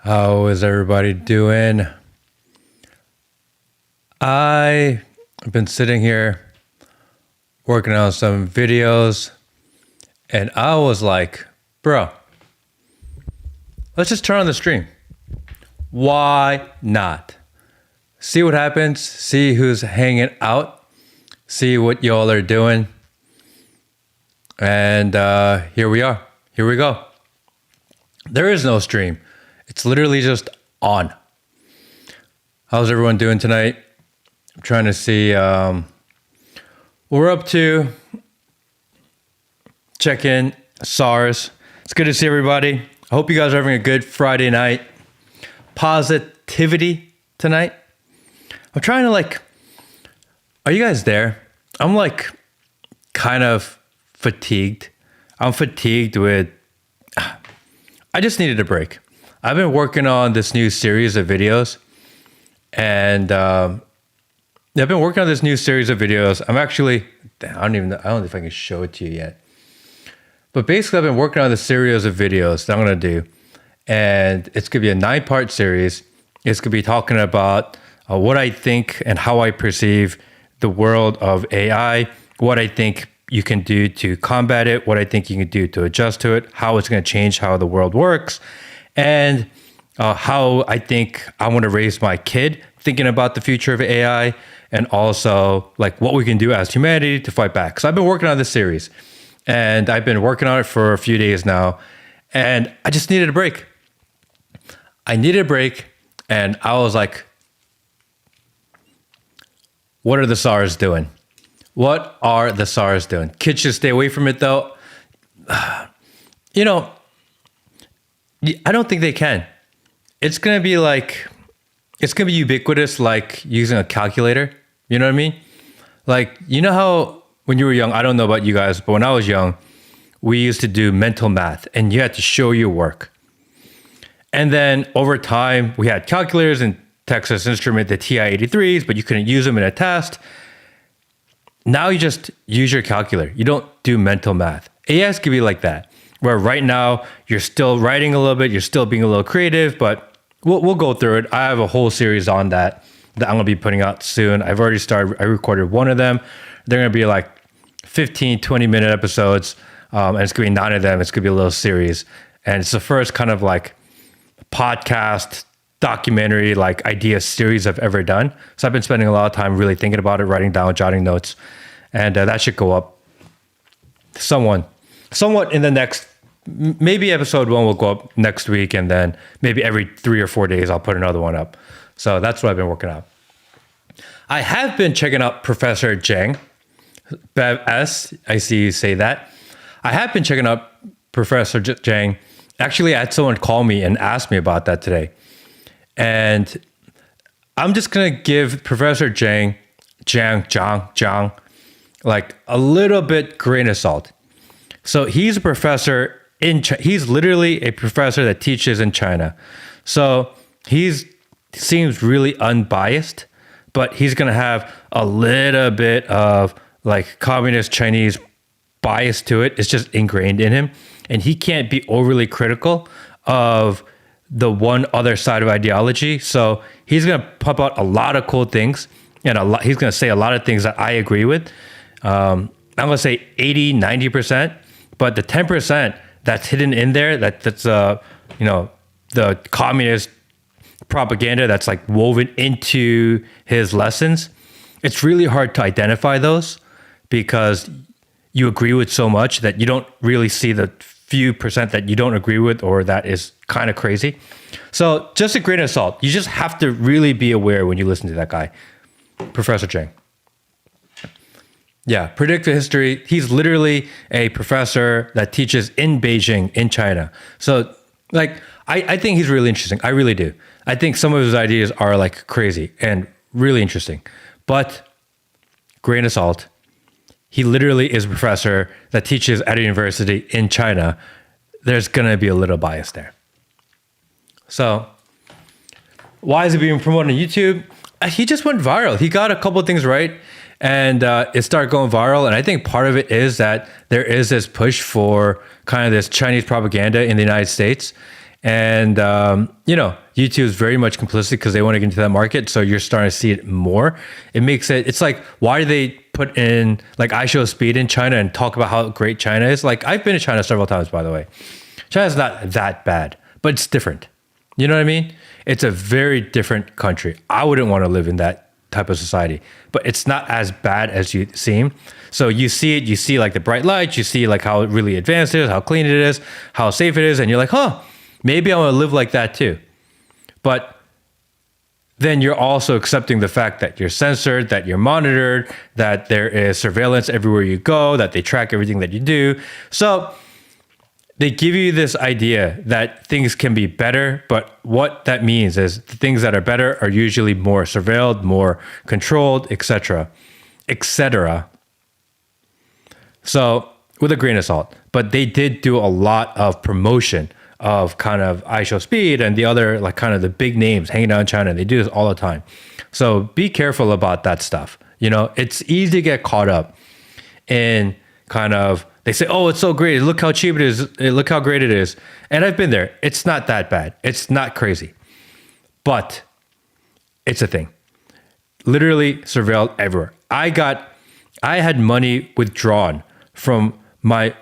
How is everybody doing? I've been sitting here working on some videos and I was like, bro, let's just turn on the stream. Why not? See what happens, see who's hanging out, see what y'all are doing. And here we are. Here we go. There is no stream. It's literally just on. How's everyone doing tonight? I'm trying to see what we're up to. Check in SARS. It's good to see everybody. I hope you guys are having a good Friday night. Positivity tonight. I'm trying to are you guys there? I'm kind of fatigued. I'm fatigued with, I just needed a break. I've been working on this new series of videos and I've been working on this new series of videos. I'm actually, I don't know if I can show it to you yet. But basically I've been working on this series of videos that I'm going to do. And it's going to be a 9-part series. It's going to be talking about what I think and how I perceive the world of AI, what I think you can do to combat it, what I think you can do to adjust to it, how it's going to change how the world works, and how I think I want to raise my kid thinking about the future of AI, and also what we can do as humanity to fight back. So I've been working on this series, and I've been working on it for a few days now, and I just needed a break. I needed a break, and I was like, what are the SARS doing? What are the SARS doing? Kids should stay away from it though. I don't think they can. It's going to be ubiquitous, like using a calculator. You know what I mean? You know how when you were young, I don't know about you guys, but when I was young, we used to do mental math and you had to show your work. And then over time, we had calculators in Texas Instrument, the TI-83s, but you couldn't use them in a test. Now you just use your calculator. You don't do mental math. AIs could be like that, where right now you're still writing a little bit, you're still being a little creative, but we'll go through it. I have a whole series on that I'm going to be putting out soon. I've already started. I recorded one of them. They're going to be 15, 20-minute episodes, and it's going to be 9 of them. It's going to be a little series, and it's the first kind of podcast documentary idea series I've ever done. So I've been spending a lot of time really thinking about it, writing down, jotting notes, and that should go up somewhat in the next, maybe episode 1 will go up next week, and then maybe every 3 or 4 days I'll put another one up. So that's what I've been working on. I have been checking out Professor Zhang, Bev S. I see you say that. I have been checking out Professor Zhang. Actually, I had someone call me and ask me about that today. And I'm just going to give Professor Zhang, a little bit grain of salt. So he's a professor he's literally a professor that teaches in China. So seems really unbiased, but he's going to have a little bit of communist Chinese bias to it. It's just ingrained in him. And he can't be overly critical of the one other side of ideology. So he's going to pump out a lot of cool things, and he's going to say a lot of things that I agree with. I'm going to say 80, 90%, but the 10% that's hidden in there, that's the communist propaganda that's woven into his lessons. It's really hard to identify those because you agree with so much that you don't really see the few percent that you don't agree with or that is kind of crazy. So just a grain of salt. You just have to really be aware when you listen to that guy, Professor Zhang. Yeah, predict the history. He's literally a professor that teaches in Beijing, in China. So I think he's really interesting. I really do. I think some of his ideas are crazy and really interesting. But grain of salt. He literally is a professor that teaches at a university in China. There's going to be a little bias there. So why is it being promoted on YouTube? He just went viral. He got a couple of things right, and it started going viral. And I think part of it is that there is this push for kind of this Chinese propaganda in the United States. And, YouTube is very much complicit because they want to get into that market. So you're starting to see it more. It's like, why do they put in like iShowSpeed in China and talk about how great China is? Like, I've been to China several times, by the way. China's not that bad, but it's different. You know what I mean? It's a very different country. I wouldn't want to live in that type of society, but it's not as bad as you seem. So you see like the bright lights, you see like how really advanced it is, how clean it is, how safe it is. And you're like, maybe I want to live like that too. But then you're also accepting the fact that you're censored, that you're monitored, that there is surveillance everywhere you go, that they track everything that you do. So they give you this idea that things can be better, but what that means is the things that are better are usually more surveilled, more controlled, etc., etc. So with a grain of salt, but they did do a lot of promotion of kind of iShowSpeed and the other like kind of the big names hanging out in China. They do this all the time. So be careful about that stuff. It's easy to get caught up in kind of, they say, oh, it's so great. Look how cheap it is. Look how great it is. And I've been there. It's not that bad. It's not crazy. But it's a thing. Literally surveilled everywhere. I had money withdrawn from my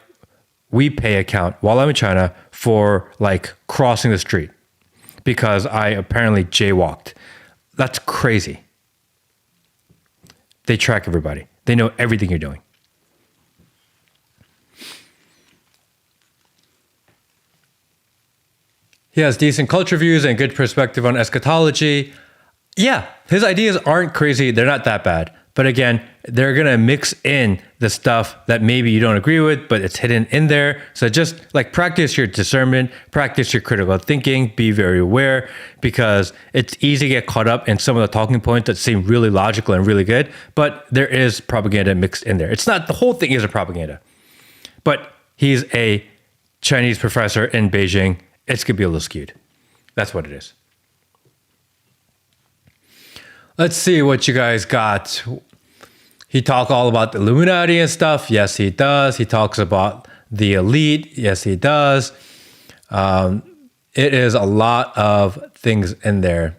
WePay account while I'm in China for like crossing the street because I apparently jaywalked. That's crazy. They track everybody. They know everything you're doing. He has decent culture views and good perspective on eschatology. Yeah, his ideas aren't crazy. They're not that bad. But again, they're going to mix in the stuff that maybe you don't agree with, but it's hidden in there. So just like practice your discernment, practice your critical thinking, be very aware, because it's easy to get caught up in some of the talking points that seem really logical and really good, but there is propaganda mixed in there. It's not, the whole thing is a propaganda. But he's a Chinese professor in Beijing. It's going to be a little skewed. That's what it is. Let's see what you guys got. He talks all about the Illuminati and stuff. Yes, he does. He talks about the elite. Yes, he does. It is a lot of things in there.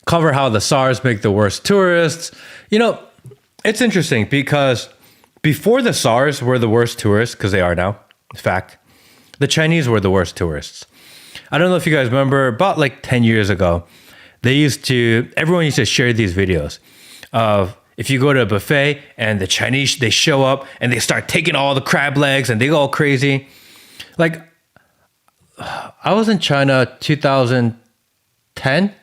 Cover how the SARS make the worst tourists. It's interesting because before the SARS were the worst tourists, because they are now, in fact, the Chinese were the worst tourists. I don't know if you guys remember, about like 10 years ago, everyone used to share these videos of if you go to a buffet and the Chinese, they show up and they start taking all the crab legs and they go all crazy. Like, I was in China 2010,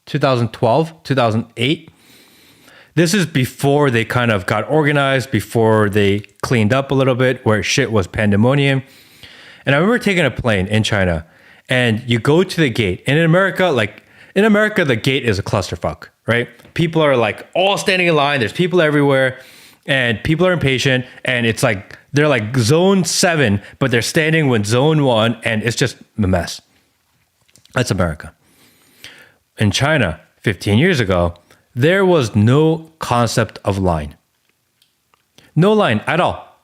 2012, 2008. This is before they kind of got organized, before they cleaned up a little bit, where shit was pandemonium. And I remember taking a plane in China and you go to the gate. And in America, the gate is a clusterfuck, right? People are like all standing in line. There's people everywhere and people are impatient. And it's like, they're like zone 7, but they're standing with zone 1 and it's just a mess. That's America. In China, 15 years ago, there was no concept of line. No line at all.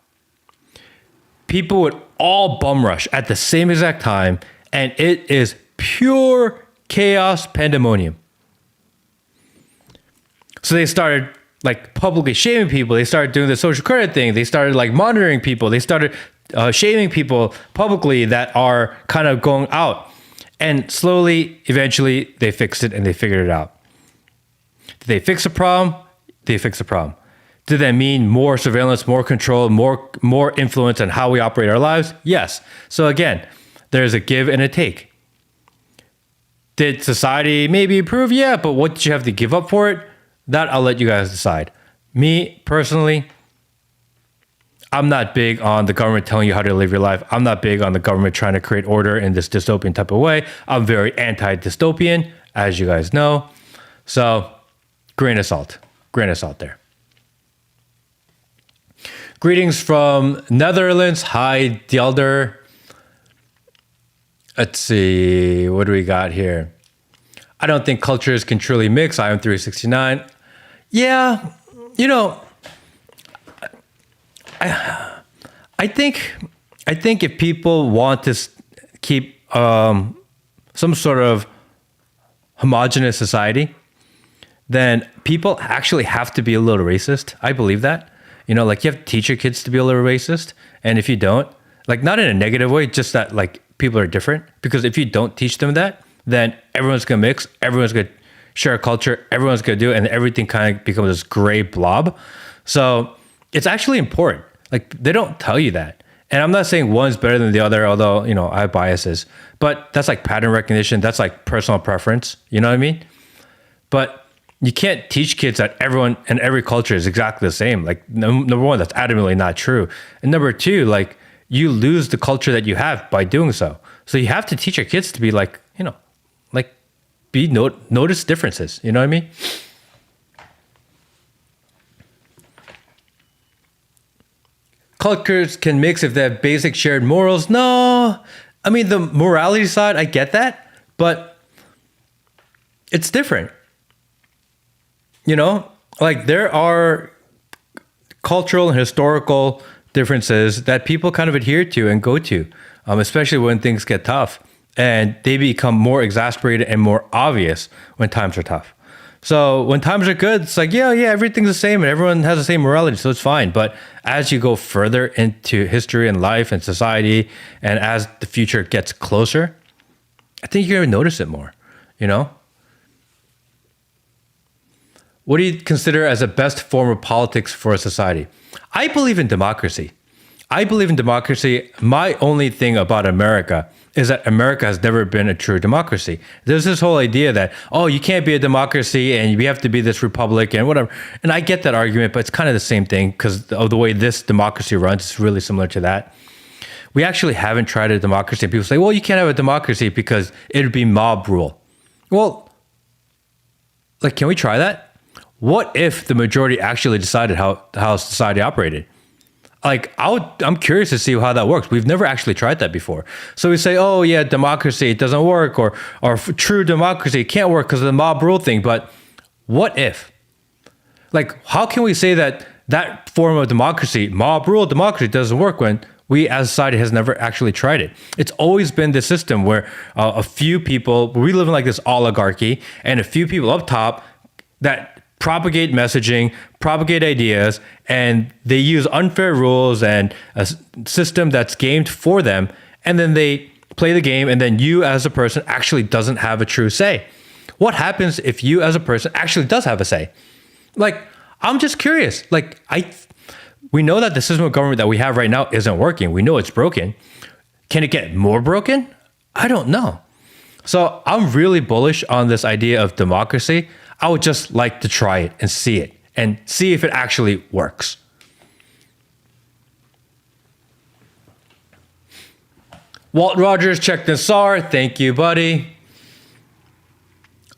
People would all bum rush at the same exact time, and it is pure chaos pandemonium. So they started like publicly shaming people. They started doing the social credit thing. They started like monitoring people. They started shaming people publicly that are kind of going out. And slowly, eventually, they fixed it and they figured it out. Did they fix the problem? They fixed the problem. Did that mean more surveillance, more control, more influence on how we operate our lives? Yes. So again, there's a give and a take. Did society maybe improve? Yeah, but what did you have to give up for it? That I'll let you guys decide. Me, personally, I'm not big on the government telling you how to live your life. I'm not big on the government trying to create order in this dystopian type of way. I'm very anti-dystopian, as you guys know. So, grain of salt there. Greetings from Netherlands. Hi, Djelder. Let's see, what do we got here? I don't think cultures can truly mix. I am 369. Yeah, I think if people want to keep some sort of homogenous society, then people actually have to be a little racist. I believe that. You know, like you have to teach your kids to be a little racist. And if you don't, like not in a negative way, just that like people are different. Because if you don't teach them that, then everyone's going to mix, everyone's going to share a culture, everyone's going to do it, and everything kind of becomes this gray blob. So it's actually important. Like they don't tell you that. And I'm not saying one's better than the other, although, you know, I have biases. But that's like pattern recognition. That's like personal preference. You know what I mean? But you can't teach kids that everyone and every culture is exactly the same. Like number one, that's adamantly not true. And number two, like you lose the culture that you have by doing so. So you have to teach your kids to be like, you know, like notice differences. You know what I mean? Cultures can mix if they have basic shared morals. No, I mean, the morality side, I get that, but it's different. You know, like there are cultural and historical differences that people kind of adhere to and go to, especially when things get tough, and they become more exasperated and more obvious when times are tough. So when times are good, it's like, yeah, everything's the same and everyone has the same morality, so it's fine. But as you go further into history and life and society, and as the future gets closer, I think you're going to notice it more, you know? What do you consider as the best form of politics for a society? I believe in democracy. I believe in democracy. My only thing about America is that America has never been a true democracy. There's this whole idea that, oh, you can't be a democracy and we have to be this republic and whatever. And I get that argument, but it's kind of the same thing because of the way this democracy runs. It's really similar to that. We actually haven't tried a democracy. People say, well, you can't have a democracy because it would be mob rule. Well, like, can we try that? What if the majority actually decided how society operated? Like, I'm curious to see how that works. We've never actually tried that before. So we say, oh yeah, democracy, it doesn't work, or true democracy, it can't work because of the mob rule thing. But what if? Like, how can we say that form of democracy, mob rule democracy, doesn't work when we as society has never actually tried it? It's always been this system where a few people, we live in like this oligarchy, and a few people up top that propagate messaging, propagate ideas, and they use unfair rules and a system that's gamed for them. And then they play the game, and then you as a person actually doesn't have a true say. What happens if you as a person actually does have a say? Like, I'm just curious. Like, we know that the system of government that we have right now isn't working. We know it's broken. Can it get more broken? I don't know. So I'm really bullish on this idea of democracy. I would just like to try it and see if it actually works. Walt Rogers checked in SAR. Thank you, buddy.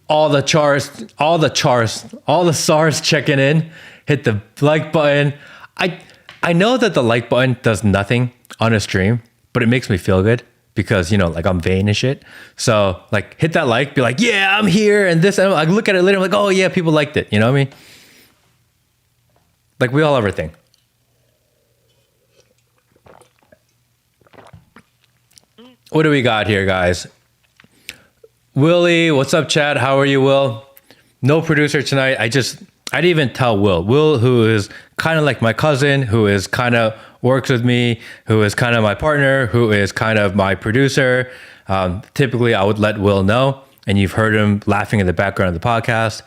All the SARs checking in. Hit the like button. I know that the like button does nothing on a stream, but it makes me feel good. Because, you know, like I'm vain and shit. So like hit that like, be like, yeah, I'm here and this. And I look at it later, I'm like, oh yeah, people liked it. You know what I mean? Like we all have our thing. What do we got here, guys? Willie, what's up, Chad? How are you, Will? No producer tonight. I didn't even tell Will. Will, who is kind of like my cousin, who is kind of works with me, who is kind of my partner, who is kind of my producer. Typically, I would let Will know, and you've heard him laughing in the background of the podcast.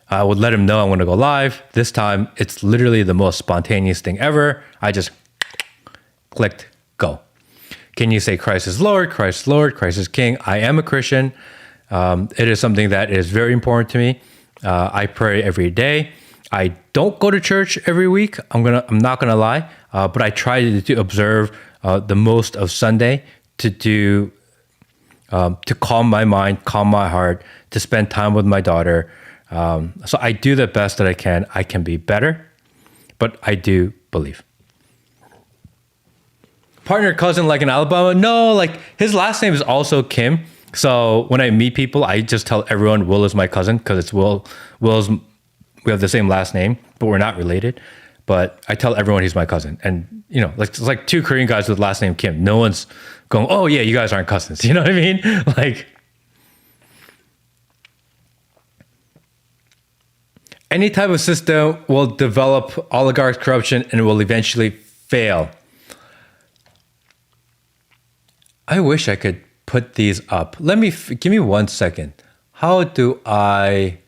I would let him know I'm going to go live. This time, it's literally the most spontaneous thing ever. I just clicked go. Can you say Christ is Lord, Christ is King? I am a Christian. It is something that is very important to me. I pray every day. I don't go to church every week. I'm not gonna lie, but I try to observe the most of Sunday to calm my mind, calm my heart, to spend time with my daughter. So I do the best that I can. I can be better, but I do believe. Partner, cousin, like in Alabama? No, like his last name is also Kim. So when I meet people, I just tell everyone Will is my cousin because it's Will. We have the same last name, but we're not related. But I tell everyone he's my cousin. And, you know, like it's like two Korean guys with last name Kim. No one's going, oh, yeah, you guys aren't cousins. You know what I mean? Like, Any type of system will develop oligarch corruption and will eventually fail. I wish I could put these up. Give me 1 second. How do I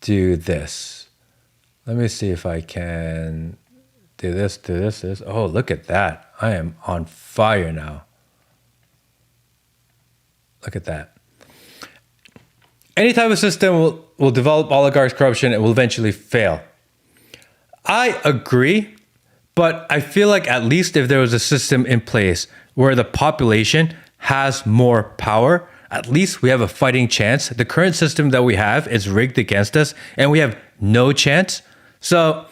do this? Let me see if I can do this. Oh, look at that. I am on fire now. Look at that. Any type of system will develop oligarchs corruption and will eventually fail. I agree, but I feel like at least if there was a system in place where the population has more power, at least we have a fighting chance. The current system that we have is rigged against us and we have no chance. So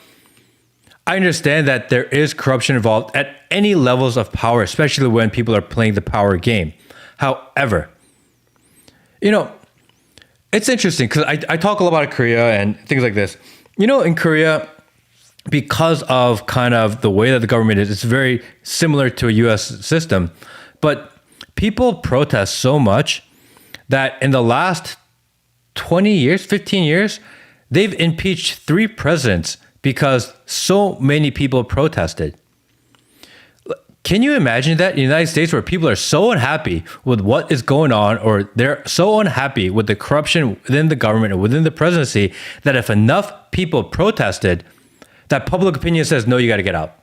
I understand that there is corruption involved at any levels of power, especially when people are playing the power game. However, it's interesting because I talk a lot about Korea and things like this. In Korea, because of kind of the way that the government is, it's very similar to a US system. But people protest so much that in the last 20 years, 15 years, they've impeached 3 presidents because so many people protested. Can you imagine that in the United States where people are so unhappy with what is going on, or they're so unhappy with the corruption within the government or within the presidency, that if enough people protested, that public opinion says, no, you got to get out?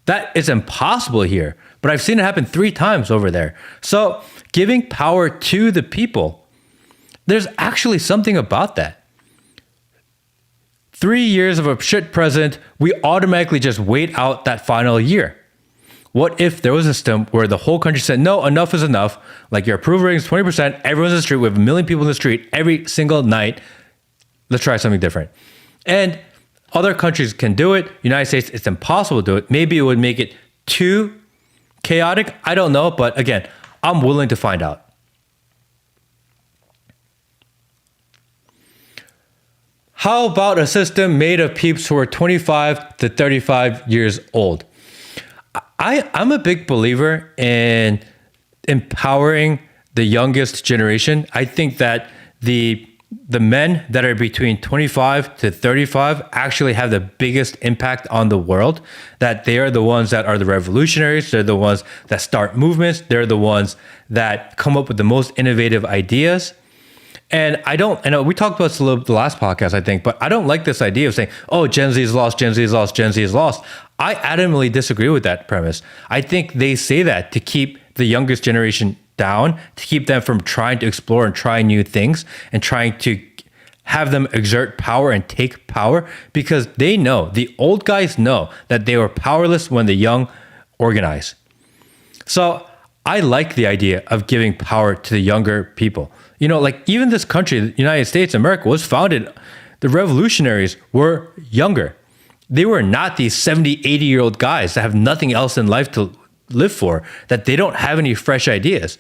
That is impossible here, but I've seen it happen 3 times over there. So giving power to the people, there's actually something about that. 3 years of a shit president, we automatically just wait out that final year. What if there was a system where the whole country said, no, enough is enough. Like your approval rating is 20%, everyone's in the street, we have 1 million people in the street every single night. Let's try something different. And other countries can do it. United States, it's impossible to do it. Maybe it would make it too chaotic. I don't know. But again, I'm willing to find out. How about a system made of peeps who are 25 to 35 years old? I'm a big believer in empowering the youngest generation. I think that the men that are between 25 to 35 actually have the biggest impact on the world, that they are the ones that are the revolutionaries. They're the ones that start movements. They're the ones that come up with the most innovative ideas. And I know we talked about this a little the last podcast, I think, but I don't like this idea of saying, oh, Gen Z is lost, Gen Z is lost, Gen Z is lost. I adamantly disagree with that premise. I think they say that to keep the youngest generation down, to keep them from trying to explore and try new things and trying to have them exert power and take power, because they know, the old guys know that they were powerless when the young organize. So I like the idea of giving power to the younger people. Like even this country, the United States, America, was founded, the revolutionaries were younger. They were not these 70, 80-year-old guys that have nothing else in life to live for, that they don't have any fresh ideas.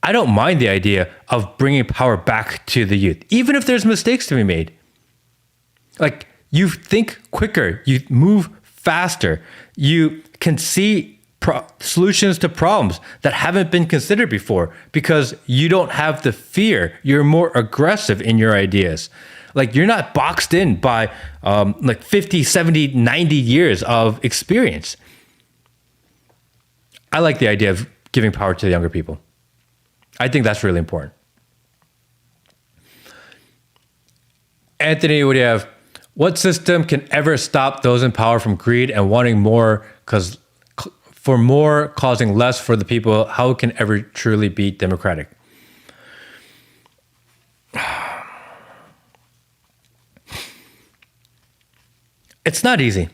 I don't mind the idea of bringing power back to the youth, even if there's mistakes to be made. Like, you think quicker, you move faster, you can see solutions to problems that haven't been considered before because you don't have the fear. You're more aggressive in your ideas. Like, you're not boxed in by 50, 70, 90 years of experience. I like the idea of giving power to the younger people. I think that's really important. Anthony, what do you have? What system can ever stop those in power from greed and wanting more for more, causing less for the people? How can ever truly be democratic? It's not easy.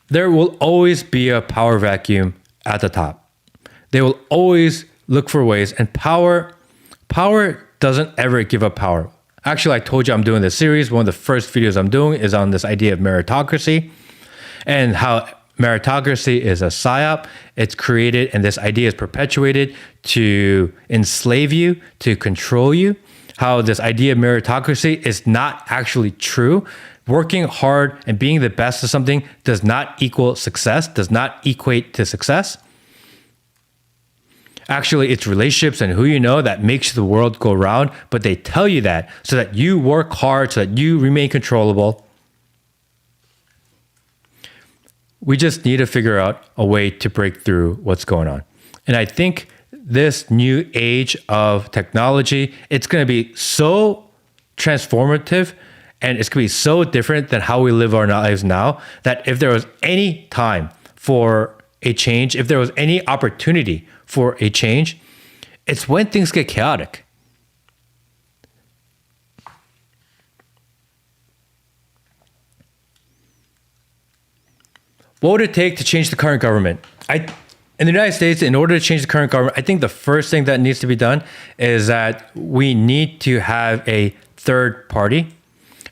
There will always be a power vacuum at the top. They will always look for ways, and power doesn't ever give up power. Actually, I told you I'm doing this series. One of the first videos I'm doing is on this idea of meritocracy and how meritocracy is a psyop. It's created, and this idea is perpetuated to enslave you, to control you. How this idea of meritocracy is not actually true. Working hard and being the best of something does not equal success, does not equate to success. Actually, it's relationships and who you know that makes the world go round, but they tell you that so that you work hard, so that you remain controllable. We just need to figure out a way to break through what's going on. And I think this new age of technology, it's going to be so transformative and it's going to be so different than how we live our lives now, that if there was any time for a change, if there was any opportunity for a change, it's when things get chaotic. What would it take to change the current government? In the United States, in order to change the current government, I think the first thing that needs to be done is that we need to have a third party.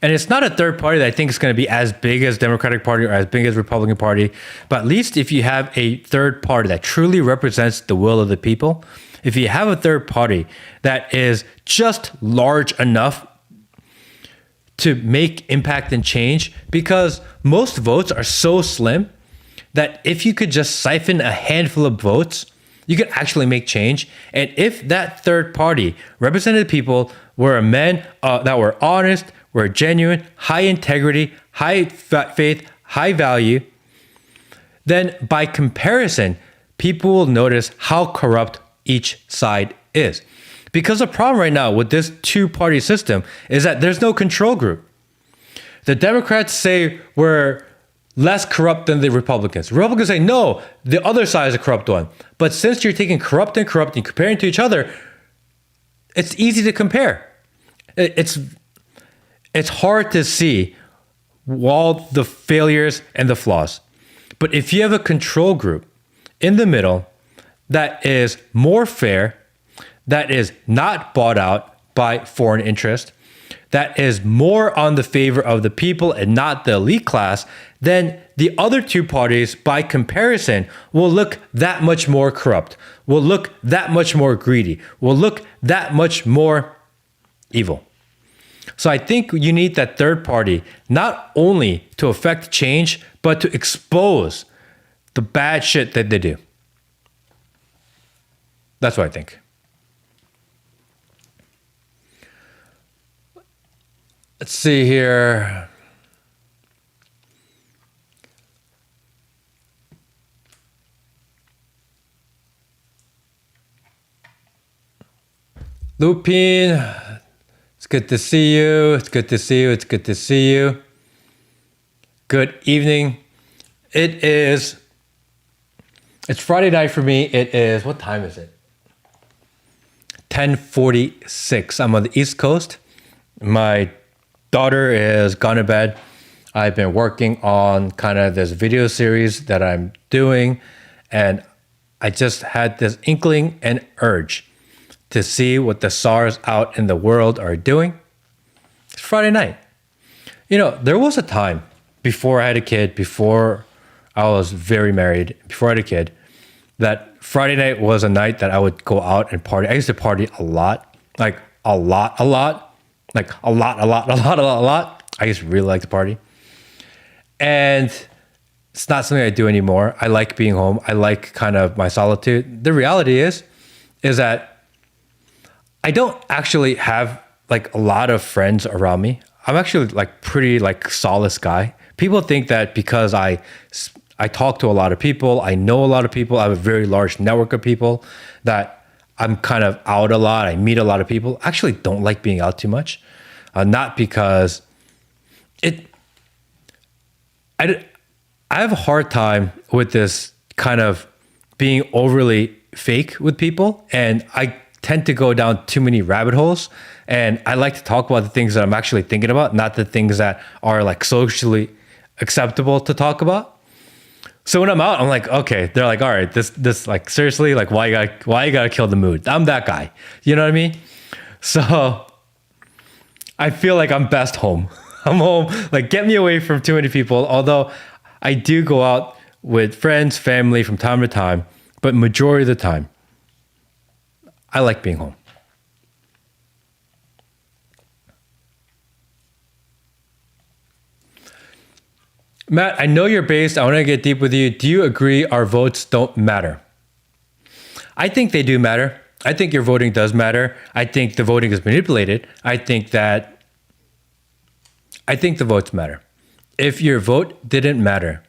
And it's not a third party that I think is going to be as big as Democratic Party or as big as Republican Party. But at least if you have a third party that truly represents the will of the people, if you have a third party that is just large enough to make impact and change, because most votes are so slim that if you could just siphon a handful of votes, you could actually make change. And if that third party represented people were men that were honest, were genuine, high integrity, high faith, high value, then by comparison, people will notice how corrupt each side is. Because the problem right now with this two-party system is that there's no control group. The Democrats say we're less corrupt than the Republicans. Republicans say, no, the other side is a corrupt one. But since you're taking corrupt and comparing to each other, it's easy to compare. It's hard to see all the failures and the flaws. But if you have a control group in the middle that is more fair, that is not bought out by foreign interest, that is more on the favor of the people and not the elite class, then the other two parties, by comparison, will look that much more corrupt, will look that much more greedy, will look that much more evil. So I think you need that third party, not only to affect change, but to expose the bad shit that they do. That's what I think. Let's see here. Lupin, it's good to see you. It's good to see you. It's good to see you. Good evening. It's Friday night for me. It is, what time is it? 10:46. I'm on the East Coast. My daughter is gone to bed. I've been working on kind of this video series that I'm doing, and I just had this inkling and urge to see what the SARS out in the world are doing. It's Friday night. You know, there was a time before I had a kid, before I was very married, before I had a kid, that Friday night was a night that I would go out and party. I used to party a lot, like a lot. I just really like to party. And it's not something I do anymore. I like being home. I like kind of my solitude. The reality is that I don't actually have like a lot of friends around me. I'm actually like pretty like solace guy. People think that because I talk to a lot of people, I know a lot of people, I have a very large network of people, that I'm kind of out a lot. I meet a lot of people. I actually don't like being out too much. Not because I have a hard time with this kind of being overly fake with people, and I tend to go down too many rabbit holes, and I like to talk about the things that I'm actually thinking about, not the things that are like socially acceptable to talk about. So when I'm out, I'm like, okay, they're like, all right, this like seriously, like why you gotta kill the mood? I'm that guy. You know what I mean? So I feel like I'm best home. I'm home. Like, get me away from too many people. Although I do go out with friends, family from time to time, but majority of the time, I like being home. Matt, I know you're based. I want to get deep with you. Do you agree our votes don't matter? I think they do matter. I think your voting does matter. I think the voting is manipulated. I think the votes matter. If your vote didn't matter,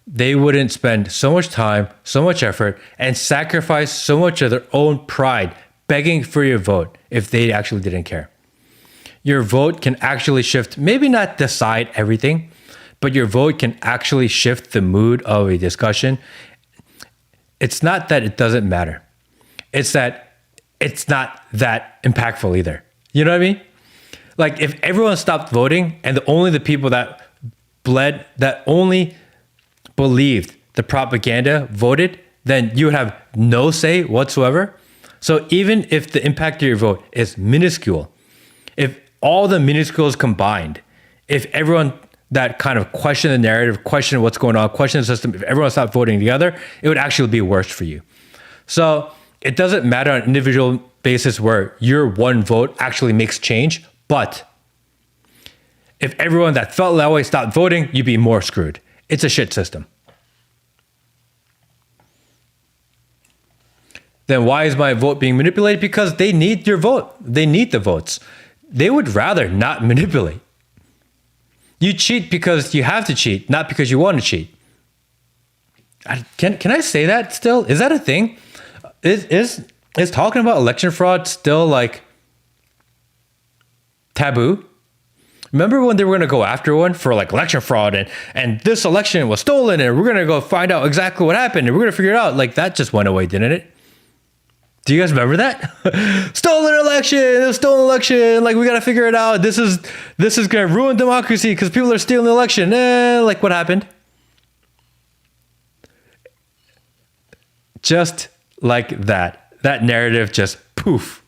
they wouldn't spend so much time, so much effort, and sacrifice so much of their own pride begging for your vote if they actually didn't care. Your vote can actually shift, maybe not decide everything, but your vote can actually shift the mood of a discussion. It's not that it doesn't matter. It's that it's not that impactful either. You know what I mean? Like if everyone stopped voting and only the people that only believed the propaganda voted, then you would have no say whatsoever. So even if the impact of your vote is minuscule, if all the minuscules combined, if everyone that kind of question the narrative, question what's going on, question the system, if everyone stopped voting together, it would actually be worse for you. So it doesn't matter on an individual basis where your one vote actually makes change, but if everyone that felt that way stopped voting, you'd be more screwed. It's a shit system. Then why is my vote being manipulated? Because they need your vote. They need the votes. They would rather not manipulate. You cheat because you have to cheat, not because you want to cheat. Can I say that still? Is that a thing? Is talking about election fraud still like taboo? Remember when they were going to go after one for like election fraud and this election was stolen and we're going to go find out exactly what happened and we're going to figure it out? Like that just went away, didn't it? Do you guys remember that? Stolen election. Like we got to figure it out. This is going to ruin democracy because people are stealing the election. Like what happened? Just like that. That narrative just poof,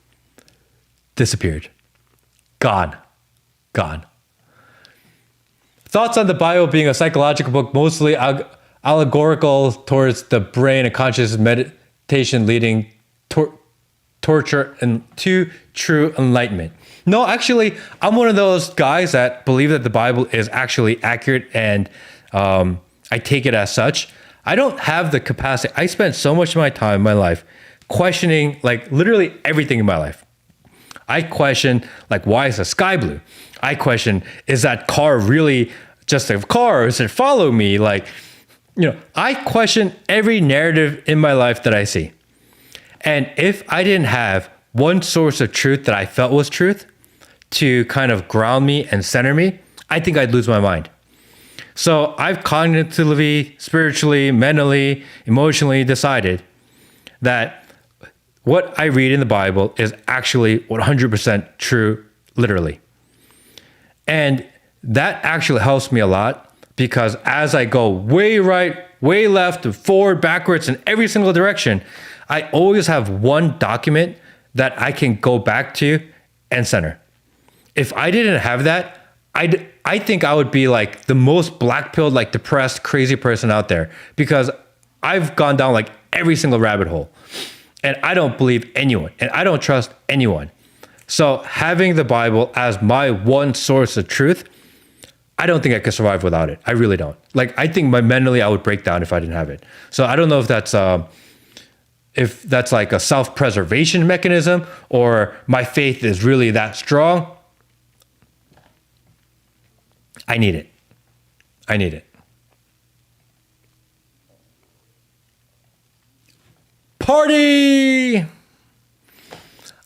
disappeared. Gone. Thoughts on the Bible being a psychological book, mostly allegorical towards the brain and conscious meditation leading torture and to true enlightenment. No, actually, I'm one of those guys that believe that the Bible is actually accurate and I take it as such. I don't have the capacity. I spent so much of my time in my life questioning like literally everything in my life. I question like, why is the sky blue? I question, is that car really just a car or is it follow me? Like, I question every narrative in my life that I see. And if I didn't have one source of truth that I felt was truth to kind of ground me and center me, I think I'd lose my mind. So I've cognitively, spiritually, mentally, emotionally decided that what I read in the Bible is actually 100% true, literally. And that actually helps me a lot because as I go way right, way left, forward, backwards, in every single direction, I always have one document that I can go back to and center. If I didn't have that, I think I would be like the most black-pilled, like depressed, crazy person out there because I've gone down like every single rabbit hole. And I don't believe anyone, and I don't trust anyone. So having the Bible as my one source of truth, I don't think I could survive without it. I really don't. Like, I think mentally I would break down if I didn't have it. So I don't know if that's like a self-preservation mechanism or my faith is really that strong. I need it. Party!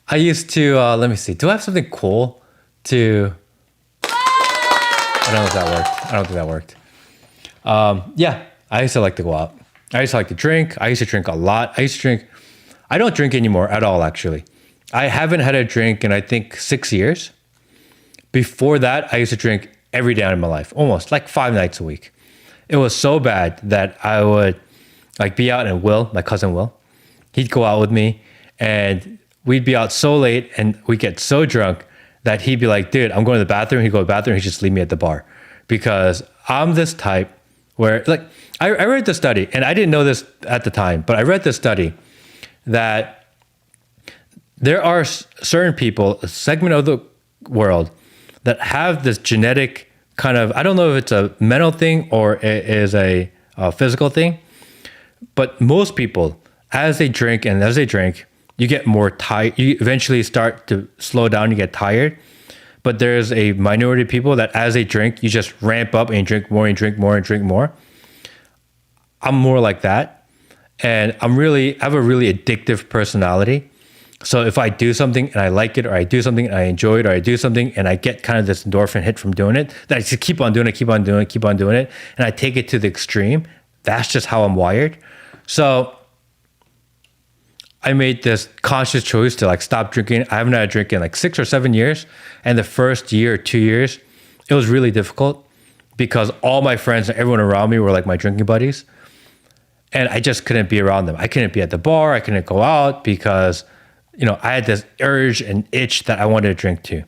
I used to, let me see. Do I have something cool to... I don't know if that worked. I don't think that worked. Yeah, I used to like to go out. I used to like to drink. I used to drink a lot. I don't drink anymore at all, actually. I haven't had a drink in, I think, 6 years. Before that, I used to drink every day in my life, almost like 5 nights a week. It was so bad that I would like be out and Will, my cousin Will, he'd go out with me and we'd be out so late and we'd get so drunk that he'd be like, dude, I'm going to the bathroom. He'd go to the bathroom. He'd just leave me at the bar because I'm this type where like, I read the study and I didn't know this at the time, but I read the study that there are certain people, a segment of the world that have this genetic kind of, I don't know if it's a mental thing or it is a physical thing, but most people as they drink and as they drink, you get more tired. You eventually start to slow down, you get tired. But there's a minority of people that as they drink, you just ramp up and you drink more and drink more and drink more. I'm more like that. And I have a really addictive personality. So if I do something and I like it, or I do something and I enjoy it, or I do something and I get kind of this endorphin hit from doing it, that I just keep on doing it, keep on doing it, keep on doing it. And I take it to the extreme. That's just how I'm wired. So I made this conscious choice to like stop drinking. I haven't had a drink in like 6 or 7 years. And the first year or 2 years, it was really difficult because all my friends and everyone around me were like my drinking buddies. And I just couldn't be around them. I couldn't be at the bar. I couldn't go out because, I had this urge and itch that I wanted to drink too.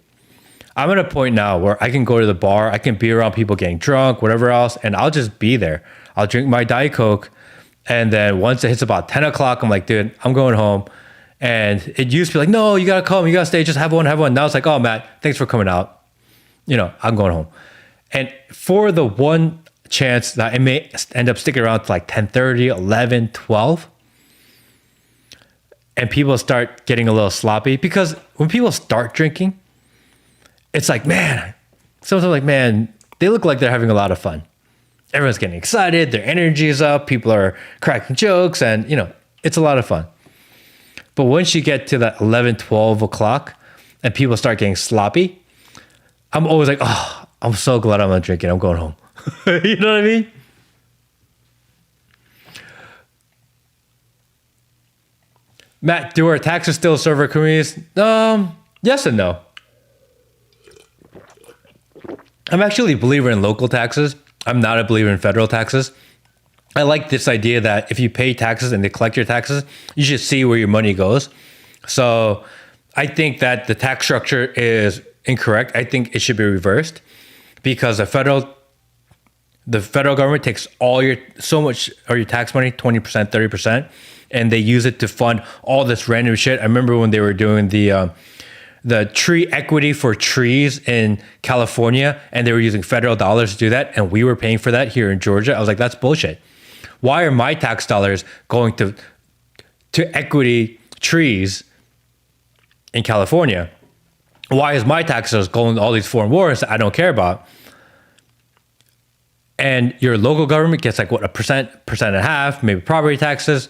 I'm at a point now where I can go to the bar. I can be around people getting drunk, whatever else, and I'll just be there. I'll drink my Diet Coke. And then once it hits about 10 o'clock, I'm like, dude, I'm going home. And it used to be like, no, you got to come. You got to stay. Just have one, have one. Now it's like, oh, Matt, thanks for coming out. I'm going home. And for the one chance that I may end up sticking around to like 10:30, 11, 12, and people start getting a little sloppy, because when people start drinking, it's like, man, sometimes like, man, they look like they're having a lot of fun. Everyone's getting excited. Their energy is up. People are cracking jokes and, it's a lot of fun. But once you get to that 11, 12 o'clock and people start getting sloppy, I'm always like, oh, I'm so glad I'm not drinking. I'm going home. You know what I mean? Matt, do our taxes still serve our communities? Yes and no. I'm actually a believer in local taxes. I'm not a believer in federal taxes. I like this idea that if you pay taxes and they collect your taxes, you should see where your money goes. So I think that the tax structure is incorrect. I think it should be reversed, because the federal government takes so much of your tax money, 20%, 30%, and they use it to fund all this random shit. I remember when they were doing the tree equity for trees in California, and they were using federal dollars to do that, and we were paying for that here in Georgia. I was like, that's bullshit. Why are my tax dollars going to equity trees in California? Why is my tax dollars going to all these foreign wars that I don't care about? And your local government gets like, what, 1.5%, maybe property taxes.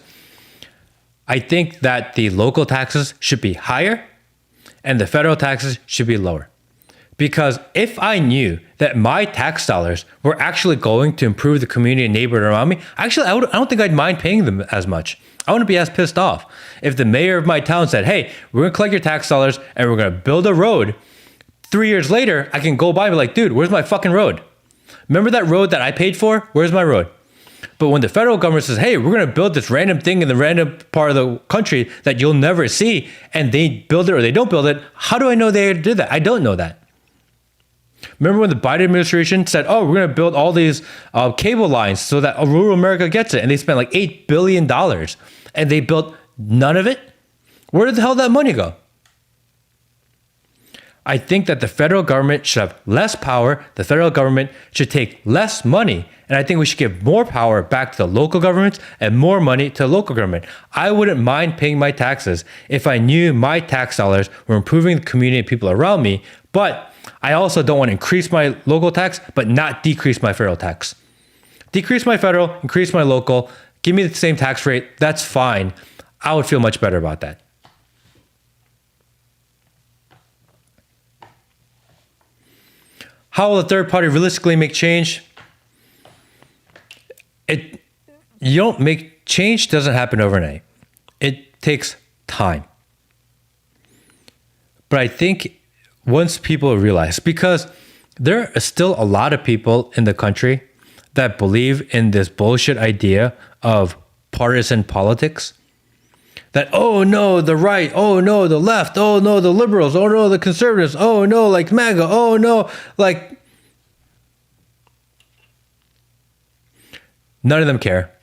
I think that the local taxes should be higher and the federal taxes should be lower. Because if I knew that my tax dollars were actually going to improve the community and neighborhood around me, actually, I don't think I'd mind paying them as much. I wouldn't be as pissed off. If the mayor of my town said, hey, we're going to collect your tax dollars and we're going to build a road, 3 years later, I can go by and be like, dude, where's my fucking road? Remember that road that I paid for? Where's my road? But when the federal government says, hey, we're going to build this random thing in the random part of the country that you'll never see, and they build it or they don't build it, how do I know they did that? I don't know that. Remember when the Biden administration said, oh, we're going to build all these cable lines so that rural America gets it, and they spent like $8 billion, and they built none of it? Where did the hell that money go? I think that the federal government should have less power. The federal government should take less money. And I think we should give more power back to the local governments and more money to the local government. I wouldn't mind paying my taxes if I knew my tax dollars were improving the community and people around me. But I also don't want to increase my local tax, but not decrease my federal tax. Decrease my federal, increase my local, give me the same tax rate. That's fine. I would feel much better about that. How will a third party realistically make change? Change doesn't happen overnight. It takes time. But I think once people realize, because there are still a lot of people in the country that believe in this bullshit idea of partisan politics. That, oh no, the right, oh no, the left, oh no, the liberals, oh no, the conservatives, oh no, like MAGA, oh no, like none of them care.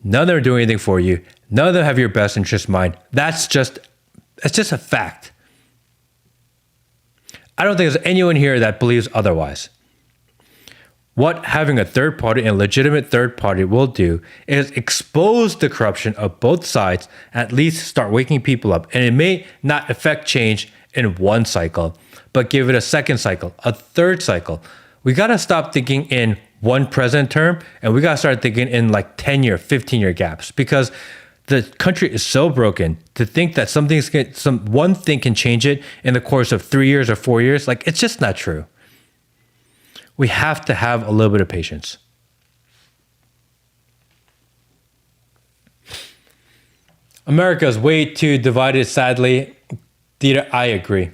None of them are doing anything for you. None of them have your best interest in mind. It's just a fact. I don't think there's anyone here that believes otherwise. What having a third party and legitimate third party will do is expose the corruption of both sides, at least start waking people up. And it may not affect change in one cycle, but give it a second cycle, a third cycle. We got to stop thinking in one president term, and we got to start thinking in like 10-year, 15-year gaps, because the country is so broken to think that one thing can change it in the course of 3 years or 4 years. Like, it's just not true. We have to have a little bit of patience. America is way too divided, sadly. Dieter, I agree.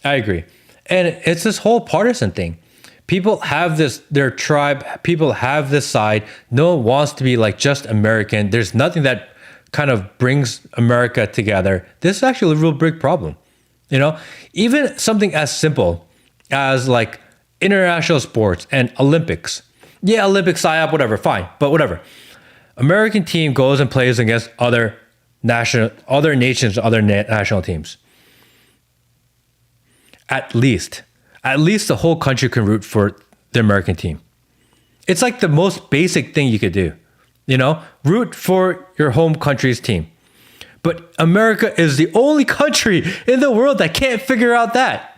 And it's this whole partisan thing. People have their tribe, people have this side. No one wants to be like just American. There's nothing that kind of brings America together. This is actually a real big problem. Even something as simple as like international sports and Olympics. Yeah, Olympics, PSYOP, whatever, fine, but whatever. American team goes and plays against other nations, other national teams. At least the whole country can root for the American team. It's like the most basic thing you could do. Root for your home country's team. But America is the only country in the world that can't figure out that.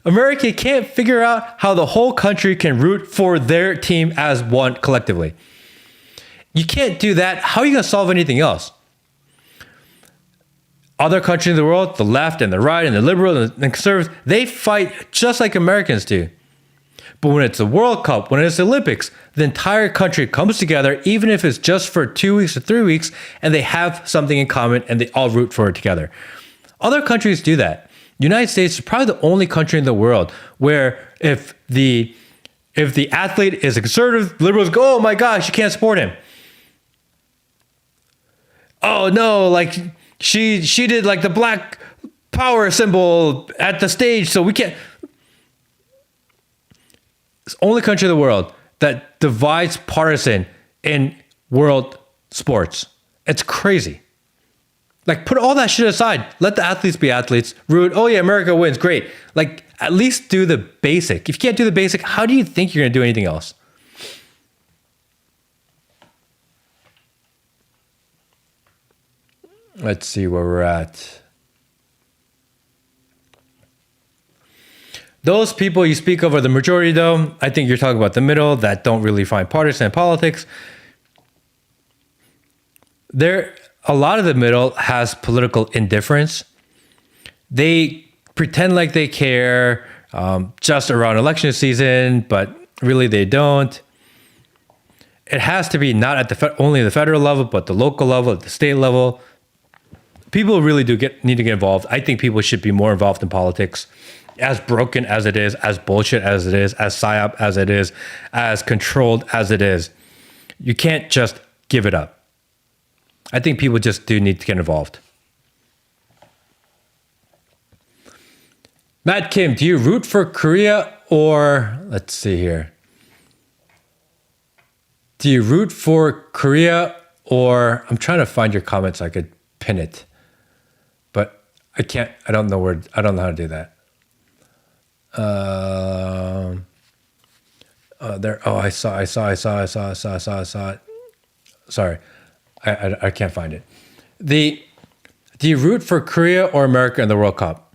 America can't figure out how the whole country can root for their team as one collectively. You can't do that. How are you going to solve anything else? Other countries in the world, the left and the right and the liberal and the conservatives, they fight just like Americans do. But when it's the World Cup, when it's the Olympics, the entire country comes together, even if it's just for 2 weeks or 3 weeks, and they have something in common and they all root for it together. Other countries do that. The United States is probably the only country in the world where if the athlete is a conservative, liberals go, oh my gosh, you can't support him. Oh no, like she did like the black power symbol at the stage, so we can't. It's the only country in the world that divides partisan in world sports. It's crazy. Like, put all that shit aside. Let the athletes be athletes. Root, oh yeah, America wins, great. Like, at least do the basic. If you can't do the basic, how do you think you're going to do anything else? Let's see where we're at. Those people you speak of are the majority, though. I think you're talking about the middle that don't really find partisan politics. A lot of the middle has political indifference. They pretend like they care just around election season, but really they don't. It has to be not at only the federal level, but the local level, at the state level. People really need to get involved. I think people should be more involved in politics. As broken as it is, as bullshit as it is, as PSYOP as it is, as controlled as it is, you can't just give it up. I think people just do need to get involved. Matt Kim, do you root for Korea or, let's see here. Do you root for Korea or, I'm trying to find your comment so I could pin it, but I can't, I don't know how to do that. There. Oh, I saw it. Sorry, I can't find it. Do you root for Korea or America in the World Cup?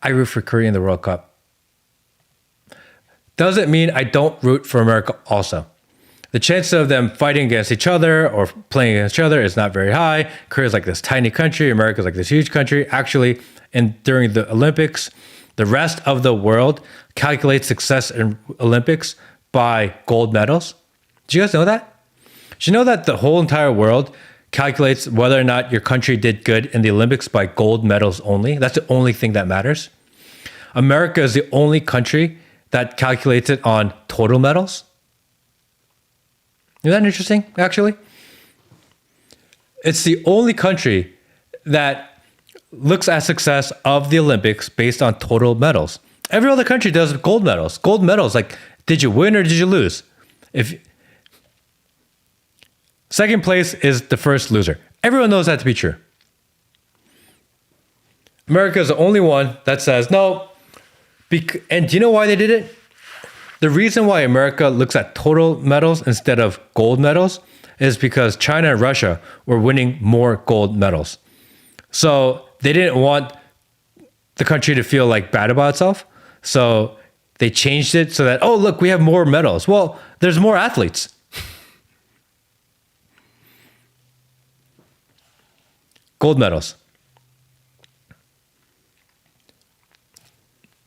I root for Korea in the World Cup. Doesn't mean I don't root for America also. The chance of them fighting against each other or playing against each other is not very high. Korea's like this tiny country. America's like this huge country. Actually, during the Olympics, the rest of the world calculates success in Olympics by gold medals. Did you guys know that? Did you know that the whole entire world calculates whether or not your country did good in the Olympics by gold medals only? That's the only thing that matters. America is the only country that calculates it on total medals. Isn't that interesting, actually? It's the only country that looks at success of the Olympics based on total medals. Every other country does gold medals. Gold medals, like, did you win or did you lose? Second place is the first loser. Everyone knows that to be true. America is the only one that says no. And do you know why they did it? The reason why America looks at total medals instead of gold medals is because China and Russia were winning more gold medals. So they didn't want the country to feel like bad about itself. So they changed it so that, oh, look, we have more medals. Well, there's more athletes. Gold medals.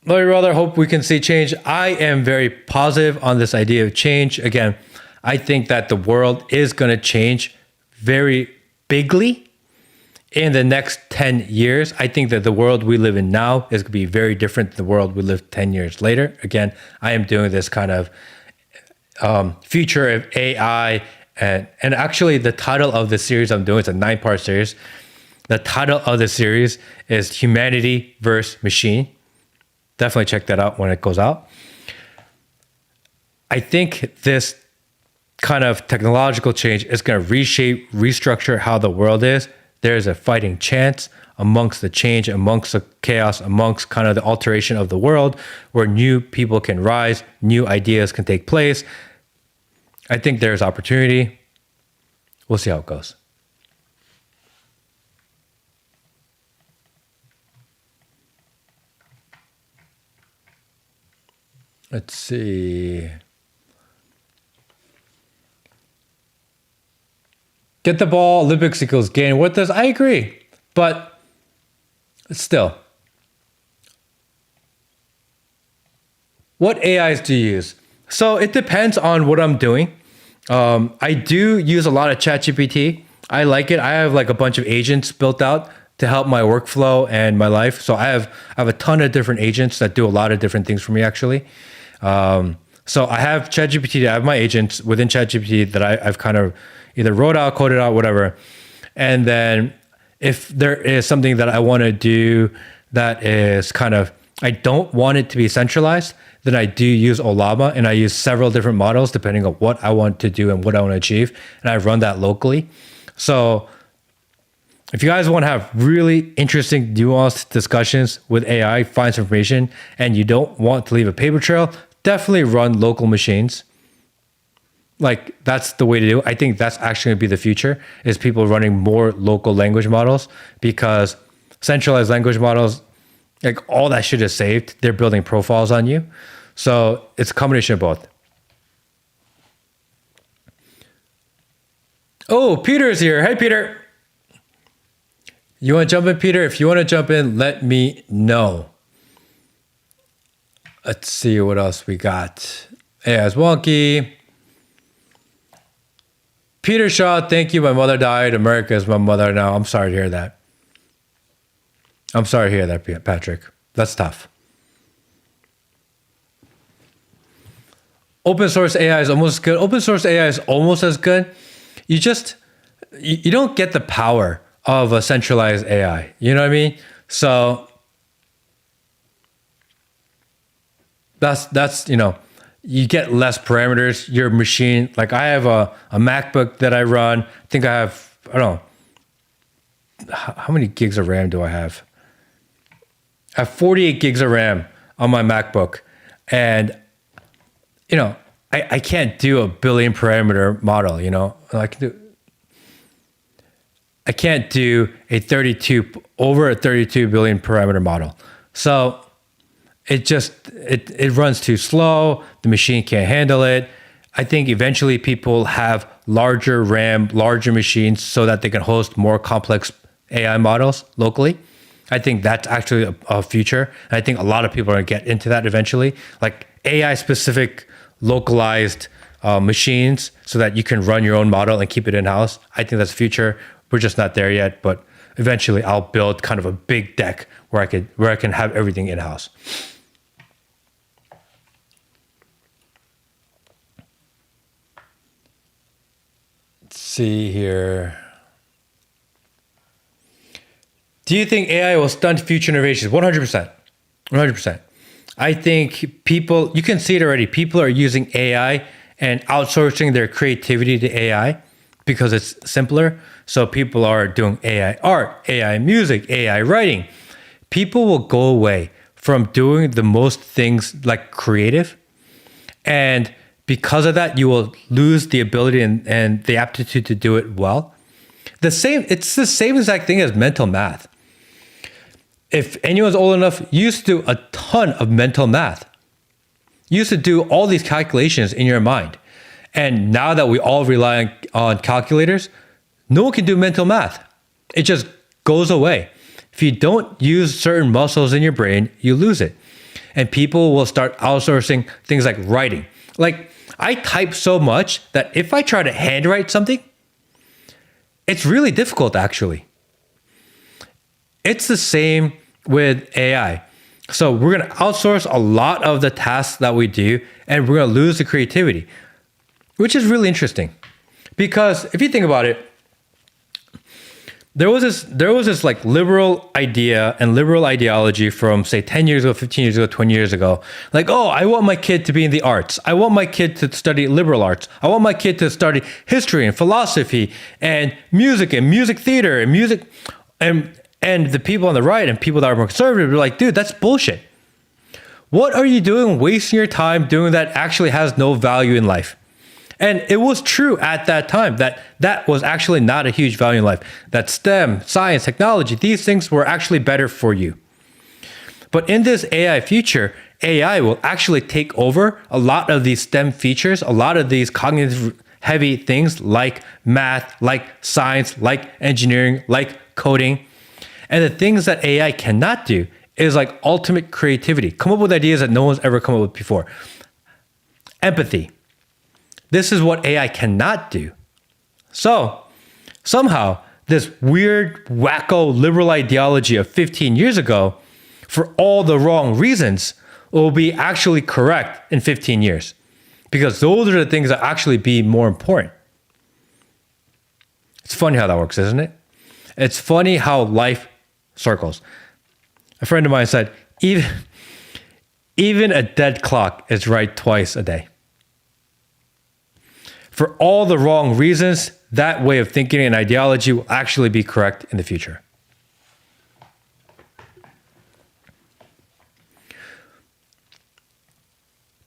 Love you, brother. Hope we can see change. I am very positive on this idea of change. Again, I think that the world is going to change very bigly in the next 10 years. I think that the world we live in now is going to be very different than the world we live 10 years later. Again, I am doing this kind of future of AI. And actually, the title of the series I'm doing is a 9-part series. The title of the series is Humanity versus Machine. Definitely check that out when it goes out. I think this kind of technological change is going to reshape, restructure how the world is. There's a fighting chance amongst the change, amongst the chaos, amongst kind of the alteration of the world where new people can rise, new ideas can take place. I think there's opportunity. We'll see how it goes. Let's see. Get the ball, Olympics equals gain. What does? I agree. But still, what AIs do you use? So it depends on what I'm doing. I do use a lot of ChatGPT. I like it. I have like a bunch of agents built out to help my workflow and my life. So I have a ton of different agents that do a lot of different things for me, actually. So I have ChatGPT. I have my agents within ChatGPT that I've kind of either wrote out, coded out, whatever. And then if there is something that I want to do that is kind of, I don't want it to be centralized, then I do use Ollama, and I use several different models depending on what I want to do and what I want to achieve. And I run that locally. So if you guys want to have really interesting, nuanced discussions with AI, finds information, and you don't want to leave a paper trail, definitely run local machines. Like, that's the way to do it. I think that's actually going to be the future, is people running more local language models, because centralized language models, like all that shit is saved. They're building profiles on you. So it's a combination of both. Oh, Peter is here. Hey, Peter. You want to jump in, Peter? If you want to jump in, let me know. Let's see what else we got. AI is wonky. Peter Shaw, thank you. My mother died. America is my mother now. I'm sorry to hear that. I'm sorry to hear that, Patrick. That's tough. Open source AI is almost good. Open source AI is almost as good. You don't get the power of a centralized AI. You know what I mean? So that's you get less parameters. Your machine, like I have a MacBook that I run. I think I have, I don't know, how many gigs of RAM do I have? I have 48 gigs of RAM on my MacBook. And, I can't do a billion parameter model, I can't do over a 32 billion parameter model. So it runs too slow. The machine can't handle it. I think eventually people have larger RAM, larger machines so that they can host more complex AI models locally. I think that's actually a future. And I think a lot of people are going to get into that eventually, like AI specific localized machines so that you can run your own model and keep it in-house. I think that's the future. We're just not there yet, but eventually I'll build kind of a big deck where I can have everything in-house. Let's see here. Do you think AI will stunt future innovations? 100%. 100%. I think you can see it already. People are using AI and outsourcing their creativity to AI because it's simpler. So people are doing AI art, AI music, AI writing. People will go away from doing the most things like creative And because of that, you will lose the ability and the aptitude to do it well. It's the same exact thing as mental math. If anyone's old enough, you used to do a ton of mental math. You used to do all these calculations in your mind. And now that we all rely on calculators, no one can do mental math. It just goes away. If you don't use certain muscles in your brain, you lose it. And people will start outsourcing things like writing. Like, I type so much that if I try to handwrite something, it's really difficult, actually. It's the same with AI. So we're going to outsource a lot of the tasks that we do, and we're going to lose the creativity, which is really interesting. Because if you think about it, there was this like liberal idea and liberal ideology from, say, 10 years ago, 15 years ago, 20 years ago. Like, oh, I want my kid to be in the arts. I want my kid to study liberal arts. I want my kid to study history and philosophy and music theater and music. And the people on the right and people that are more conservative are like, dude, that's bullshit. What are you doing wasting your time doing that actually has no value in life? And it was true at that time that was actually not a huge value in life. That STEM, science, technology, these things were actually better for you. But in this AI future, AI will actually take over a lot of these STEM features, a lot of these cognitive heavy things like math, like science, like engineering, like coding. And the things that AI cannot do is like ultimate creativity. Come up with ideas that no one's ever come up with before. Empathy. This is what AI cannot do. So somehow this weird, wacko liberal ideology of 15 years ago, for all the wrong reasons, will be actually correct in 15 years. Because those are the things that actually be more important. It's funny how that works, isn't it? It's funny how life circles. A friend of mine said, even a dead clock is right twice a day. For all the wrong reasons, that way of thinking and ideology will actually be correct in the future.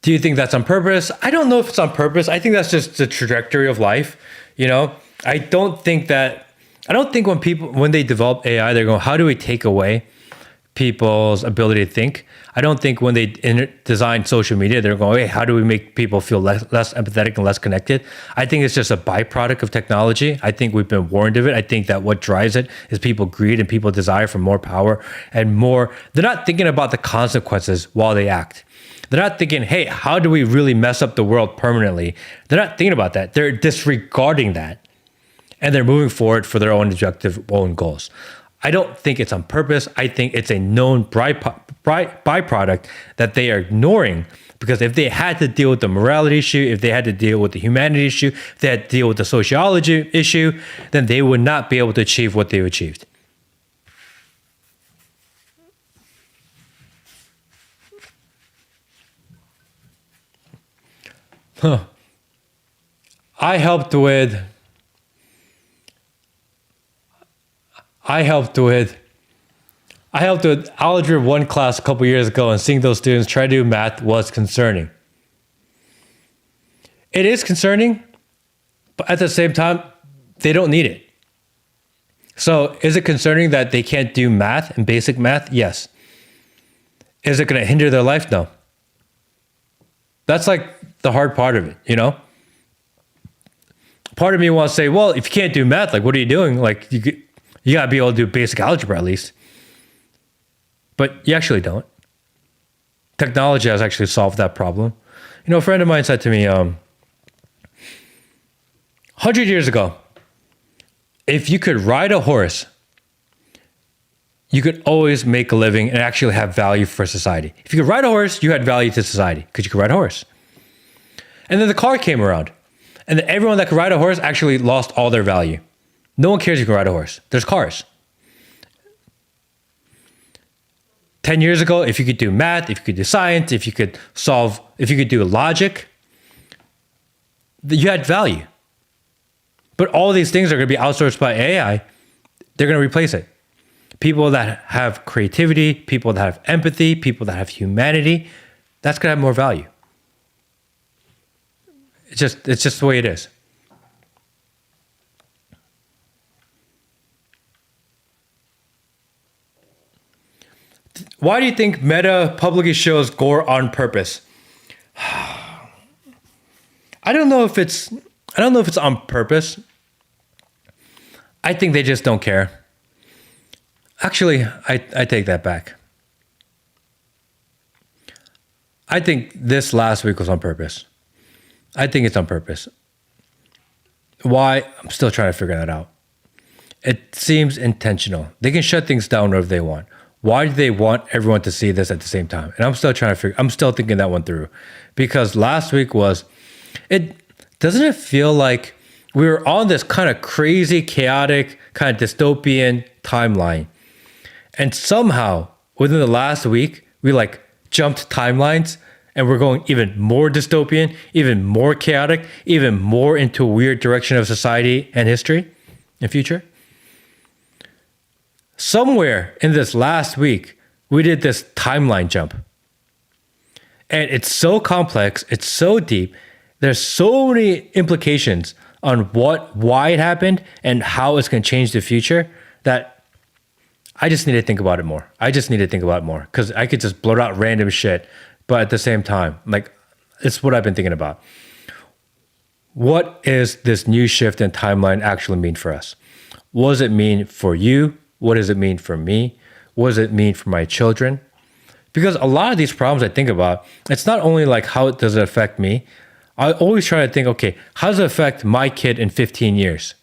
Do you think that's on purpose? I don't know if it's on purpose. I think that's just the trajectory of life. You know, I don't think when they develop AI, they're going, how do we take away people's ability to think? I don't think when they design social media, they're going, hey, how do we make people feel less empathetic and less connected? I think it's just a byproduct of technology. I think we've been warned of it. I think that what drives it is people greed and people desire for more power and more. They're not thinking about the consequences while they act. They're not thinking, hey, how do we really mess up the world permanently? They're not thinking about that. They're disregarding that. And they're moving forward for their own objective, own goals. I don't think it's on purpose. I think it's a known byproduct that they are ignoring, because if they had to deal with the morality issue, if they had to deal with the humanity issue, if they had to deal with the sociology issue, then they would not be able to achieve what they've achieved. I helped with Algebra 1 class a couple years ago, and seeing those students try to do math was concerning. It is concerning, but at the same time, they don't need it. So is it concerning that they can't do math and basic math? Yes. Is it going to hinder their life? No. That's like the hard part of it, you know? Part of me wants to say, well, if you can't do math, like, what are you doing? Like, you got to be able to do basic algebra at least. But you actually don't. Technology has actually solved that problem. You know, a friend of mine said to me, 100 years ago, if you could ride a horse, you could always make a living and actually have value for society. If you could ride a horse, you had value to society because you could ride a horse. And then the car came around. And then everyone that could ride a horse actually lost all their value. No one cares if you can ride a horse. There's cars. 10 years ago, if you could do math, if you could do science, if you could do logic, you had value. But all these things are going to be outsourced by AI. They're going to replace it. People that have creativity, people that have empathy, people that have humanity, that's going to have more value. It's just the way it is. Why do you think Meta publicly shows gore on purpose? I don't know if it's on purpose. I think they just don't care. Actually, I take that back. I think this last week was on purpose. I think it's on purpose. Why? I'm still trying to figure that out. It seems intentional. They can shut things down whenever they want. Why do they want everyone to see this at the same time? And I'm still thinking that one through. Because last week doesn't it feel like we were on this kind of crazy, chaotic, kind of dystopian timeline. And somehow within the last week, we like jumped timelines and we're going even more dystopian, even more chaotic, even more into a weird direction of society and history and future. Somewhere in this last week, we did this timeline jump. And it's so complex, it's so deep. There's so many implications on why it happened and how it's going to change the future that I just need to think about it more. Because I could just blurt out random shit, but at the same time, like, it's what I've been thinking about. What is this new shift in timeline actually mean for us? What does it mean for you? What does it mean for me? What does it mean for my children? Because a lot of these problems I think about, it's not only like how does it affect me. I always try to think, okay, how does it affect my kid in 15 years?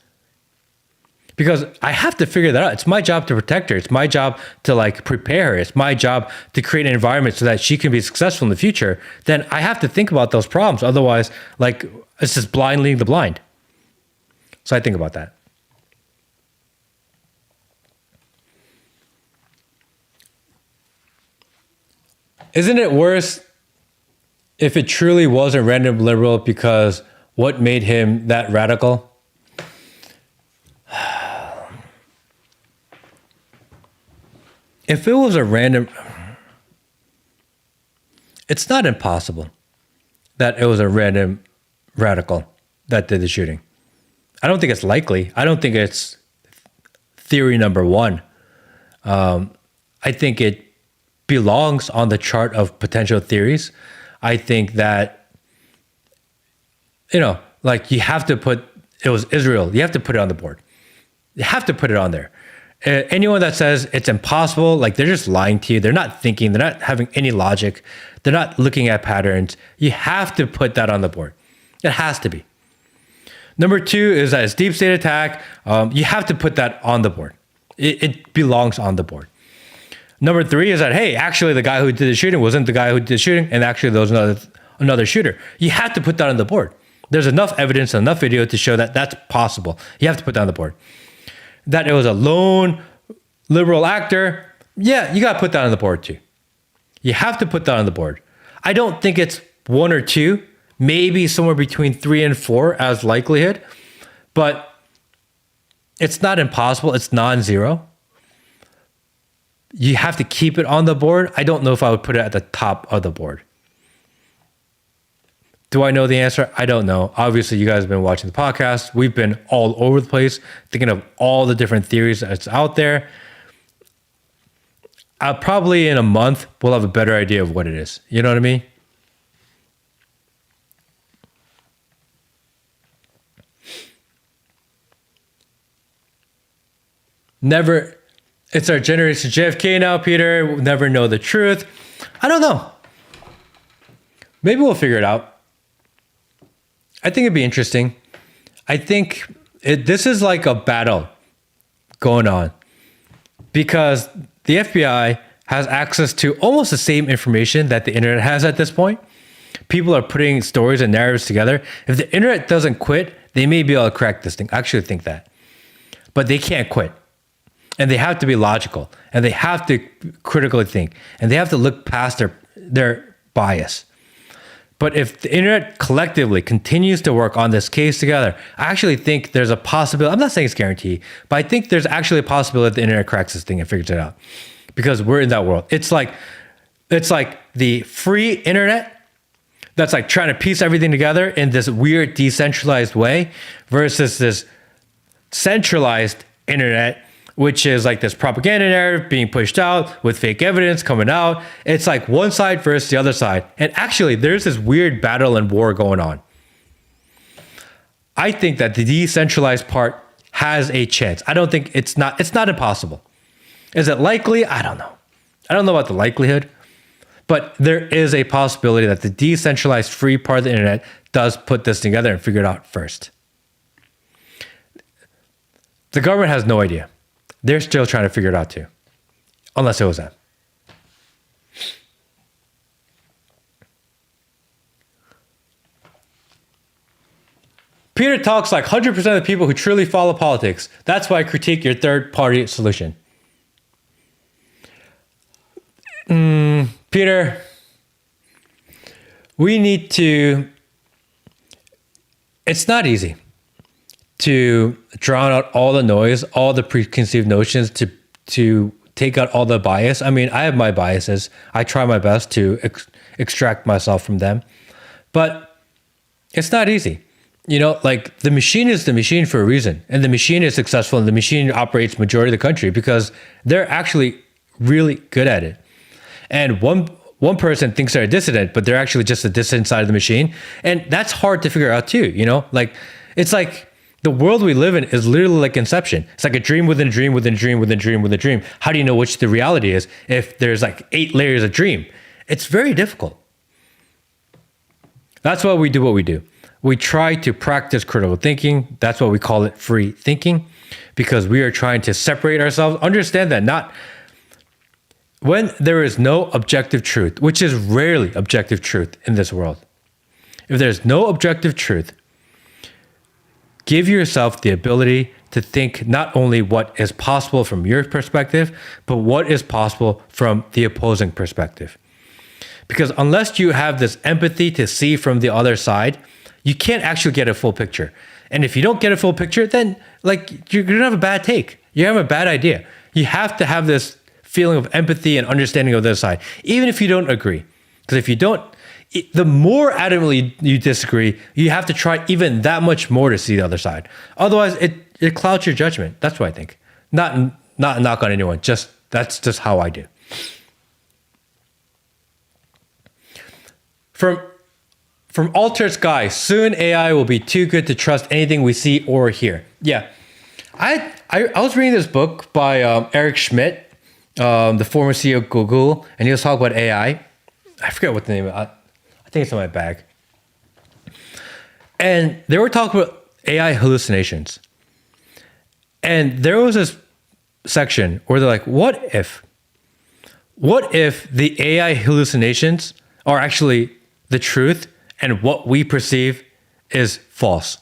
Because I have to figure that out. It's my job to protect her. It's my job to like prepare her. It's my job to create an environment so that she can be successful in the future. Then I have to think about those problems. Otherwise, like, it's just blind leading the blind. So I think about that. Isn't it worse if it truly was a random liberal because what made him that radical? If it was a random, it's not impossible that it was a random radical that did the shooting. I don't think it's likely. I don't think it's theory number one. I think it belongs on the chart of potential theories. I think that, like, you have to put, it was Israel. You have to put it on the board. You have to put it on there. Anyone that says it's impossible, like, they're just lying to you. They're not thinking. They're not having any logic. They're not looking at patterns. You have to put that on the board. It has to be. Number two is that it's deep state attack. You have to put that on the board. It belongs on the board. Number three is that, hey, actually the guy who did the shooting wasn't the guy who did the shooting, and actually there was another shooter. You have to put that on the board. There's enough evidence, enough video to show that that's possible. You have to put that on the board. That it was a lone liberal actor, yeah, you got to put that on the board too. You have to put that on the board. I don't think it's one or two, maybe somewhere between 3 and 4 as likelihood, but it's not impossible. It's non-zero. You have to keep it on the board. I don't know if I would put it at the top of the board. Do I know the answer? I don't know. Obviously, you guys have been watching the podcast. We've been all over the place, thinking of all the different theories that's out there. Probably in a month, we'll have a better idea of what it is. You know what I mean? Never. It's our generation JFK now, Peter. We'll never know the truth. I don't know. Maybe we'll figure it out. I think it'd be interesting. I think this is like a battle going on because the FBI has access to almost the same information that the internet has at this point. People are putting stories and narratives together. If the internet doesn't quit, they may be able to crack this thing. I actually think that. But they can't quit. And they have to be logical. And they have to critically think. And they have to look past their bias. But if the internet collectively continues to work on this case together, I actually think there's a possibility. I'm not saying it's guaranteed, but I think there's actually a possibility that the internet cracks this thing and figures it out. Because we're in that world. It's like the free internet that's like trying to piece everything together in this weird decentralized way versus this centralized internet, which is like this propaganda narrative being pushed out with fake evidence coming out. It's like one side versus the other side. And actually, there's this weird battle and war going on. I think that the decentralized part has a chance. I don't think it's not impossible. Is it likely? I don't know. I don't know about the likelihood, but there is a possibility that the decentralized free part of the internet does put this together and figure it out first. The government has no idea. They're still trying to figure it out too, unless it was them. Peter talks like 100% of the people who truly follow politics. That's why I critique your third-party solution. Peter, we need to... It's not easy to drown out all the noise, all the preconceived notions, to take out all the bias. I mean, I have my biases. I try my best to extract myself from them. But it's not easy. You know, like the machine is the machine for a reason. And the machine is successful and the machine operates majority of the country because they're actually really good at it. And one person thinks they're a dissident, but they're actually just a dissident side of the machine. And that's hard to figure out too, you know? Like, it's like the world we live in is literally like Inception. It's like a dream within a dream within a dream within a dream within a dream. How do you know which the reality is if there's like 8 layers of dream? It's very difficult. That's why we do what we do. We try to practice critical thinking. That's why we call it free thinking, because we are trying to separate ourselves. Understand that when there is no objective truth, which is rarely objective truth in this world. If there's no objective truth, give yourself the ability to think not only what is possible from your perspective, but what is possible from the opposing perspective. Because unless you have this empathy to see from the other side, you can't actually get a full picture. And if you don't get a full picture, then like you're gonna have a bad take. You have a bad idea. You have to have this feeling of empathy and understanding of the other side, even if you don't agree. Because if you don't, the more adamantly you disagree, you have to try even that much more to see the other side. Otherwise, it clouds your judgment. That's what I think. Not a knock on anyone. That's just how I do. From Altered Sky, soon AI will be too good to trust anything we see or hear. Yeah, I was reading this book by Eric Schmidt, the former CEO of Google, and he was talking about AI. I forget what the name of it. I think it's in my bag. And they were talking about AI hallucinations. And there was this section where they're like, what if the AI hallucinations are actually the truth and what we perceive is false?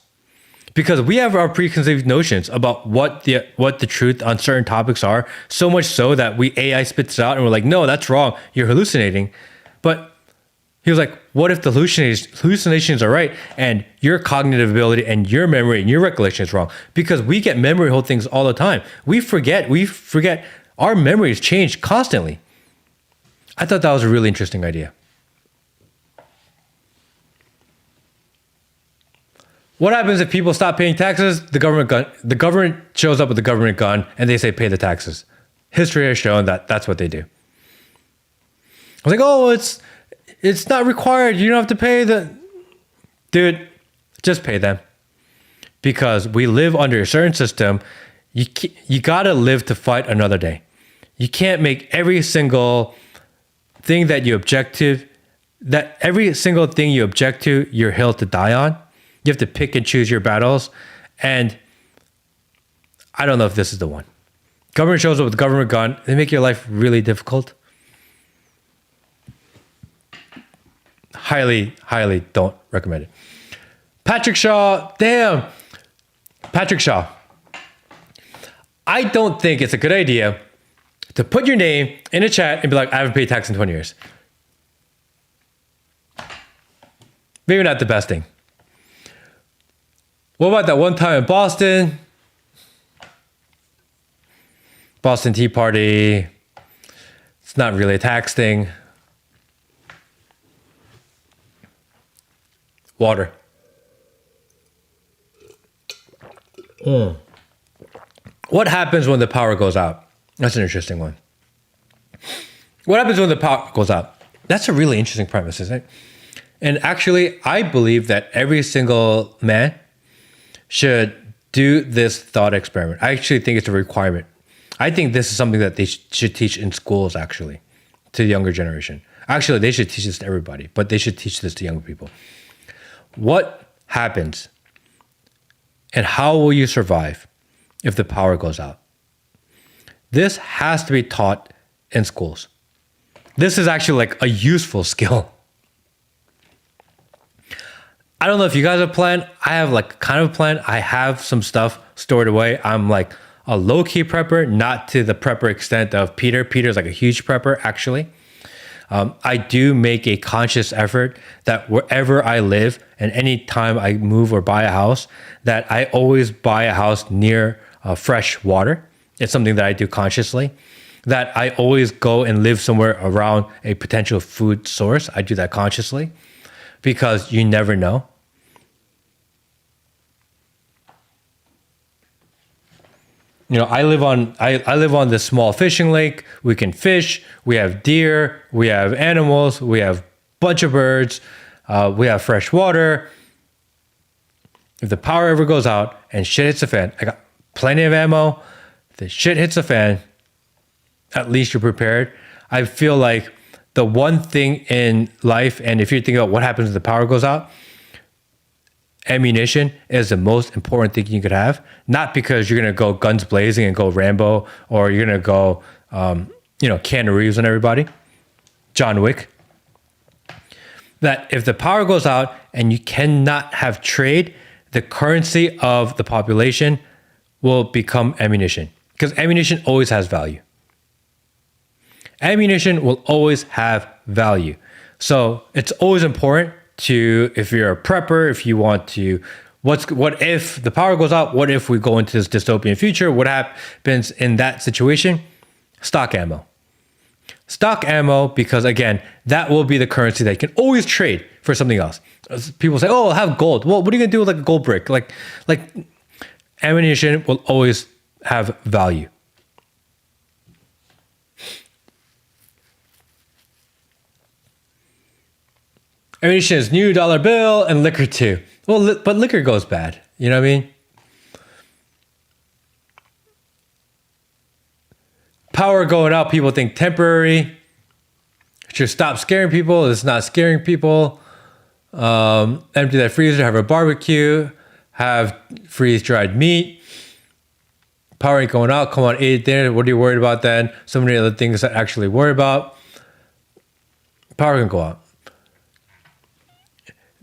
Because we have our preconceived notions about what the truth on certain topics are, so much so that AI spits it out and we're like, no, that's wrong. You're hallucinating. But he was like, what if the hallucinations are right and your cognitive ability and your memory and your recollection is wrong? Because we get memory hold things all the time. We forget. Our memories change constantly. I thought that was a really interesting idea. What happens if people stop paying taxes? The government shows up with the government gun and they say pay the taxes. History has shown that that's what they do. I was like, oh, it's not required. You don't have to pay the... Dude, just pay them. Because we live under a certain system. You gotta live to fight another day. You can't make every single thing that you object to, your hill to die on. You have to pick and choose your battles. And I don't know if this is the one. Government shows up with the government gun. They make your life really difficult. Highly, highly don't recommend it. Patrick Shaw, damn. Patrick Shaw. I don't think it's a good idea to put your name in a chat and be like, I haven't paid tax in 20 years. Maybe not the best thing. What about that one time in Boston? Boston Tea Party. It's not really a tax thing. Water. What happens when the power goes out? That's an interesting one. What happens when the power goes out? That's a really interesting premise, isn't it? And actually, I believe that every single man should do this thought experiment. I actually think it's a requirement. I think this is something that they should teach in schools, actually, to the younger generation. Actually, they should teach this to everybody, but they should teach this to younger people. What happens and how will you survive if the power goes out? This has to be taught in schools. This is actually like a useful skill. I don't know if you guys have a plan. I have like kind of a plan. I have some stuff stored away. I'm like a low-key prepper, not to the prepper extent of Peter. Peter's like a huge prepper, actually. I do make a conscious effort that wherever I live and any time I move or buy a house, that I always buy a house near fresh water. It's something that I do consciously. That I always go and live somewhere around a potential food source. I do that consciously because you never know. You know, I live on this small fishing lake. We can fish. We have deer. We have animals. We have a bunch of birds. We have fresh water. If the power ever goes out and shit hits the fan, I got plenty of ammo. If the shit hits the fan, at least you're prepared. I feel like the one thing in life, and if you're thinking about what happens if the power goes out, ammunition is the most important thing you could have. Not because you're going to go guns blazing and go Rambo, or you're going to go, Keanu Reeves on everybody, John Wick. That if the power goes out and you cannot have trade, the currency of the population will become ammunition. Because ammunition always has value. Ammunition will always have value. So it's always important to, if you're a prepper, if you want to, what if the power goes out? What if we go into this dystopian future? What happens in that situation? Stock ammo. Stock ammo, because again, that will be the currency that you can always trade for something else. People say, oh, I'll have gold. Well, what are you gonna do with like a gold brick? Like ammunition will always have value. Ammunition is new dollar bill and liquor too. Well, but liquor goes bad. You know what I mean? Power going out, people think temporary. Should stop scaring people. It's not scaring people. Empty that freezer, have a barbecue, have freeze-dried meat. Power ain't going out. Come on, eat dinner. What are you worried about then? So many other things that actually worry about. Power can go out.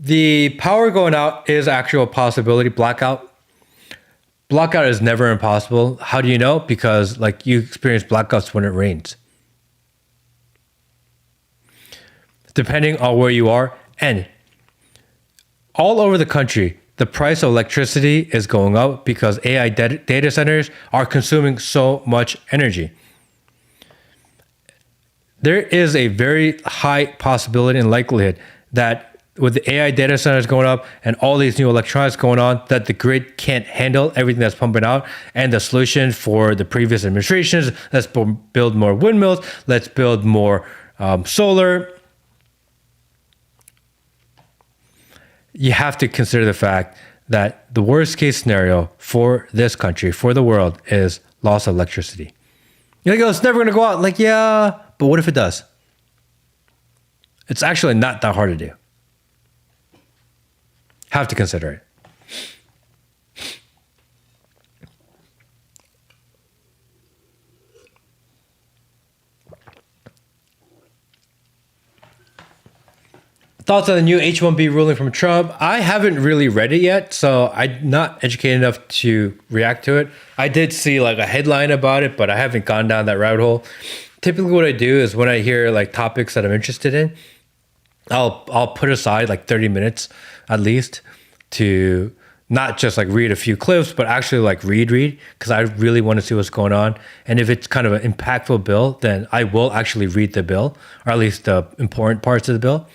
The power going out is actual possibility. Blackout. Blackout is never impossible. How do you know? Because like you experience blackouts when it rains. Depending on where you are. And all over the country, the price of electricity is going up because AI data centers are consuming so much energy. There is a very high possibility and likelihood that with the AI data centers going up and all these new electronics going on, that the grid can't handle everything that's pumping out. And the solution for the previous administrations, let's build more windmills, let's build more solar. You have to consider the fact that the worst case scenario for this country, for the world, is loss of electricity. You're like, oh, it's never going to go out. Like, yeah, but what if it does? It's actually not that hard to do. Have to consider it. Thoughts on the new H-1B ruling from Trump? I haven't really read it yet, so I'm not educated enough to react to it. I did see like a headline about it, but I haven't gone down that rabbit hole. Typically what I do is when I hear like topics that I'm interested in, I'll put aside like 30 minutes at least to not just like read a few clips, but actually like read, because I really want to see what's going on. And if it's kind of an impactful bill, then I will actually read the bill, or at least the important parts of the bill.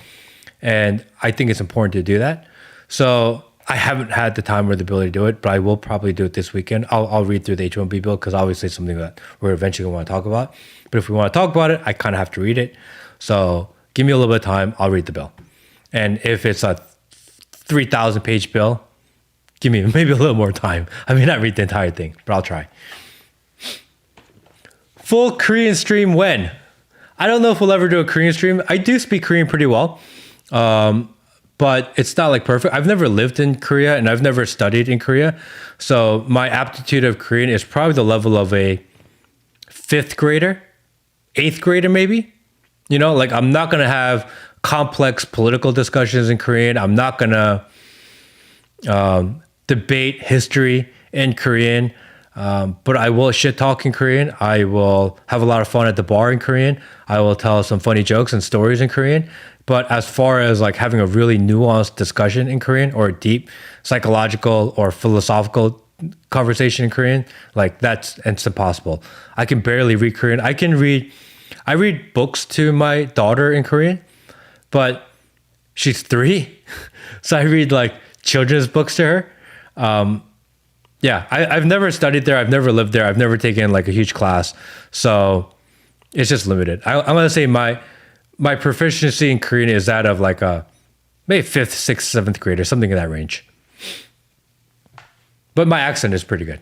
And I think it's important to do that. So I haven't had the time or the ability to do it, but I will probably do it this weekend. I'll read through the H1B bill because obviously it's something that we're eventually going to want to talk about. But if we want to talk about it, I kind of have to read it. So give me a little bit of time. I'll read the bill. And if it's a 3,000 page bill, give me maybe a little more time. I may not read the entire thing, but I'll try. Full Korean stream when? I don't know if we'll ever do a Korean stream. I do speak Korean pretty well. But it's not like perfect. I've never lived in Korea and I've never studied in Korea. So my aptitude of Korean is probably the level of a fifth grader, eighth grader, maybe. You know, like I'm not going to have complex political discussions in Korean. I'm not going to debate history in Korean. But I will shit talk in Korean. I will have a lot of fun at the bar in Korean. I will tell some funny jokes and stories in Korean. But as far as like having a really nuanced discussion in Korean or a deep psychological or philosophical conversation in Korean, like it's impossible. I can barely read Korean. I read books to my daughter in Korean, but she's 3. So I read like children's books to her. I've never studied there. I've never lived there. I've never taken like a huge class. So it's just limited. I'm going to say my proficiency in Korean is that of like a maybe 5th, 6th, 7th grade or something in that range. But my accent is pretty good.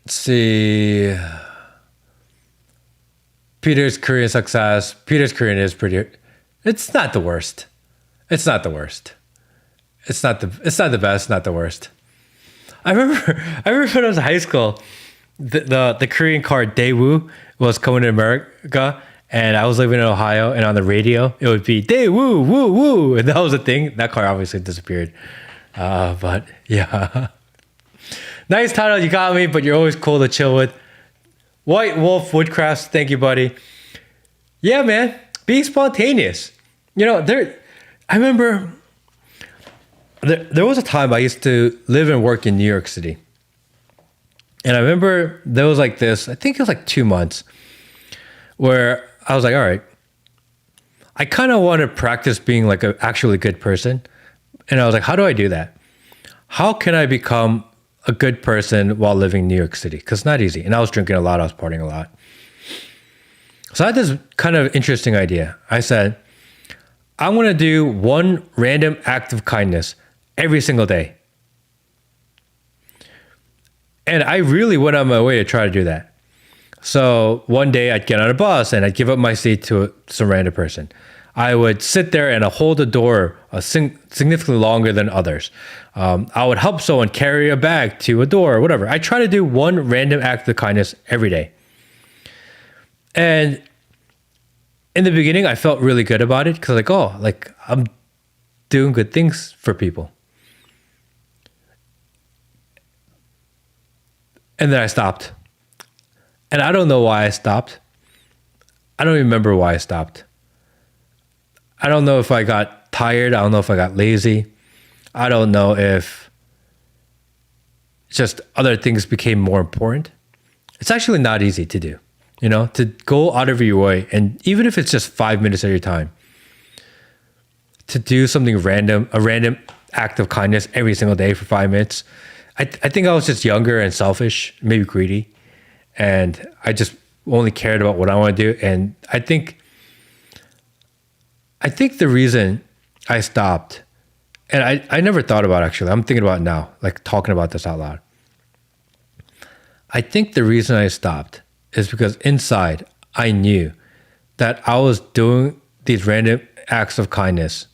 Let's see. Peter's Korean success. Peter's Korean is pretty. It's not the worst. It's not the worst. It's not the best, not the worst. I remember when I was in high school, the Korean car Daewoo was coming to America, and I was living in Ohio, and on the radio it would be Daewoo, woo woo, and that was a thing. That car obviously disappeared, but yeah. Nice title, you got me, but you're always cool to chill with. White Wolf Woodcrafts, thank you, buddy. Yeah, man, being spontaneous. You know, I remember there was a time I used to live and work in New York City. And I remember there was like this, I think it was like 2 months, where I was like, all right, I kind of want to practice being like an actually good person. And I was like, how do I do that? How can I become a good person while living in New York City? Because it's not easy. And I was drinking a lot, I was partying a lot. So I had this kind of interesting idea. I said, I'm going to do one random act of kindness every single day. And I really went on my way to try to do that. So one day I'd get on a bus and I'd give up my seat to some random person. I would sit there and hold the door significantly longer than others. I would help someone carry a bag to a door or whatever. I try to do one random act of kindness every day. And in the beginning, I felt really good about it because like I'm doing good things for people. And then I stopped. And I don't know why I stopped. I don't remember why I stopped. I don't know if I got tired. I don't know if I got lazy. I don't know if just other things became more important. It's actually not easy to do, you know, to go out of your way. And even if it's just 5 minutes of your time, to do something random, a random act of kindness every single day for 5 minutes. I think I was just younger and selfish, maybe greedy. And I just only cared about what I want to do. And I think the reason I stopped, and I never thought about it actually, I'm thinking about it now, like talking about this out loud. I think the reason I stopped is because inside I knew that I was doing these random acts of kindness,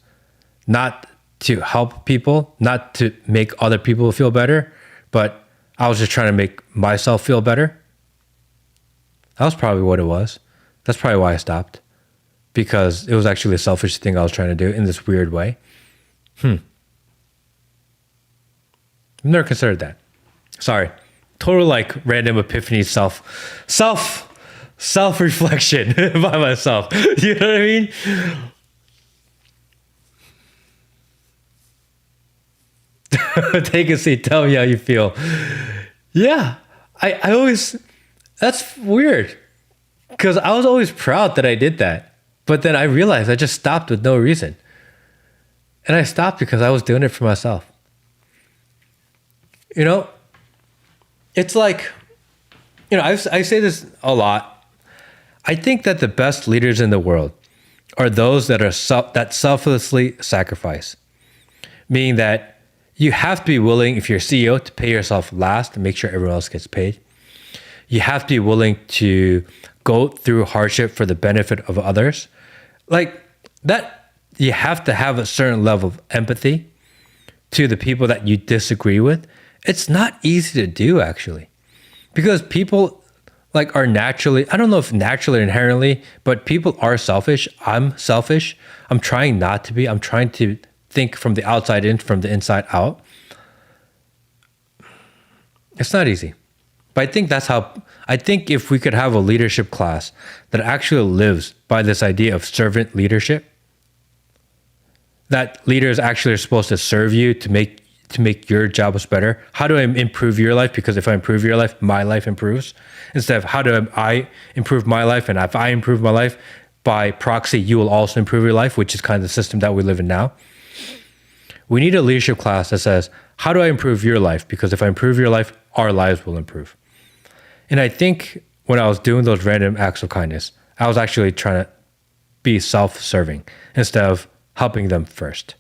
not to help people, not to make other people feel better, but I was just trying to make myself feel better. That was probably what it was. That's probably why I stopped. Because it was actually a selfish thing I was trying to do in this weird way. I've never considered that. Sorry. Total like random epiphany self-reflection by myself. You know what I mean? Take a seat. Tell me how you feel. Yeah. I always, that's weird. Because I was always proud that I did that. But then I realized I just stopped with no reason. And I stopped because I was doing it for myself. You know, it's like, I say this a lot. I think that the best leaders in the world are those that that selflessly sacrifice. Meaning that you have to be willing, if you're a CEO, to pay yourself last and make sure everyone else gets paid. You have to be willing to go through hardship for the benefit of others. Like that, you have to have a certain level of empathy to the people that you disagree with. It's not easy to do, actually, because people are naturally, I don't know if naturally or inherently, but people are selfish. I'm selfish. I'm trying not to be. I'm trying to think from the outside in, from the inside out. It's not easy. But I think if we could have a leadership class that actually lives by this idea of servant leadership, that leaders actually are supposed to serve you to make your jobs better. How do I improve your life? Because if I improve your life, my life improves. Instead of how do I improve my life? And if I improve my life, by proxy, you will also improve your life, which is kind of the system that we live in now. We need a leadership class that says, how do I improve your life? Because if I improve your life, our lives will improve. And I think when I was doing those random acts of kindness, I was actually trying to be self-serving instead of helping them first.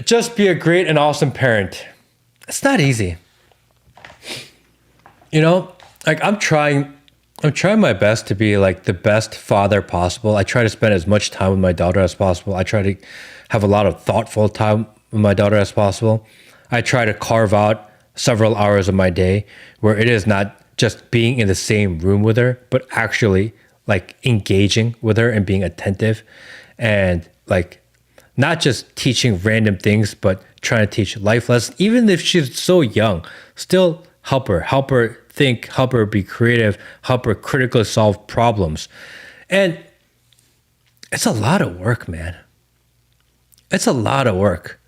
Just be a great and awesome parent. It's not easy. I'm trying my best to be like the best father possible. I try to spend as much time with my daughter as possible. I try to have a lot of thoughtful time with my daughter as possible. I try to carve out several hours of my day where it is not just being in the same room with her, but actually engaging with her and being attentive and not just teaching random things, but trying to teach life lessons. Even if she's so young, still help her think, help her be creative, help her critically solve problems. And it's a lot of work, man. It's a lot of work,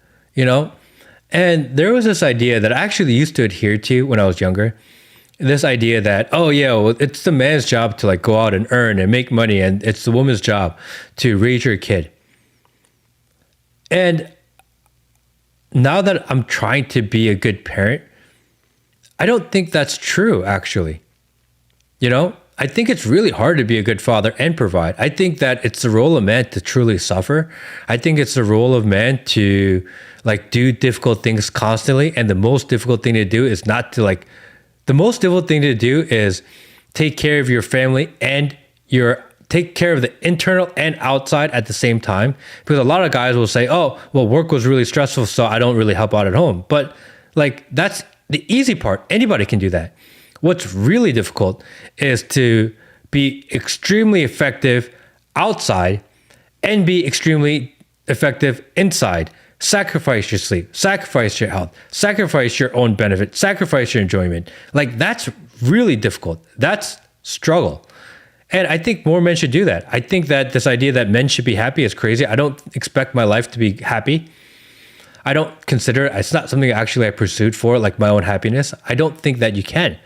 And there was this idea that I actually used to adhere to when I was younger. This idea that, it's the man's job to go out and earn and make money, and it's the woman's job to raise your kid. And now that I'm trying to be a good parent, I don't think that's true, actually. I think it's really hard to be a good father and provide. I think that it's the role of man to truly suffer. I think it's the role of man to do difficult things constantly. And the most difficult thing to do is not to the most difficult thing to do is take care of your family and take care of the internal and outside at the same time. Because a lot of guys will say, oh, well, work was really stressful, so I don't really help out at home. But that's the easy part. Anybody can do that. What's really difficult is to be extremely effective outside and be extremely effective inside. Sacrifice your sleep, sacrifice your health, sacrifice your own benefit, sacrifice your enjoyment. That's really difficult. That's struggle. And I think more men should do that. I think that this idea that men should be happy is crazy. I don't expect my life to be happy. I don't consider it's not something actually I pursued for, my own happiness. I don't think that you can,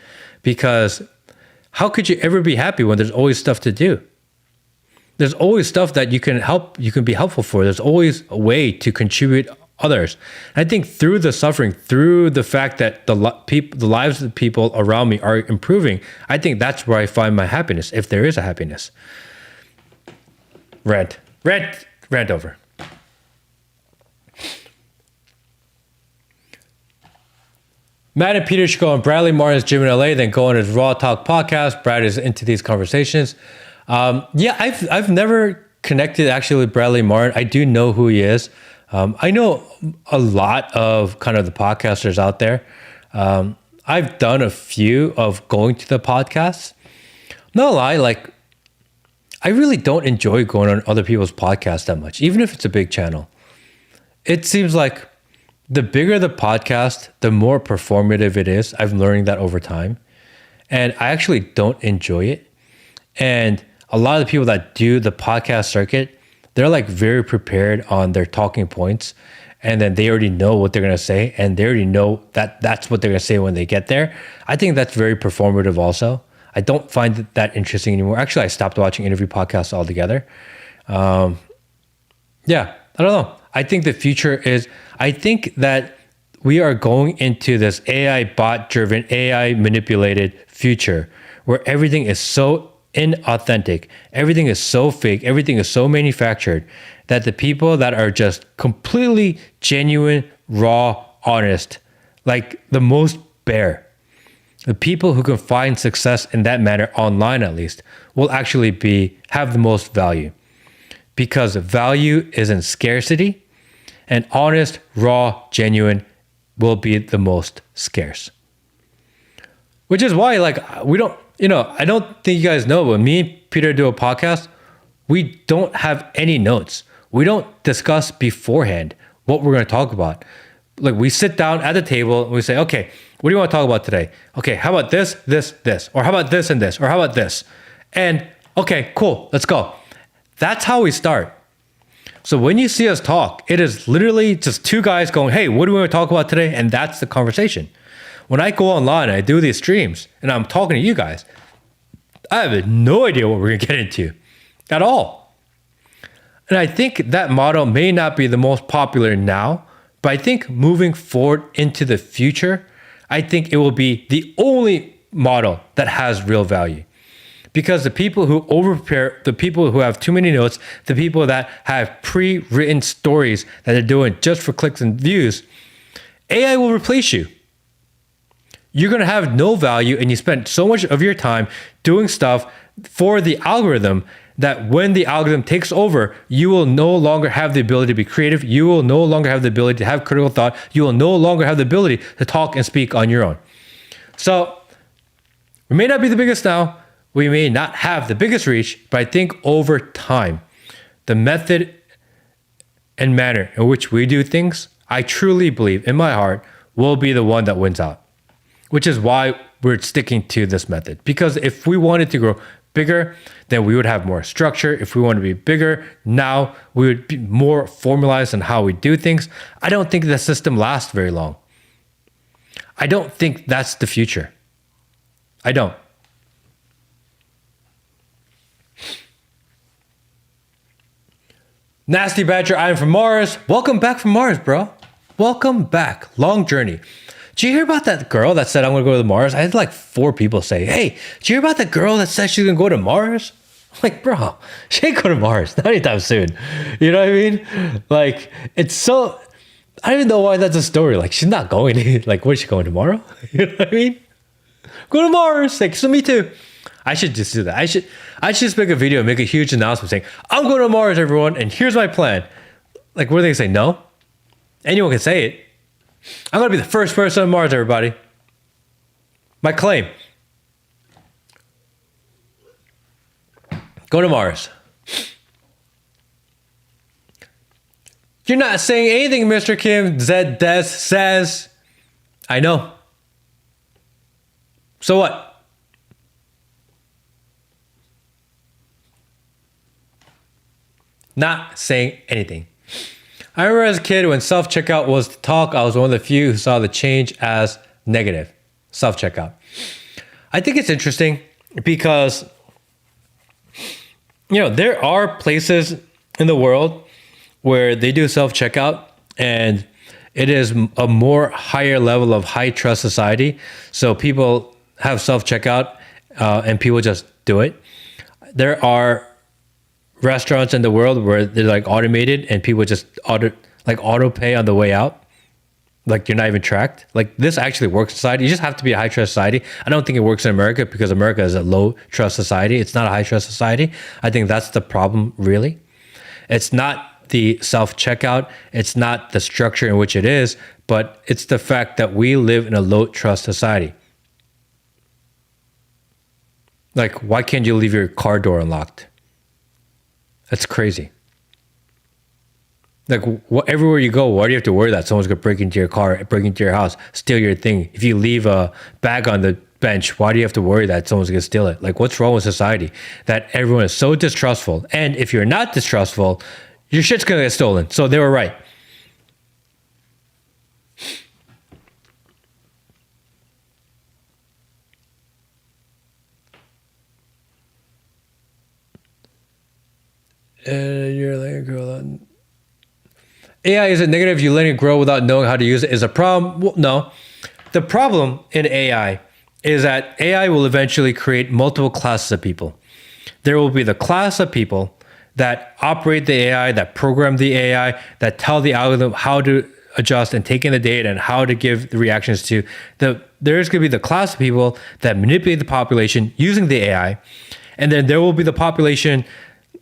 because how could you ever be happy when there's always stuff to do? There's always stuff that you can be helpful for. There's always a way to contribute others. And I think through the suffering, through the fact that the lives of the people around me are improving, I think that's where I find my happiness, if there is a happiness. Rant over. Matt and Peter should go on Bradley Martin's gym in LA, then go on his Raw Talk podcast. Brad is into these conversations. I've never connected actually with Bradley Martin. I do know who he is. I know a lot of kind of the podcasters out there. I've done a few of going to the podcasts. No lie, I really don't enjoy going on other people's podcasts that much, even if it's a big channel. It seems like the bigger the podcast, the more performative it is. I'm learning that over time. And I actually don't enjoy it. And a lot of the people that do the podcast circuit, they're like very prepared on their talking points, and then they already know what they're going to say, and they already know that that's what they're going to say when they get there. I think that's very performative also. I don't find it that interesting anymore. Actually, I stopped watching interview podcasts altogether. Yeah, I don't know. I think the future is, I think that we are going into this AI bot driven, AI manipulated future where everything is so inauthentic, everything is so fake, everything is so manufactured that the people that are just completely genuine, raw, honest, like the most bare, the people who can find success in that manner online at least will actually have the most value, because value is in scarcity, and honest, raw, genuine will be the most scarce. Which is why, like, we don't, I don't think you guys know, but me and Peter do a podcast. We don't have any notes. We don't discuss beforehand what we're going to talk about. Like, we sit down at the table and we say, okay, what do you want to talk about today? Okay, how about this, this, this? Or how about this and this? Or how about this? And okay, cool, let's go. That's how we start. So when you see us talk, it is literally just two guys going, hey, what do we want to talk about today? And that's the conversation. When I go online, I do these streams and I'm talking to you guys, I have no idea what we're going to get into at all. And I think that model may not be the most popular now, but I think moving forward into the future, I think it will be the only model that has real value. Because the people who overprepare, the people who have too many notes, the people that have pre-written stories that they're doing just for clicks and views, AI will replace you. You're going to have no value, and you spend so much of your time doing stuff for the algorithm that when the algorithm takes over, you will no longer have the ability to be creative. You will no longer have the ability to have critical thought. You will no longer have the ability to talk and speak on your own. So we may not be the biggest now. We may not have the biggest reach, but I think over time, the method and manner in which we do things, I truly believe in my heart, will be the one that wins out. Which is why we're sticking to this method. Because if we wanted to grow bigger, then we would have more structure. If we want to be bigger, now we would be more formalized in how we do things. I don't think the system lasts very long. I don't think that's the future. I don't. Nasty Badger, I am from Mars. Welcome back from Mars, bro. Welcome back. Long journey. Did you hear about that girl that said, I'm going to go to Mars? I had like 4 people say, hey, did you hear about that girl that said she's going to go to Mars? I'm like, bro, she ain't going to Mars. Not anytime soon. You know what I mean? Like, it's so, I don't even know why that's a story. Like, she's not going to, like, where's she going tomorrow? You know what I mean? Go to Mars. Like, so me too. I should just do that. I should just make a video and make a huge announcement saying, I'm going to Mars, everyone, and here's my plan. Like, what are they going to say? No? Anyone can say it. I'm going to be the first person on Mars, everybody. My claim. Go to Mars. You're not saying anything, Mr. Kim. Zed Des says. I know. So what? Not saying anything. I remember as a kid when self-checkout was the talk, I was one of the few who saw the change as negative. Self-checkout. I think it's interesting because, there are places in the world where they do self-checkout and it is a more higher level of high trust society. So people have self-checkout and people just do it. There are restaurants in the world where they're like automated and people just auto pay on the way out. Like you're not even tracked. Like this actually works in society. You just have to be a high trust society. I don't think it works in America because America is a low trust society. It's not a high trust society. I think that's the problem really. It's not the self-checkout. It's not the structure in which it is, but it's the fact that we live in a low trust society. Like, why can't you leave your car door unlocked? That's crazy. Like everywhere you go, why do you have to worry that someone's gonna break into your car, break into your house, steal your thing? If you leave a bag on the bench, why do you have to worry that someone's gonna steal it? Like what's wrong with society? That everyone is so distrustful. And if you're not distrustful, Your shit's gonna get stolen. So they were right. You're letting it grow. AI isn't negative. You letting it grow without knowing how to use it is a problem. Well, no. The problem in AI is that AI will eventually create multiple classes of people. There will be the class of people that operate the AI, that program the AI, that tell the algorithm how to adjust and take in the data and how to give the reactions to. There's going to be the class of people that manipulate the population using the AI. And then there will be the population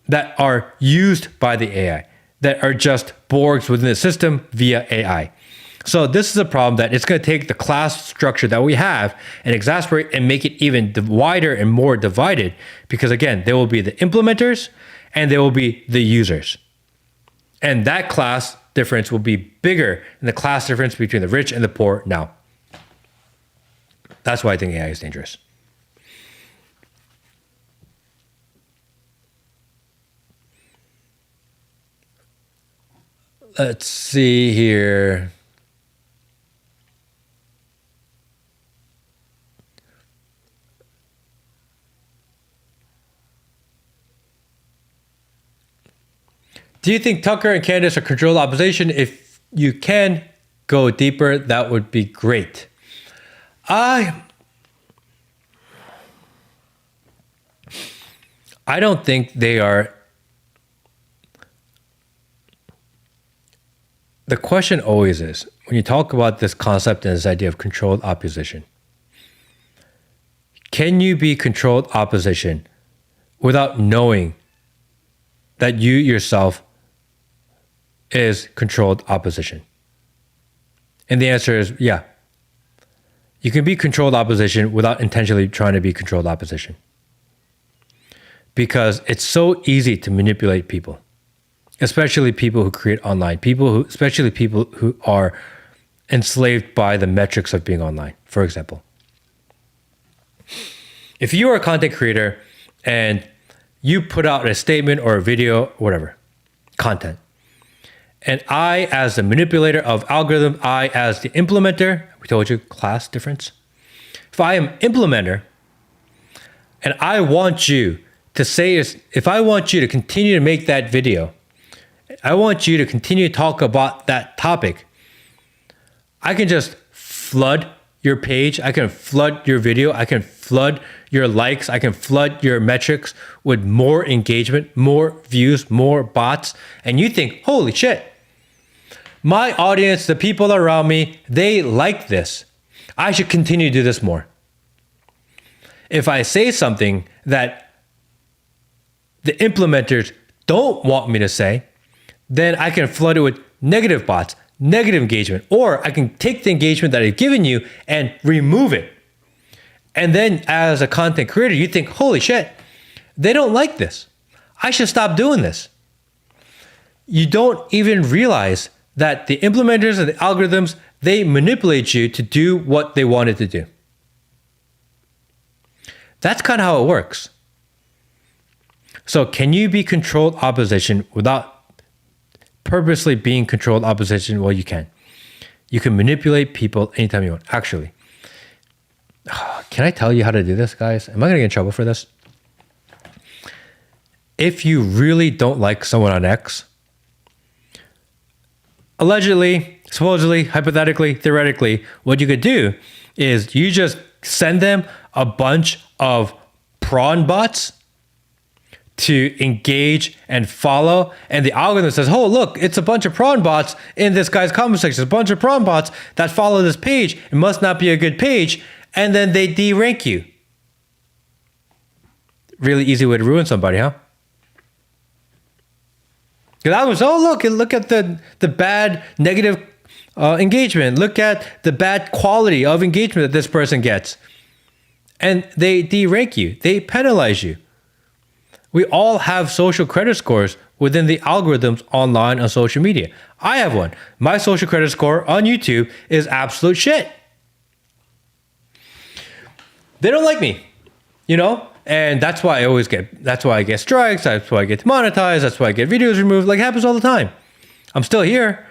that are used by the AI, that are just Borgs within the system via AI. So this is a problem that it's going to take the class structure that we have and exasperate and make it even wider and more divided, because again, there will be the implementers and there will be the users. And that class difference will be bigger than the class difference between the rich and the poor now. That's why I think AI is dangerous. Let's see here. Do you think Tucker and Candace are controlled opposition? If you can go deeper, that would be great. I don't think they are. The question always is, when you talk about this concept and this idea of controlled opposition, can you be controlled opposition without knowing that you yourself is controlled opposition? And the answer is yeah. You can be controlled opposition without intentionally trying to be controlled opposition. Because it's so easy to manipulate people, especially people who create online, especially people who are enslaved by the metrics of being online, for example. If you are a content creator and you put out a statement or a video, whatever, content, and I, as the manipulator of algorithm, I, as the implementer, we told you class difference. If I am implementer and I want you to say, if I want you to continue to make that video, I want you to continue to talk about that topic, I can just flood your page. I can flood your video. I can flood your likes. I can flood your metrics with more engagement, more views, more bots. And you think, holy shit, my audience, the people around me, they like this. I should continue to do this more. If I say something that the implementers don't want me to say, then I can flood it with negative bots, negative engagement, or I can take the engagement that I've given you and remove it. And then as a content creator, you think, holy shit, they don't like this. I should stop doing this. You don't even realize that the implementers and the algorithms, they manipulate you to do what they wanted to do. That's kind of how it works. So can you be controlled opposition without purposely being controlled opposition? Well, you can. You can manipulate people anytime you want. Actually, can I tell you how to do this, guys? Am I going to get in trouble for this? If you really don't like someone on X, allegedly, supposedly, hypothetically, theoretically, what you could do is you just send them a bunch of prawn bots to engage and follow, and the algorithm says, oh, look, it's a bunch of prawn bots in this guy's comment section. It's a bunch of prawn bots that follow this page. It must not be a good page. And then they de-rank you. Really easy way to ruin somebody, huh? Because I was, oh, look at the bad negative engagement. Look at the bad quality of engagement that this person gets. And they de-rank you. They penalize you. We all have social credit scores within the algorithms online on social media. I have one. My social credit score on YouTube is absolute shit. They don't like me, you know? And that's why I get strikes. That's why I get demonetized. That's why I get videos removed. Like, it happens all the time. I'm still here.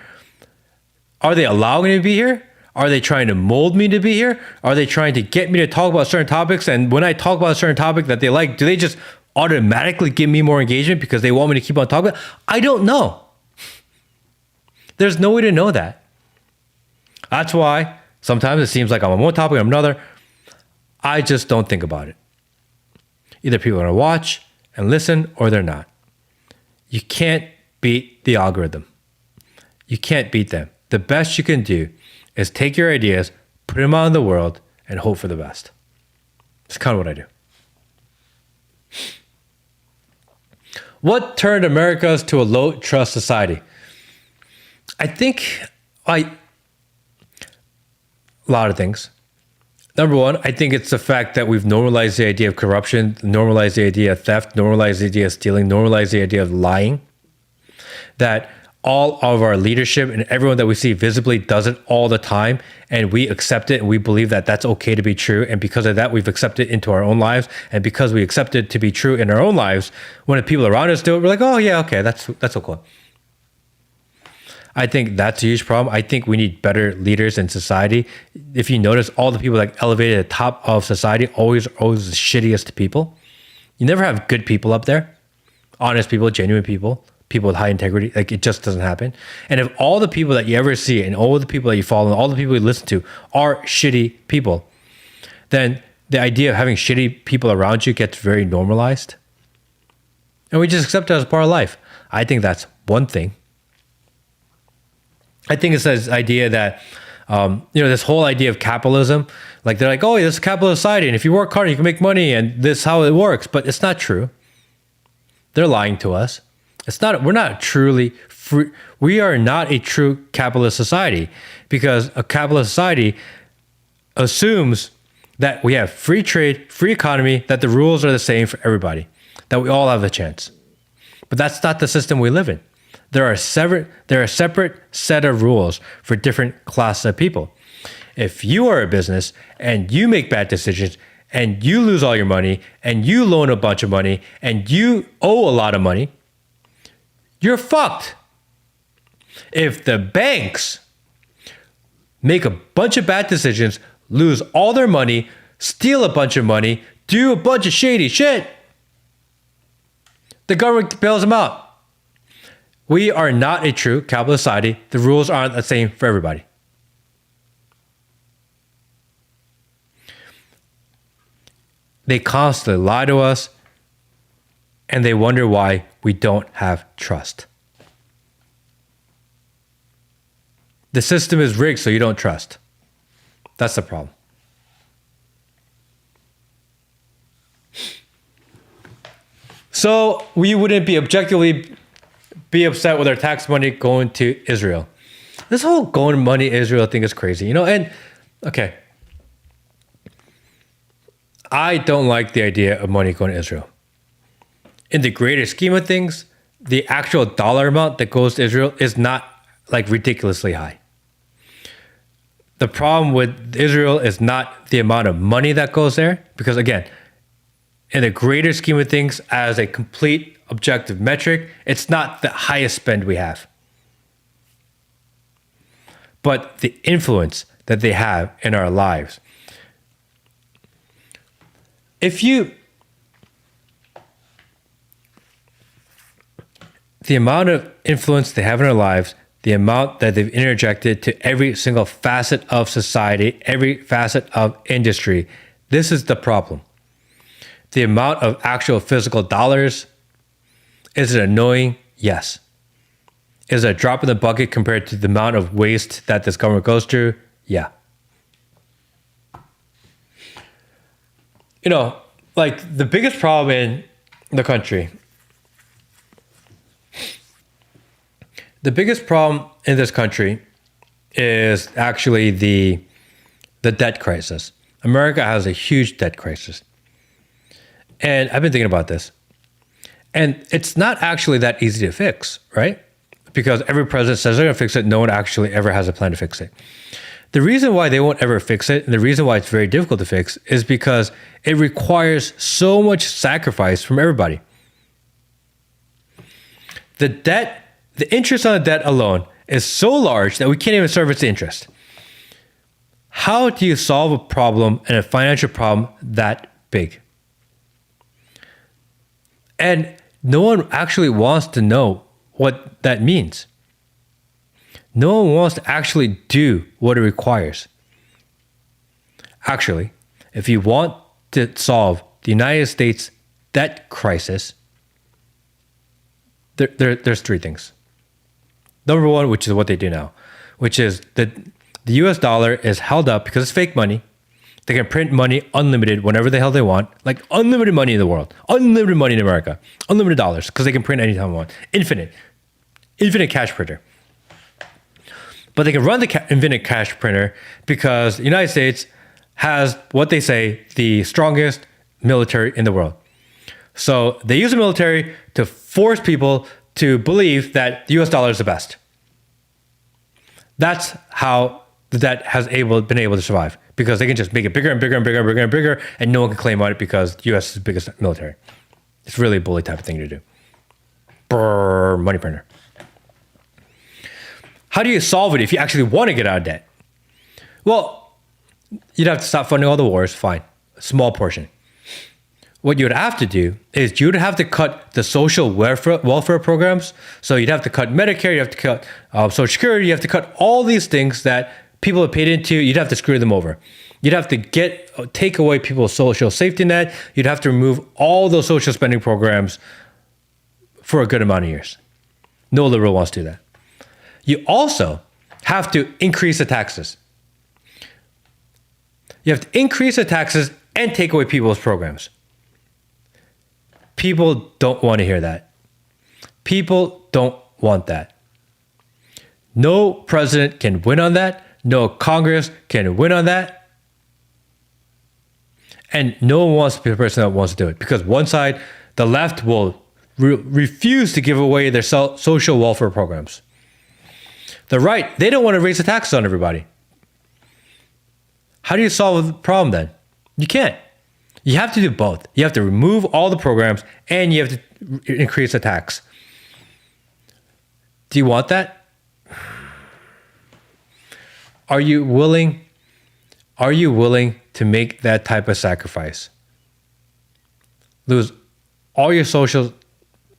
Are they allowing me to be here? Are they trying to mold me to be here? Are they trying to get me to talk about certain topics? And when I talk about a certain topic that they like, do they just automatically give me more engagement because they want me to keep on talking about it? I don't know. There's no way to know that. That's why sometimes it seems like I'm on one topic and I'm another. I just don't think about it. Either people are going to watch and listen or they're not. You can't beat the algorithm. You can't beat them. The best you can do is take your ideas, put them out in the world, and hope for the best. It's kind of what I do. What turned America to a low trust society? I think a lot of things. Number one, I think it's the fact that we've normalized the idea of corruption, normalized the idea of theft, normalized the idea of stealing, normalized the idea of lying. That all of our leadership and everyone that we see visibly does it all the time, and we accept it and we believe that that's okay to be true. And because of that, we've accepted it into our own lives. And because we accept it to be true in our own lives, when the people around us do it, we're like, oh yeah, okay, that's okay. I think that's a huge problem. I think we need better leaders in society. If you notice, all the people like elevated at the top of society always the shittiest people. You never have good people up there, honest people, genuine people with high integrity. Like, it just doesn't happen. And if all the people that you ever see and all the people that you follow and all the people you listen to are shitty people, then the idea of having shitty people around you gets very normalized. And we just accept it as part of life. I think that's one thing. I think it's this idea that, this whole idea of capitalism, like they're like, oh, this is capitalist society. And if you work hard, you can make money and this is how it works. But it's not true. They're lying to us. We're not truly free. We are not a true capitalist society, because a capitalist society assumes that we have free trade, free economy, that the rules are the same for everybody, that we all have a chance. But that's not the system we live in. There are a separate set of rules for different classes of people. If you are a business and you make bad decisions and you lose all your money and you loan a bunch of money and you owe a lot of money, you're fucked. If the banks make a bunch of bad decisions, lose all their money, steal a bunch of money, do a bunch of shady shit, the government bails them out. We are not a true capitalist society. The rules aren't the same for everybody. They constantly lie to us, and they wonder why we don't have trust. The system is rigged so you don't trust. That's the problem. So we wouldn't be objectively be upset with our tax money going to Israel. This whole going money to Israel thing is crazy, and okay. I don't like the idea of money going to Israel. In the greater scheme of things, the actual dollar amount that goes to Israel is not like ridiculously high. The problem with Israel is not the amount of money that goes there, because again, in the greater scheme of things, as a complete objective metric, it's not the highest spend we have. But the influence that they have in our lives. The amount of influence they have in our lives, the amount that they've interjected to every single facet of society, every facet of industry, this is the problem. The amount of actual physical dollars, is it annoying? Yes. Is it a drop in the bucket compared to the amount of waste that this government goes through? Yeah. Like the biggest problem in the country, the biggest problem in this country is actually the debt crisis. America has a huge debt crisis. And I've been thinking about this. And it's not actually that easy to fix, right? Because every president says they're going to fix it. No one actually ever has a plan to fix it. The reason why they won't ever fix it, and the reason why it's very difficult to fix, is because it requires so much sacrifice from everybody. The debt, the interest on the debt alone is so large that we can't even service the interest. How do you solve a problem and a financial problem that big? And no one actually wants to know what that means. No one wants to actually do what it requires. Actually, if you want to solve the United States debt crisis, there's three things. Number one, which is what they do now, which is that the US dollar is held up because it's fake money. They can print money unlimited whenever the hell they want, like unlimited money in the world, unlimited money in America, unlimited dollars, because they can print anytime they want. Infinite cash printer. But they can run the infinite cash printer because the United States has what they say the strongest military in the world. So they use the military to force people to believe that the US dollar is the best. That's how the debt has been able to survive, because they can just make it bigger and bigger and bigger and bigger and bigger, and no one can claim on it because the US is the biggest military. It's really a bully type of thing to do. Brrr, money printer. How do you solve it if you actually want to get out of debt? Well, you'd have to stop funding all the wars, fine, a small portion. What you would have to do is you would have to cut the social welfare programs. So you'd have to cut Medicare, you have to cut Social Security, you have to cut all these things that people have paid into. You'd have to screw them over. You'd have to take away people's social safety net. You'd have to remove all those social spending programs for a good amount of years. No liberal wants to do that. You also have to increase the taxes. You have to increase the taxes and take away people's programs. People don't want to hear that. People don't want that. No president can win on that. No Congress can win on that. And no one wants to be the person that wants to do it, because one side, the left, will refuse to give away their social welfare programs. The right, they don't want to raise the taxes on everybody. How do you solve the problem then? You can't. You have to do both. You have to remove all the programs and you have to increase the tax. Do you want that? Are you willing to make that type of sacrifice? Lose all your social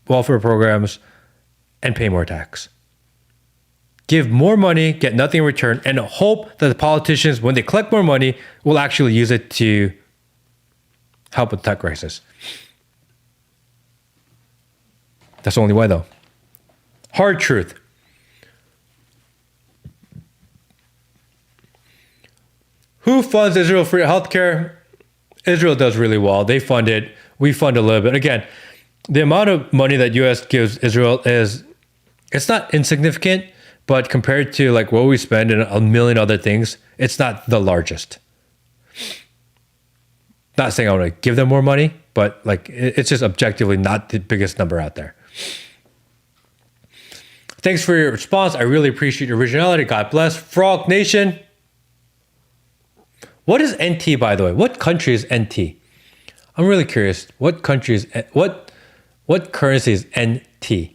welfare programs and pay more tax. Give more money, get nothing in return, and hope that the politicians, when they collect more money, will actually use it to help with the debt crisis. That's the only way, though. Hard truth. Who funds Israel free healthcare? Israel does really well. They fund it. We fund a little bit. Again, the amount of money that U.S. gives Israel it's not insignificant, but compared to like what we spend in a million other things, it's not the largest. Not saying I want to give them more money, but like it's just objectively not the biggest number out there. Thanks for your response. I really appreciate your originality. God bless. Frog Nation. What is NT, by the way? What country is NT? I'm really curious. What currency is NT?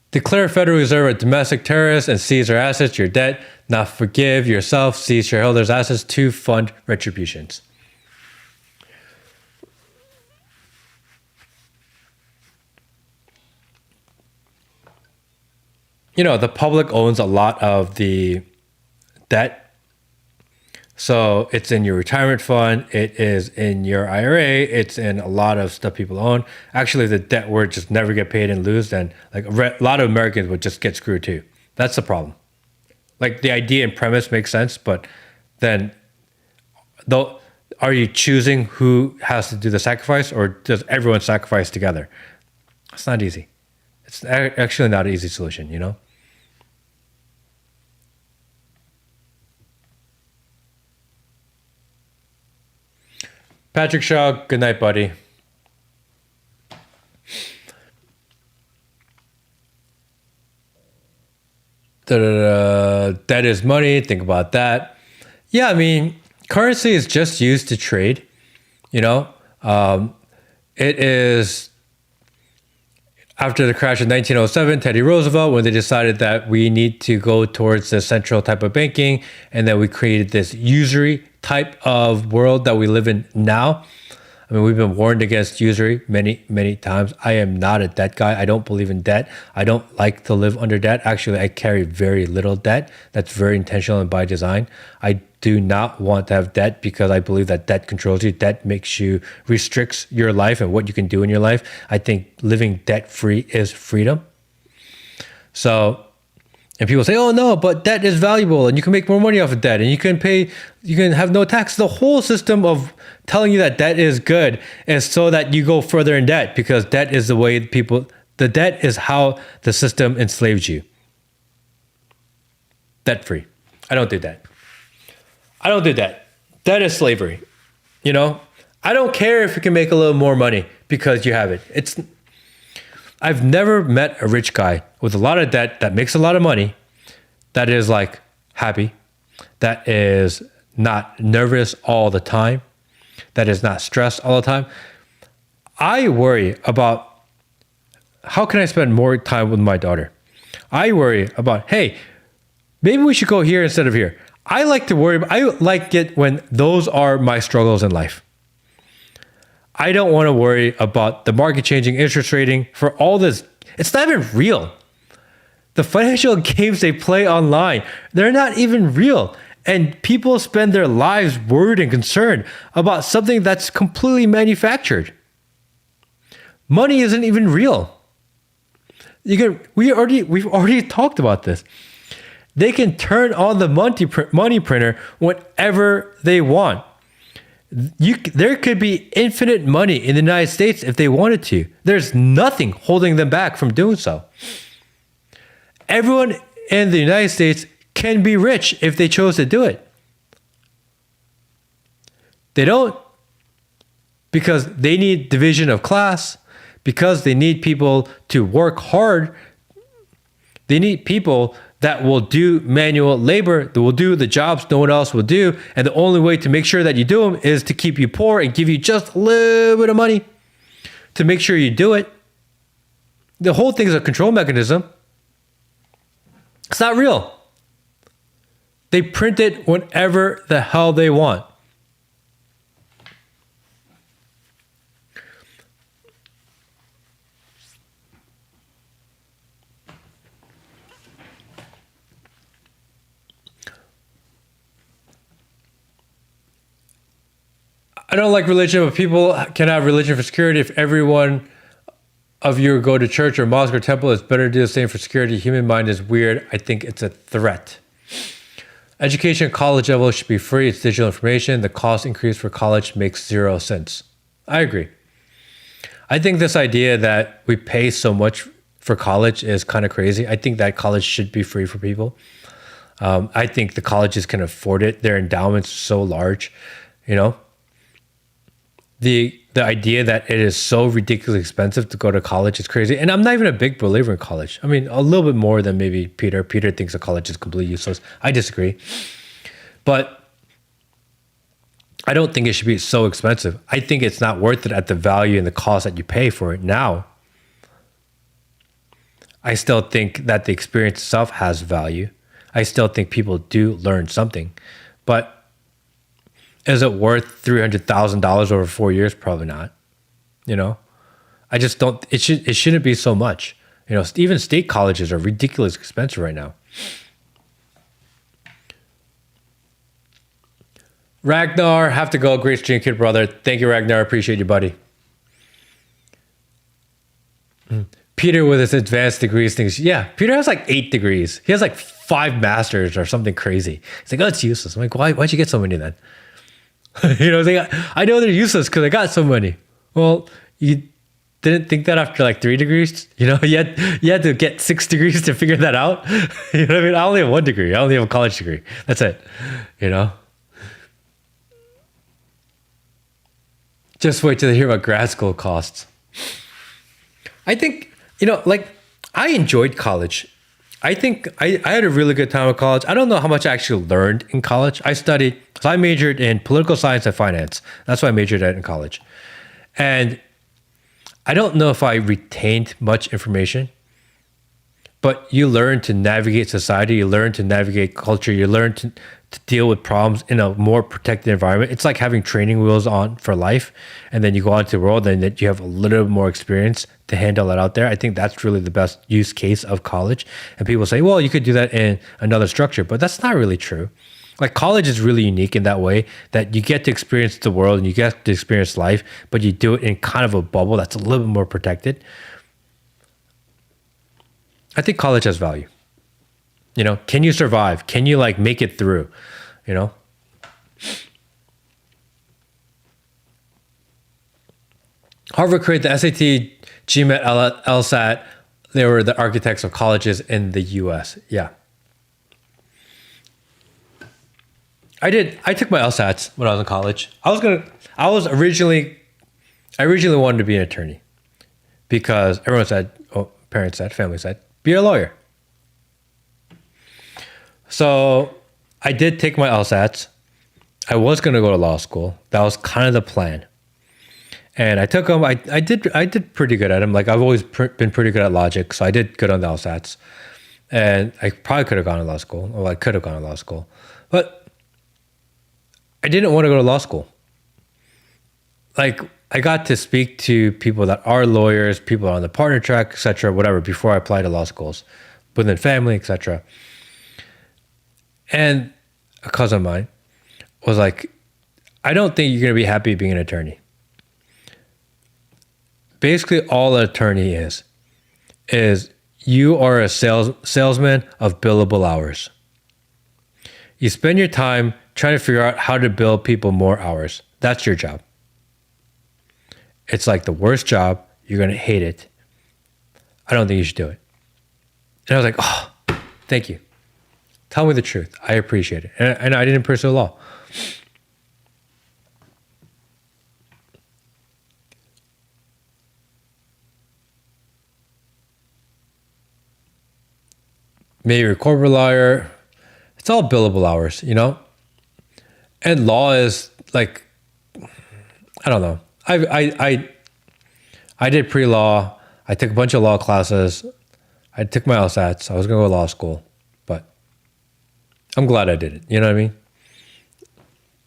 Declare Federal Reserve a domestic terrorist and seize their assets, your debt. Not forgive yourself, seize shareholders' assets to fund retributions. You know, the public owns a lot of the debt. So it's in your retirement fund, it is in your IRA, it's in a lot of stuff people own. Actually, the debt would just never get paid and lose, then like a lot of Americans would just get screwed too. That's the problem. Like the idea and premise makes sense, but then though, are you choosing who has to do the sacrifice, or does everyone sacrifice together? It's not easy. It's actually not an easy solution, you know? Patrick Shaw, good night, buddy. Debt is money. Think about that. Yeah, I mean, currency is just used to trade. You know, it is after the crash of 1907, Teddy Roosevelt, when they decided that we need to go towards the central type of banking, and then we created this usury type of world that we live in now. I mean, we've been warned against usury many, many times. I am not a debt guy. I don't believe in debt. I don't like to live under debt. Actually, I carry very little debt. That's very intentional and by design. I do not want to have debt because I believe that debt controls you. Debt makes you, restricts your life and what you can do in your life. I think living debt-free is freedom. So, and people say, oh no, but debt is valuable and you can make more money off of debt and you can have no tax. The whole system of telling you that debt is good is so that you go further in debt, because debt is the way the debt is how the system enslaves you. Debt free. I don't do that. I don't do that. Debt is slavery. You know, I don't care if you can make a little more money because you have it. I've never met a rich guy with a lot of debt that makes a lot of money that is like happy, that is not nervous all the time, that is not stressed all the time. I worry about how can I spend more time with my daughter? I worry about, hey, maybe we should go here instead of here. I like it when those are my struggles in life. I don't want to worry about the market changing, interest rating for all this. It's not even real. The financial games they play online, they're not even real. And people spend their lives worried and concerned about something that's completely manufactured. Money isn't even real. We've already talked about this. They can turn on the money printer whenever they want. There could be infinite money in the United States if they wanted to. There's nothing holding them back from doing so. Everyone in the United States can be rich if they chose to do it. They don't, because they need division of class, because they need people to work hard. They need people that will do manual labor, that will do the jobs no one else will do. And the only way to make sure that you do them is to keep you poor and give you just a little bit of money to make sure you do it. The whole thing is a control mechanism. It's not real. They print it whenever the hell they want. I don't like religion, but people can have religion for security. If everyone of you go to church or mosque or temple, it's better to do the same for security. Human mind is weird. I think it's a threat. Education at college level should be free. It's digital information. The cost increase for college makes 0 sense. I agree. I think this idea that we pay so much for college is kind of crazy. I think that college should be free for people. I think the colleges can afford it. Their endowments are so large, you know. The idea that it is so ridiculously expensive to go to college is crazy. And I'm not even a big believer in college. I mean, a little bit more than maybe Peter. Peter thinks a college is completely useless. I disagree. But I don't think it should be so expensive. I think it's not worth it at the value and the cost that you pay for it now. I still think that the experience itself has value. I still think people do learn something. But is it worth $300,000 over 4 years? Probably not. You know, I just don't. It shouldn't be so much. You know, even state colleges are ridiculously expensive right now. Ragnar, have to go. Great stream, kid brother. Thank you, Ragnar. Appreciate you, buddy. Peter with his advanced degrees thinks, yeah, Peter has like 8 degrees. He has like 5 masters or something crazy. He's like, oh, it's useless. I'm like, why'd you get so many then? You know, I know they're useless because I got so many. Well, you didn't think that after like 3 degrees? You know, you had to get 6 degrees to figure that out. You know what I mean? I only have 1 degree. I only have a college degree. That's it. You know? Just wait till they hear what grad school costs. I think, you know, like I enjoyed college. I think I had a really good time at college. I don't know how much I actually learned in college. So I majored in political science and finance. That's what I majored in college. And I don't know if I retained much information, but you learn to navigate society, you learn to navigate culture, you learn to deal with problems in a more protected environment. It's like having training wheels on for life, and then you go out into the world and that you have a little bit more experience to handle it out there. I think that's really the best use case of college. And people say, well, you could do that in another structure, but that's not really true. Like college is really unique in that way that you get to experience the world and you get to experience life, but you do it in kind of a bubble that's a little bit more protected. I think college has value. You know, can you survive? Can you like make it through? You know? Harvard created the SAT, GMAT, LSAT. They were the architects of colleges in the US. Yeah. I took my LSATs when I was in college. I originally wanted to be an attorney because everyone said, parents said, family said, be a lawyer. So I did take my LSATs. I was going to go to law school. That was kind of the plan. And I took them. I did pretty good at them. Like I've always been pretty good at logic. So I did good on the LSATs. And I probably could have gone to law school. Or I could have gone to law school. But I didn't want to go to law school. Like I got to speak to people that are lawyers, people on the partner track, etc., whatever, before I applied to law schools, within family, etc. And a cousin of mine was like, I don't think you're going to be happy being an attorney. Basically, all an attorney is you are a salesman of billable hours. You spend your time trying to figure out how to bill people more hours. That's your job. It's like the worst job. You're going to hate it. I don't think you should do it. And I was like, oh, thank you. Tell me the truth. I appreciate it. And I didn't pursue law. Maybe you're a corporate lawyer. It's all billable hours, you know? And law is like, I don't know. I did pre-law. I took a bunch of law classes. I took my LSATs. I was going to go to law school, but I'm glad I did it. You know what I mean?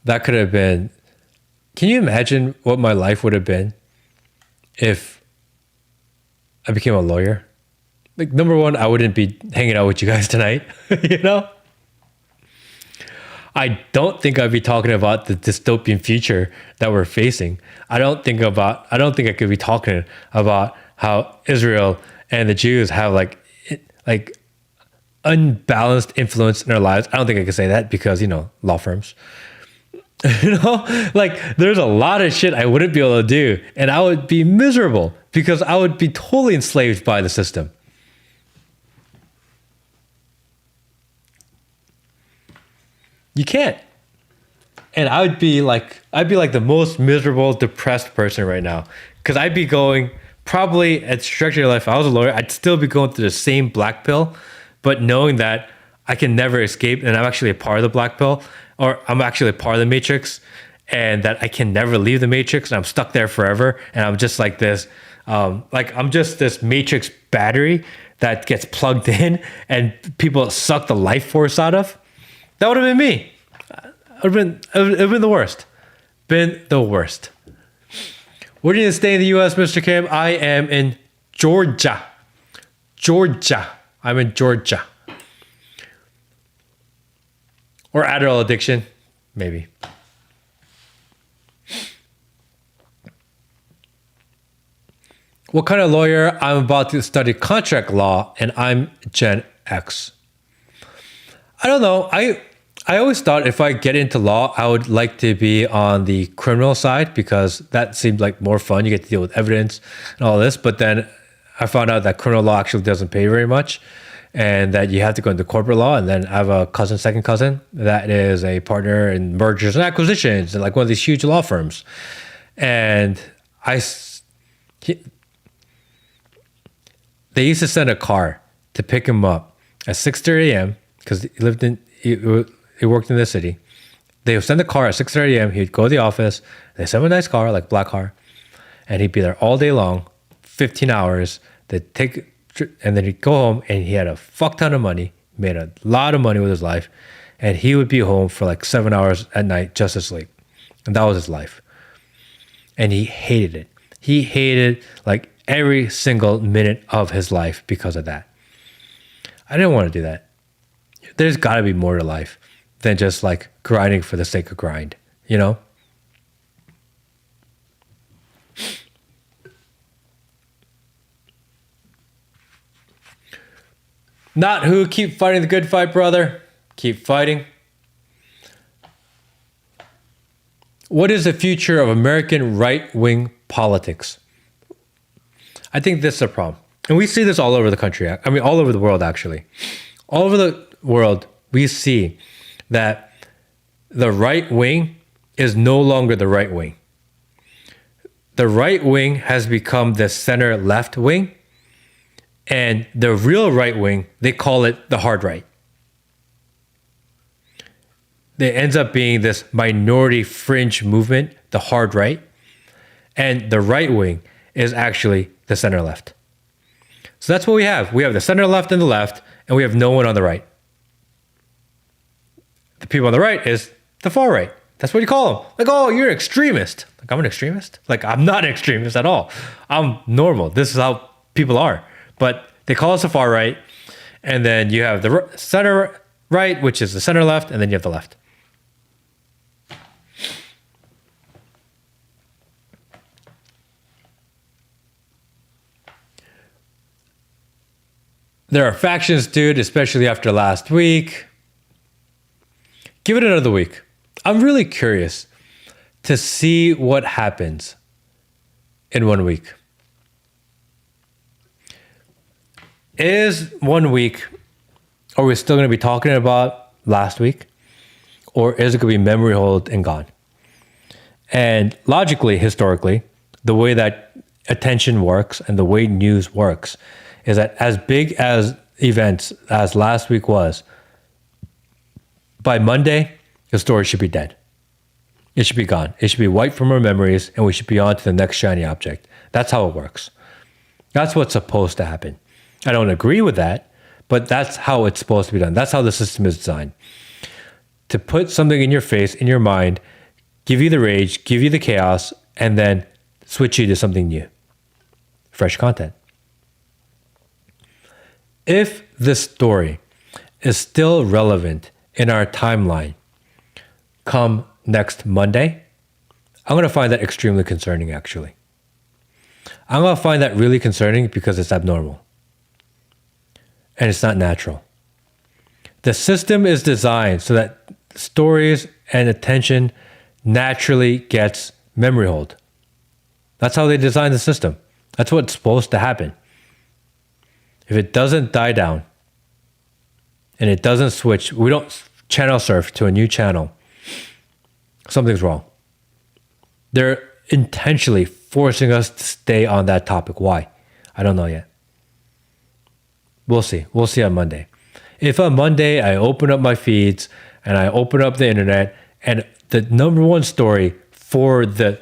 That could have been, can you imagine what my life would have been if I became a lawyer? Like, number one, I wouldn't be hanging out with you guys tonight, you know? I don't think I'd be talking about the dystopian future that we're facing. I don't think I could be talking about how Israel and the Jews have like unbalanced influence in our lives. I don't think I could say that because, you know, law firms. You know, like there's a lot of shit I wouldn't be able to do, and I would be miserable because I would be totally enslaved by the system. You can't. And I'd be like the most miserable, depressed person right now. Because I'd be going, probably at structure of life, if I was a lawyer, I'd still be going through the same black pill, but knowing that I can never escape and I'm actually a part of the black pill, or I'm actually a part of the matrix, and that I can never leave the matrix and I'm stuck there forever. And I'm just like this, I'm just this matrix battery that gets plugged in and people suck the life force out of. That would have been me. It would have been the worst. Been the worst. Where do you stay in the U.S., Mr. Kim? I am in Georgia. I'm in Georgia. Or Adderall addiction. Maybe. What kind of lawyer? I'm about to study contract law, and I'm Gen X. I don't know. I always thought if I get into law, I would like to be on the criminal side because that seemed like more fun. You get to deal with evidence and all this. But then I found out that criminal law actually doesn't pay very much and that you have to go into corporate law. And then I have a second cousin, that is a partner in mergers and acquisitions and like one of these huge law firms. And they used to send a car to pick him up at 6:30 a.m. because he worked in the city. They would send the car at 6:30 a.m. He'd go to the office. They send him a nice car, like black car, and he'd be there all day long, 15 hours. And then he'd go home, and he had a fuck ton of money, made a lot of money with his life, and he would be home for like 7 hours at night just to sleep, and that was his life. And he hated it. He hated like every single minute of his life because of that. I didn't want to do that. There's got to be more to life than just like grinding for the sake of grind, you know? Not who, keep fighting the good fight, brother. Keep fighting. What is the future of American right-wing politics? I think this is a problem. And we see this all over the country. I mean, all over the world, actually. All over the world, we see that the right wing is no longer the right wing. The right wing has become the center left wing. And the real right wing, they call it the hard right. It ends up being this minority fringe movement, the hard right. And the right wing is actually the center left. So that's what we have. We have the center left and the left, and we have no one on the right. The people on the right is the far right. That's what you call them. Like, oh, you're an extremist. Like, I'm an extremist? Like, I'm not an extremist at all. I'm normal. This is how people are. But they call us the far right. And then you have the center right, which is the center left, and then you have the left. There are factions, dude, especially after last week. Give it another week. I'm really curious to see what happens in 1 week. Is 1 week, are we still going to be talking about last week? Or is it going to be memory hold and gone? And logically, historically, the way that attention works and the way news works is that as big as events as last week was, by Monday, the story should be dead. It should be gone. It should be wiped from our memories, and we should be on to the next shiny object. That's how it works. That's what's supposed to happen. I don't agree with that, but that's how it's supposed to be done. That's how the system is designed. To put something in your face, in your mind, give you the rage, give you the chaos, and then switch you to something new. Fresh content. If this story is still relevant in our timeline come next Monday, I'm going to find that extremely concerning, actually. I'm going to find that really concerning because it's abnormal. And it's not natural. The system is designed so that stories and attention naturally gets memory hold. That's how they designed the system. That's what's supposed to happen. If it doesn't die down and it doesn't switch, we don't channel surf to a new channel, something's wrong. They're intentionally forcing us to stay on that topic. Why? I don't know yet. We'll see. We'll see on Monday. If on Monday I open up my feeds and I open up the internet and the number one story for the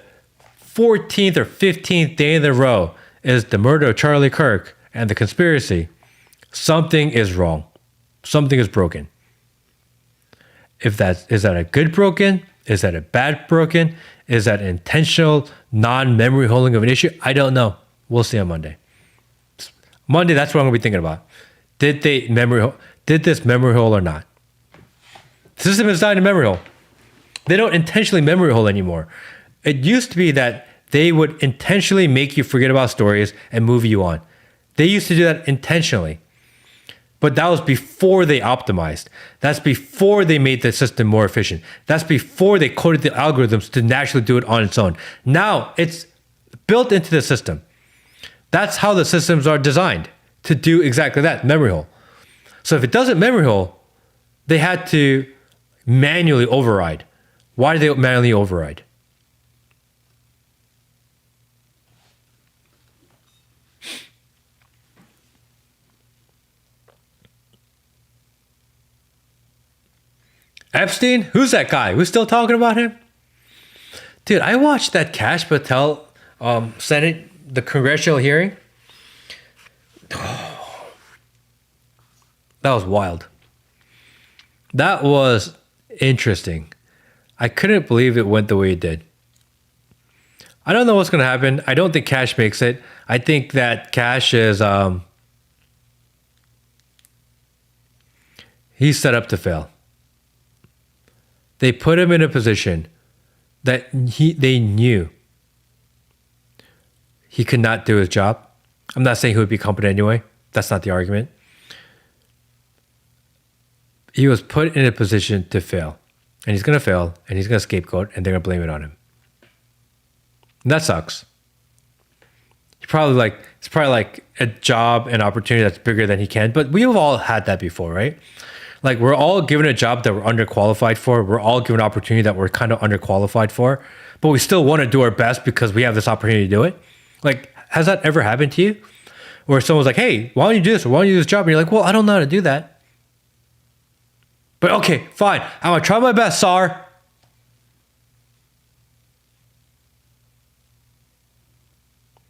14th or 15th day in a row is the murder of Charlie Kirk and the conspiracy, something is wrong. Something is broken. Is that a good broken? Is that a bad broken? Is that intentional non-memory holding of an issue? I don't know. We'll see on Monday. Monday, that's what I'm gonna be thinking about. Did this memory hole or not? The system is designed to memory hole. They don't intentionally memory hole anymore. It used to be that they would intentionally make you forget about stories and move you on. They used to do that intentionally. But that was before they optimized. That's before they made the system more efficient. That's before they coded the algorithms to naturally do it on its own. Now it's built into the system. That's how the systems are designed, to do exactly that, memory hole. So if it doesn't memory hole, they had to manually override. Why did they manually override? Epstein? Who's that guy? We're still talking about him? Dude, I watched that Kash Patel Senate, the congressional hearing. That was wild. That was interesting. I couldn't believe it went the way it did. I don't know what's going to happen. I don't think Kash makes it. I think that Kash is he's set up to fail. They put him in a position that they knew he could not do his job. I'm not saying he would be competent anyway. That's not the argument. He was put in a position to fail. And he's going to fail, and he's going to scapegoat, and they're going to blame it on him. And that sucks. It's probably like a job and opportunity that's bigger than he can. But we've all had that before, right? Like, we're all given a job that we're underqualified for. We're all given an opportunity that we're kind of underqualified for. But we still want to do our best because we have this opportunity to do it. Like, has that ever happened to you? Where someone's like, hey, why don't you do this? Or why don't you do this job? And you're like, well, I don't know how to do that. But okay, fine. I'm going to try my best, Sar.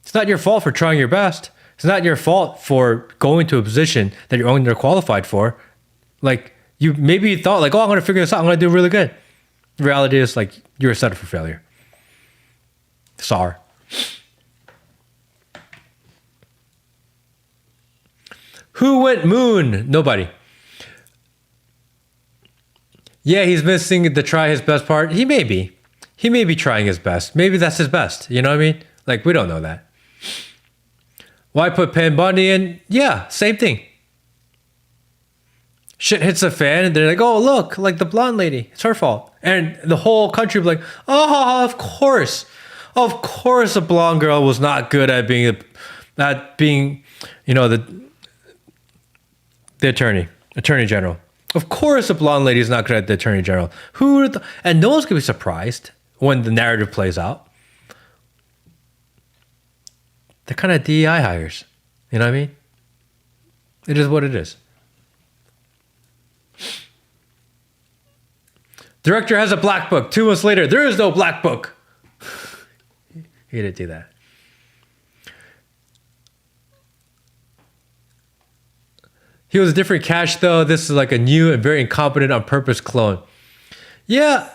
It's not your fault for trying your best. It's not your fault for going to a position that you're underqualified for. Like, maybe you thought, like, oh, I'm going to figure this out. I'm going to do really good. The reality is, like, you're set up for failure. Sar. Who went moon? Nobody. Yeah, he's missing the try his best part. He may be. He may be trying his best. Maybe that's his best. You know what I mean? Like, we don't know that. Why put Pam Bondi in? Yeah, same thing. Shit hits a fan and they're like, oh, look, like the blonde lady. It's her fault. And the whole country will be like, oh, of course. Of course a blonde girl was not good at being, you know, the attorney general. Of course, a blonde lady is not good at the attorney general. And no one's gonna be surprised when the narrative plays out. They're kind of DEI hires. You know what I mean? It is what it is. Director has a black book. 2 months later, there is no black book. He didn't do that. He was a different Kash, though. This is like a new and very incompetent on purpose clone. Yeah,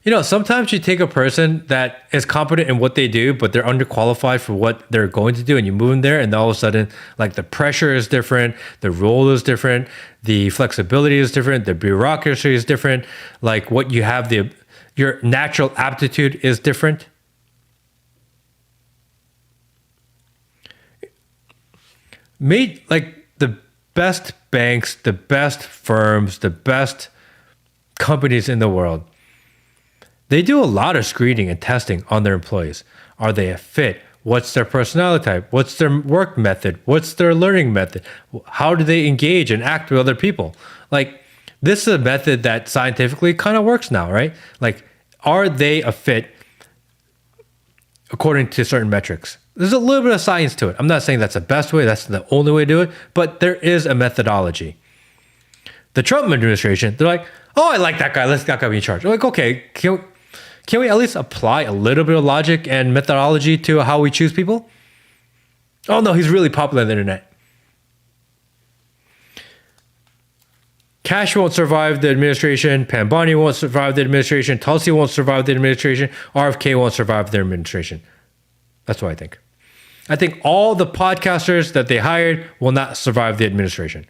you know, sometimes you take a person that is competent in what they do, but they're underqualified for what they're going to do, and you move them there, and all of a sudden, like, the pressure is different, the role is different, the flexibility is different, the bureaucracy is different, like what you have, your natural aptitude is different. Like, the best banks, the best firms, the best companies in the world, they do a lot of screening and testing on their employees. Are they a fit? What's their personality type? What's their work method? What's their learning method? How do they engage and act with other people? Like, this is a method that scientifically kind of works now, right? Like, are they a fit according to certain metrics? There's a little bit of science to it. I'm not saying that's the best way, that's the only way to do it, but there is a methodology. The Trump administration, they're like, oh, I like that guy. Let's that guy be in charge. I'm like, okay, can we at least apply a little bit of logic and methodology to how we choose people? Oh no, he's really popular on the internet. Kash won't survive the administration. Pam Bondi won't survive the administration. Tulsi won't survive the administration. RFK won't survive their administration. That's what I think. I think all the podcasters that they hired will not survive the administration.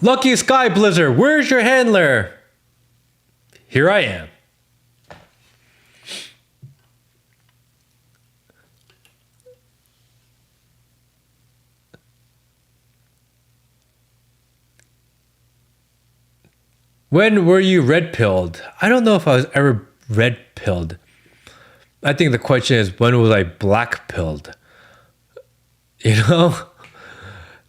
Lucky Sky Blizzard, where's your handler? Here I am. When were you red-pilled? I don't know if I was ever red-pilled. I think the question is, when was I black-pilled? You know?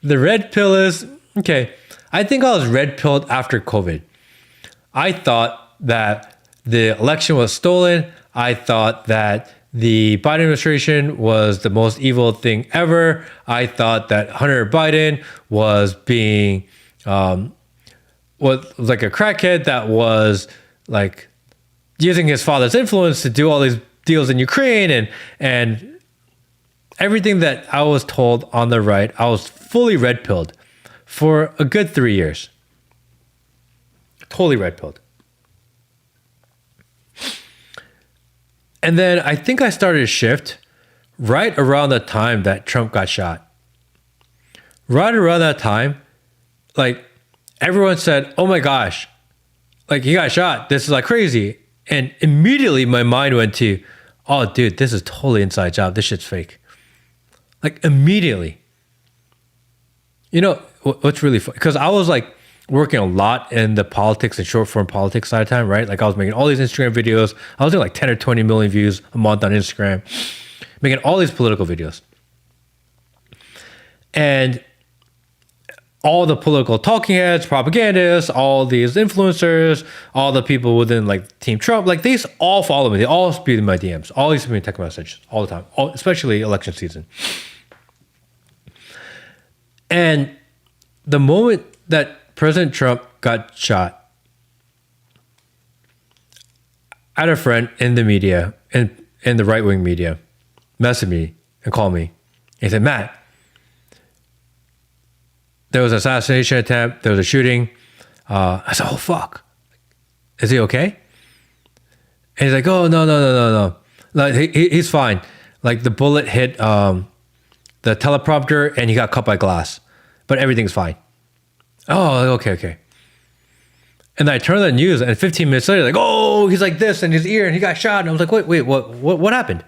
The red pill is, okay, I think I was red-pilled after COVID. I thought that the election was stolen. I thought that the Biden administration was the most evil thing ever. I thought that Hunter Biden was being was like a crackhead that was like using his father's influence to do all these deals in Ukraine and everything that I was told on the right. I was fully red pilled for a good 3 years. Totally red pilled. And then I think I started to shift right around the time that Trump got shot. Right around that time, like everyone said, oh my gosh, like he got shot. This is like crazy. And immediately my mind went to, oh dude, this is totally inside job. This shit's fake. Like immediately. You know, what's really funny? Because I was like working a lot in the politics and short form politics side of time, right? Like I was making all these Instagram videos. I was doing like 10 or 20 million views a month on Instagram, making all these political videos. And all the political talking heads, propagandists, all these influencers, all the people within like Team Trump, like these all follow me. They all speak in my DMs, always send me text messages all the time, especially election season. And the moment that President Trump got shot, I had a friend in the media, in the right-wing media, message me and call me. He said, Matt, there was an assassination attempt, there was a shooting. I said, oh, fuck. Is he okay? And he's like, oh, no. Like, he's fine. Like the bullet hit the teleprompter and he got cut by glass, but everything's fine. Oh, okay. And then I turned on the news and 15 minutes later, like, oh, he's like this in his ear and he got shot. And I was like, wait, what happened?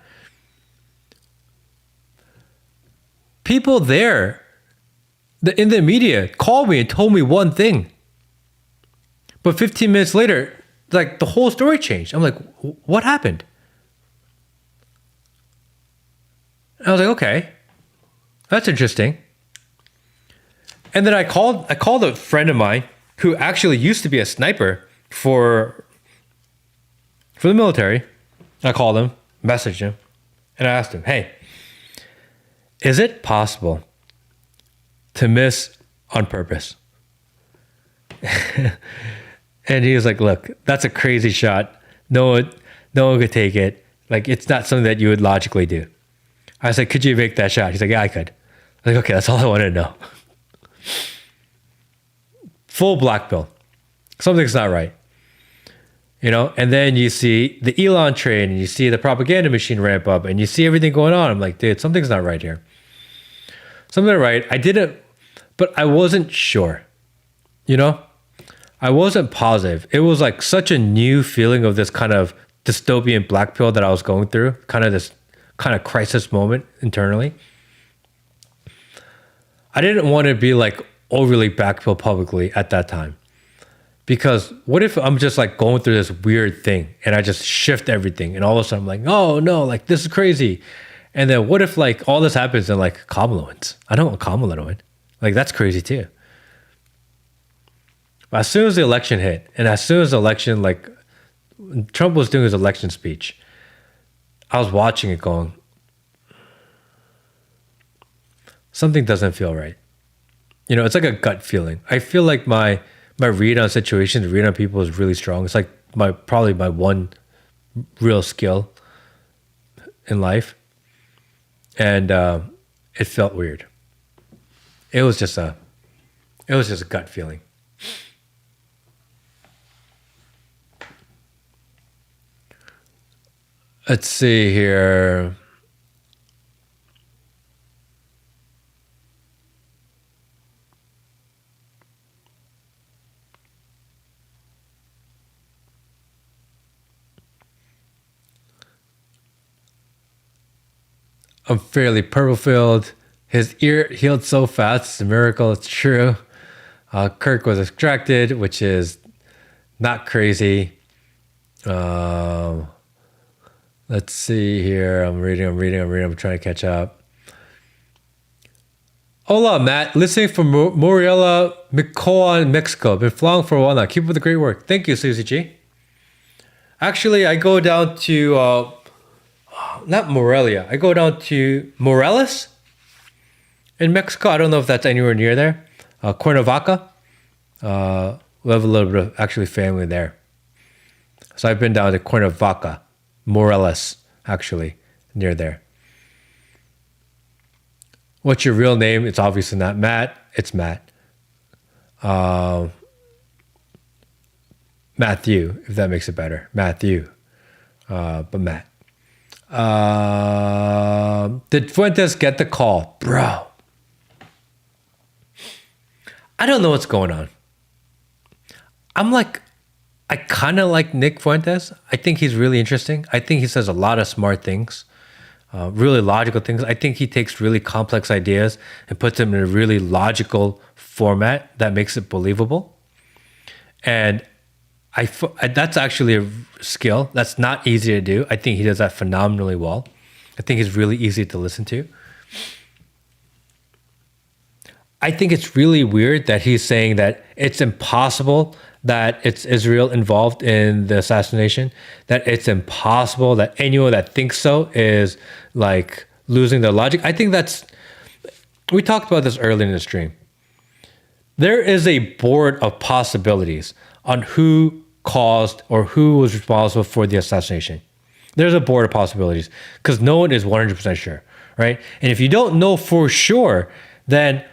People there in the media called me and told me one thing. But 15 minutes later, like the whole story changed. I'm like, what happened? And I was like, okay, that's interesting. And then I called a friend of mine who actually used to be a sniper for the military. I called him, messaged him, and I asked him, hey, is it possible to miss on purpose? And he was like, look, that's a crazy shot. No one could take it. Like, it's not something that you would logically do. I said, could you make that shot? He's like, yeah, I could. I'm like, okay, that's all I wanted to know. Full black pill. Something's not right. You know, and then you see the Elon train and you see the propaganda machine ramp up and you see everything going on. I'm like, dude, something's not right here. Something not right. I didn't, but I wasn't sure. You know, I wasn't positive. It was like such a new feeling of this kind of dystopian black pill that I was going through, kind of this kind of crisis moment internally. I didn't want to be like overly black pill publicly at that time. Because what if I'm just like going through this weird thing and I just shift everything and all of a sudden I'm like, oh no, like this is crazy. And then what if like all this happens in like Kamala wins? I don't want Kamala to win. Like that's crazy too. But as soon as the election hit and as soon as the election, like Trump was doing his election speech, I was watching it going, something doesn't feel right. You know, it's like a gut feeling. I feel like my read on situations, read on people is really strong. It's like probably my one real skill in life. And it felt weird. It was just a gut feeling. Let's see here. I'm fairly purple-filled. His ear healed so fast. It's a miracle. It's true. Kirk was extracted, which is not crazy. Let's see here. I'm reading. I'm trying to catch up. Hola, Matt. Listening from Moriela, Michoacan, Mexico. Been flying for a while now. Keep up the great work. Thank you, Susie G. Actually, I go down to not Morelia. I go down to Morelos in Mexico. I don't know if that's anywhere near there. Cuernavaca. We have a little bit of actually family there. So I've been down to Cuernavaca, Morelos, actually, near there. What's your real name? It's obviously not Matt. It's Matt. Matthew, if that makes it better. Matthew. But Matt. Did Fuentes get the call? Bro. I don't know what's going on. I kind of like Nick Fuentes. I think he's really interesting. I think he says a lot of smart things, really logical things. I think he takes really complex ideas and puts them in a really logical format that makes it believable. And that's actually a skill that's not easy to do. I think he does that phenomenally well. I think he's really easy to listen to. I think it's really weird that he's saying that it's impossible that it's Israel involved in the assassination, that it's impossible that anyone that thinks so is like losing their logic. I think we talked about this earlier in the stream. There is a board of possibilities on who caused or who was responsible for the assassination. There's a board of possibilities because no one is 100% sure, right? And if you don't know for sure, then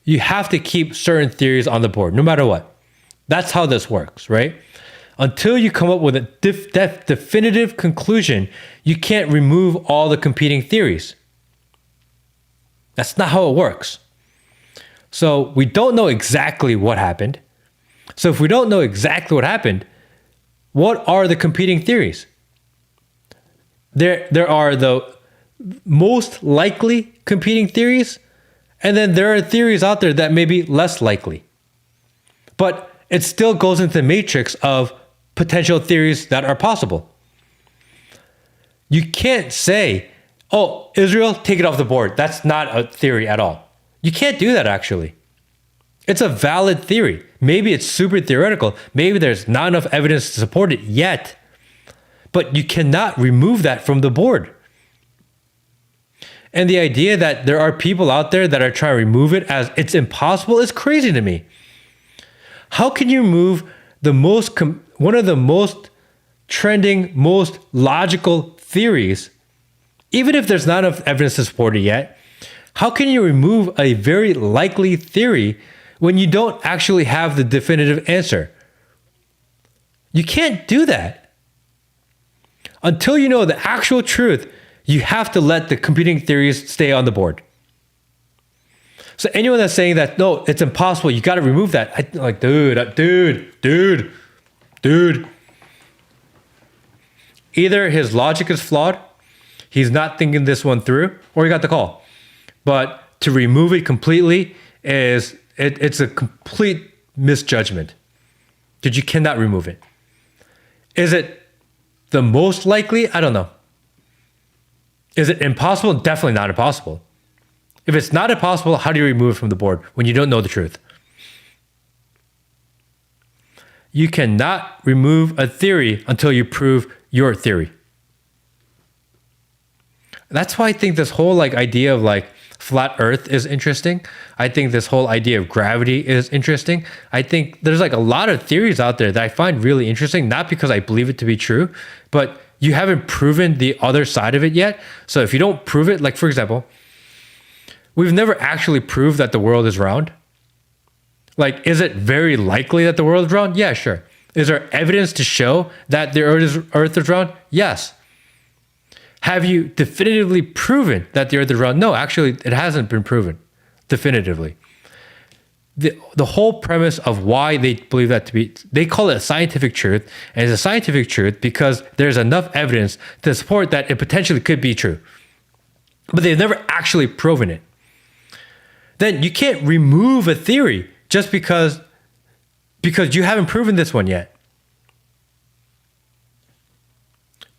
you have to keep certain theories on the board, no matter what. That's how this works, right? Until you come up with a definitive conclusion, you can't remove all the competing theories. That's not how it works. So we don't know exactly what happened. So if we don't know exactly what happened, what are the competing theories? There are the most likely competing theories, and then there are theories out there that may be less likely. But it still goes into the matrix of potential theories that are possible. You can't say, oh, Israel, take it off the board. That's not a theory at all. You can't do that, actually. It's a valid theory. Maybe it's super theoretical. Maybe there's not enough evidence to support it yet. But you cannot remove that from the board. And the idea that there are people out there that are trying to remove it as it's impossible is crazy to me. How can you remove one of the most trending, most logical theories, even if there's not enough evidence to support it yet? How can you remove a very likely theory when you don't actually have the definitive answer? You can't do that. Until you know the actual truth, you have to let the competing theories stay on the board. So anyone that's saying that, no, it's impossible, you got to remove that. I'm like, dude. Either his logic is flawed, he's not thinking this one through, or he got the call. But to remove it completely it's a complete misjudgment. Because you cannot remove it. Is it the most likely? I don't know. Is it impossible? Definitely not impossible. If it's not impossible, how do you remove it from the board when you don't know the truth? You cannot remove a theory until you prove your theory. That's why I think this whole idea of flat earth is interesting. I think this whole idea of gravity is interesting. I think there's a lot of theories out there that I find really interesting, not because I believe it to be true, but you haven't proven the other side of it yet. So if you don't prove it, for example, we've never actually proved that the world is round. Is it very likely that the world is round? Yeah, sure. Is there evidence to show that the earth is round? Yes. Have you definitively proven that the earth is round? No, actually, it hasn't been proven definitively. The whole premise of why they believe that to be, they call it a scientific truth, and it's a scientific truth because there's enough evidence to support that it potentially could be true. But they've never actually proven it. Then you can't remove a theory just because you haven't proven this one yet.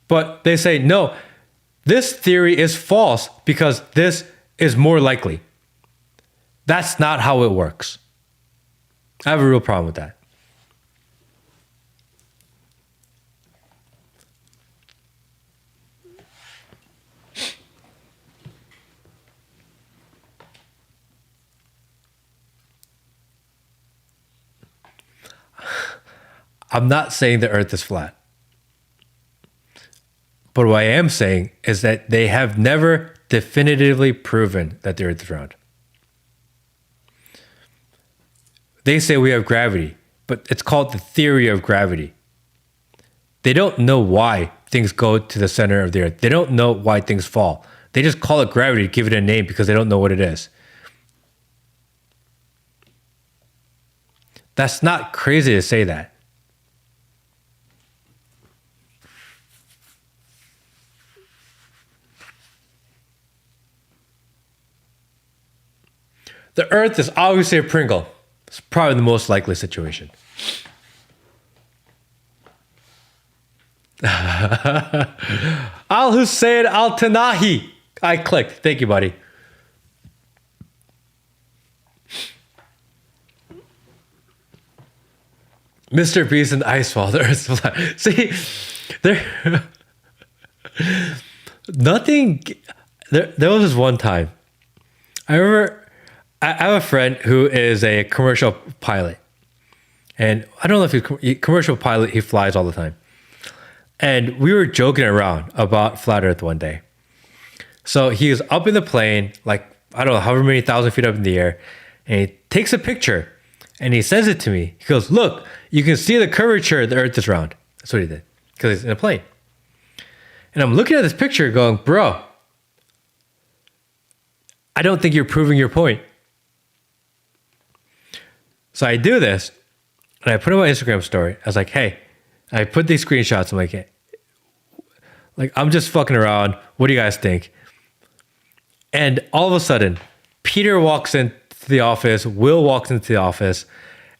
But they say, no, this theory is false because this is more likely. That's not how it works. I have a real problem with that. I'm not saying the earth is flat. But what I am saying is that they have never definitively proven that the earth is round. They say we have gravity, but it's called the theory of gravity. They don't know why things go to the center of the earth. They don't know why things fall. They just call it gravity, give it a name because they don't know what it is. That's not crazy to say that. The earth is obviously a Pringle. It's probably the most likely situation. Al Hussein Al Tanahi. I clicked. Thank you, buddy. Mr. Beast and Icefall. The Earth's flat. See, there. Nothing. There was this one time. I remember. I have a friend who is a commercial pilot, and I don't know if he's a commercial pilot. He flies all the time, and we were joking around about flat Earth one day. So he was up in the plane, like I don't know, however many thousand feet up in the air, and he takes a picture, and he sends it to me. He goes, "Look, you can see the curvature of the Earth is round." That's what he did because he's in a plane. And I'm looking at this picture, going, "Bro, I don't think you're proving your point." So I do this, and I put it on my Instagram story. I was like, hey, I put these screenshots. I'm like, hey, I'm just fucking around. What do you guys think? And all of a sudden, Peter walks into the office, Will walks into the office,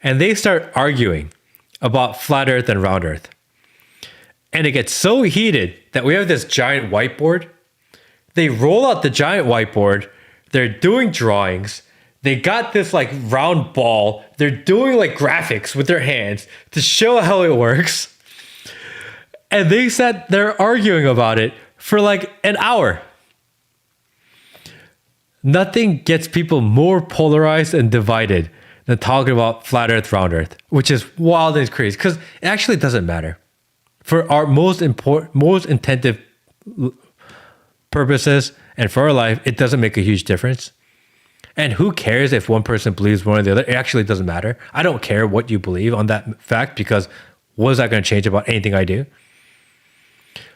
and they start arguing about flat Earth and round Earth. And it gets so heated that we have this giant whiteboard. They roll out the giant whiteboard. They're doing drawings. They got this like round ball. They're doing like graphics with their hands to show how it works. And they sat there arguing about it for like an hour. Nothing gets people more polarized and divided than talking about flat Earth, round Earth, which is wild and crazy because it actually doesn't matter. For our most intensive purposes and for our life, it doesn't make a huge difference. And who cares if one person believes one or the other? It actually doesn't matter. I don't care what you believe on that fact because what is that going to change about anything I do?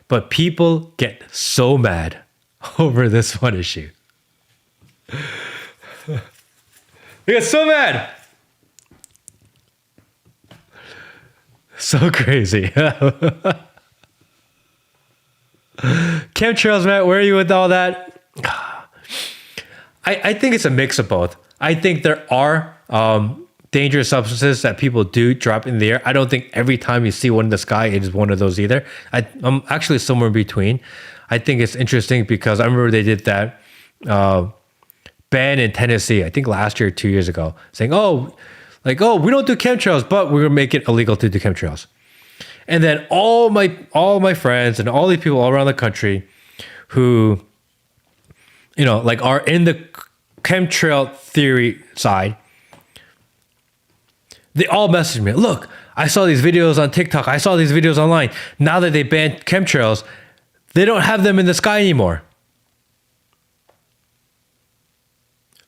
But people get so mad over this one issue. They get so mad. So crazy. Chemtrails, Matt, where are you with all that? I think it's a mix of both. I think there are dangerous substances that people do drop in the air. I don't think every time you see one in the sky, it is one of those either. I'm actually somewhere in between. I think it's interesting because I remember they did that ban in Tennessee, I think last year, 2 years ago, saying, we don't do chemtrails, but we're going to make it illegal to do chemtrails. And then all my friends and all these people all around the country who are in the chemtrail theory side, they all message me. Look, I saw these videos on TikTok. I saw these videos online. Now that they banned chemtrails, they don't have them in the sky anymore.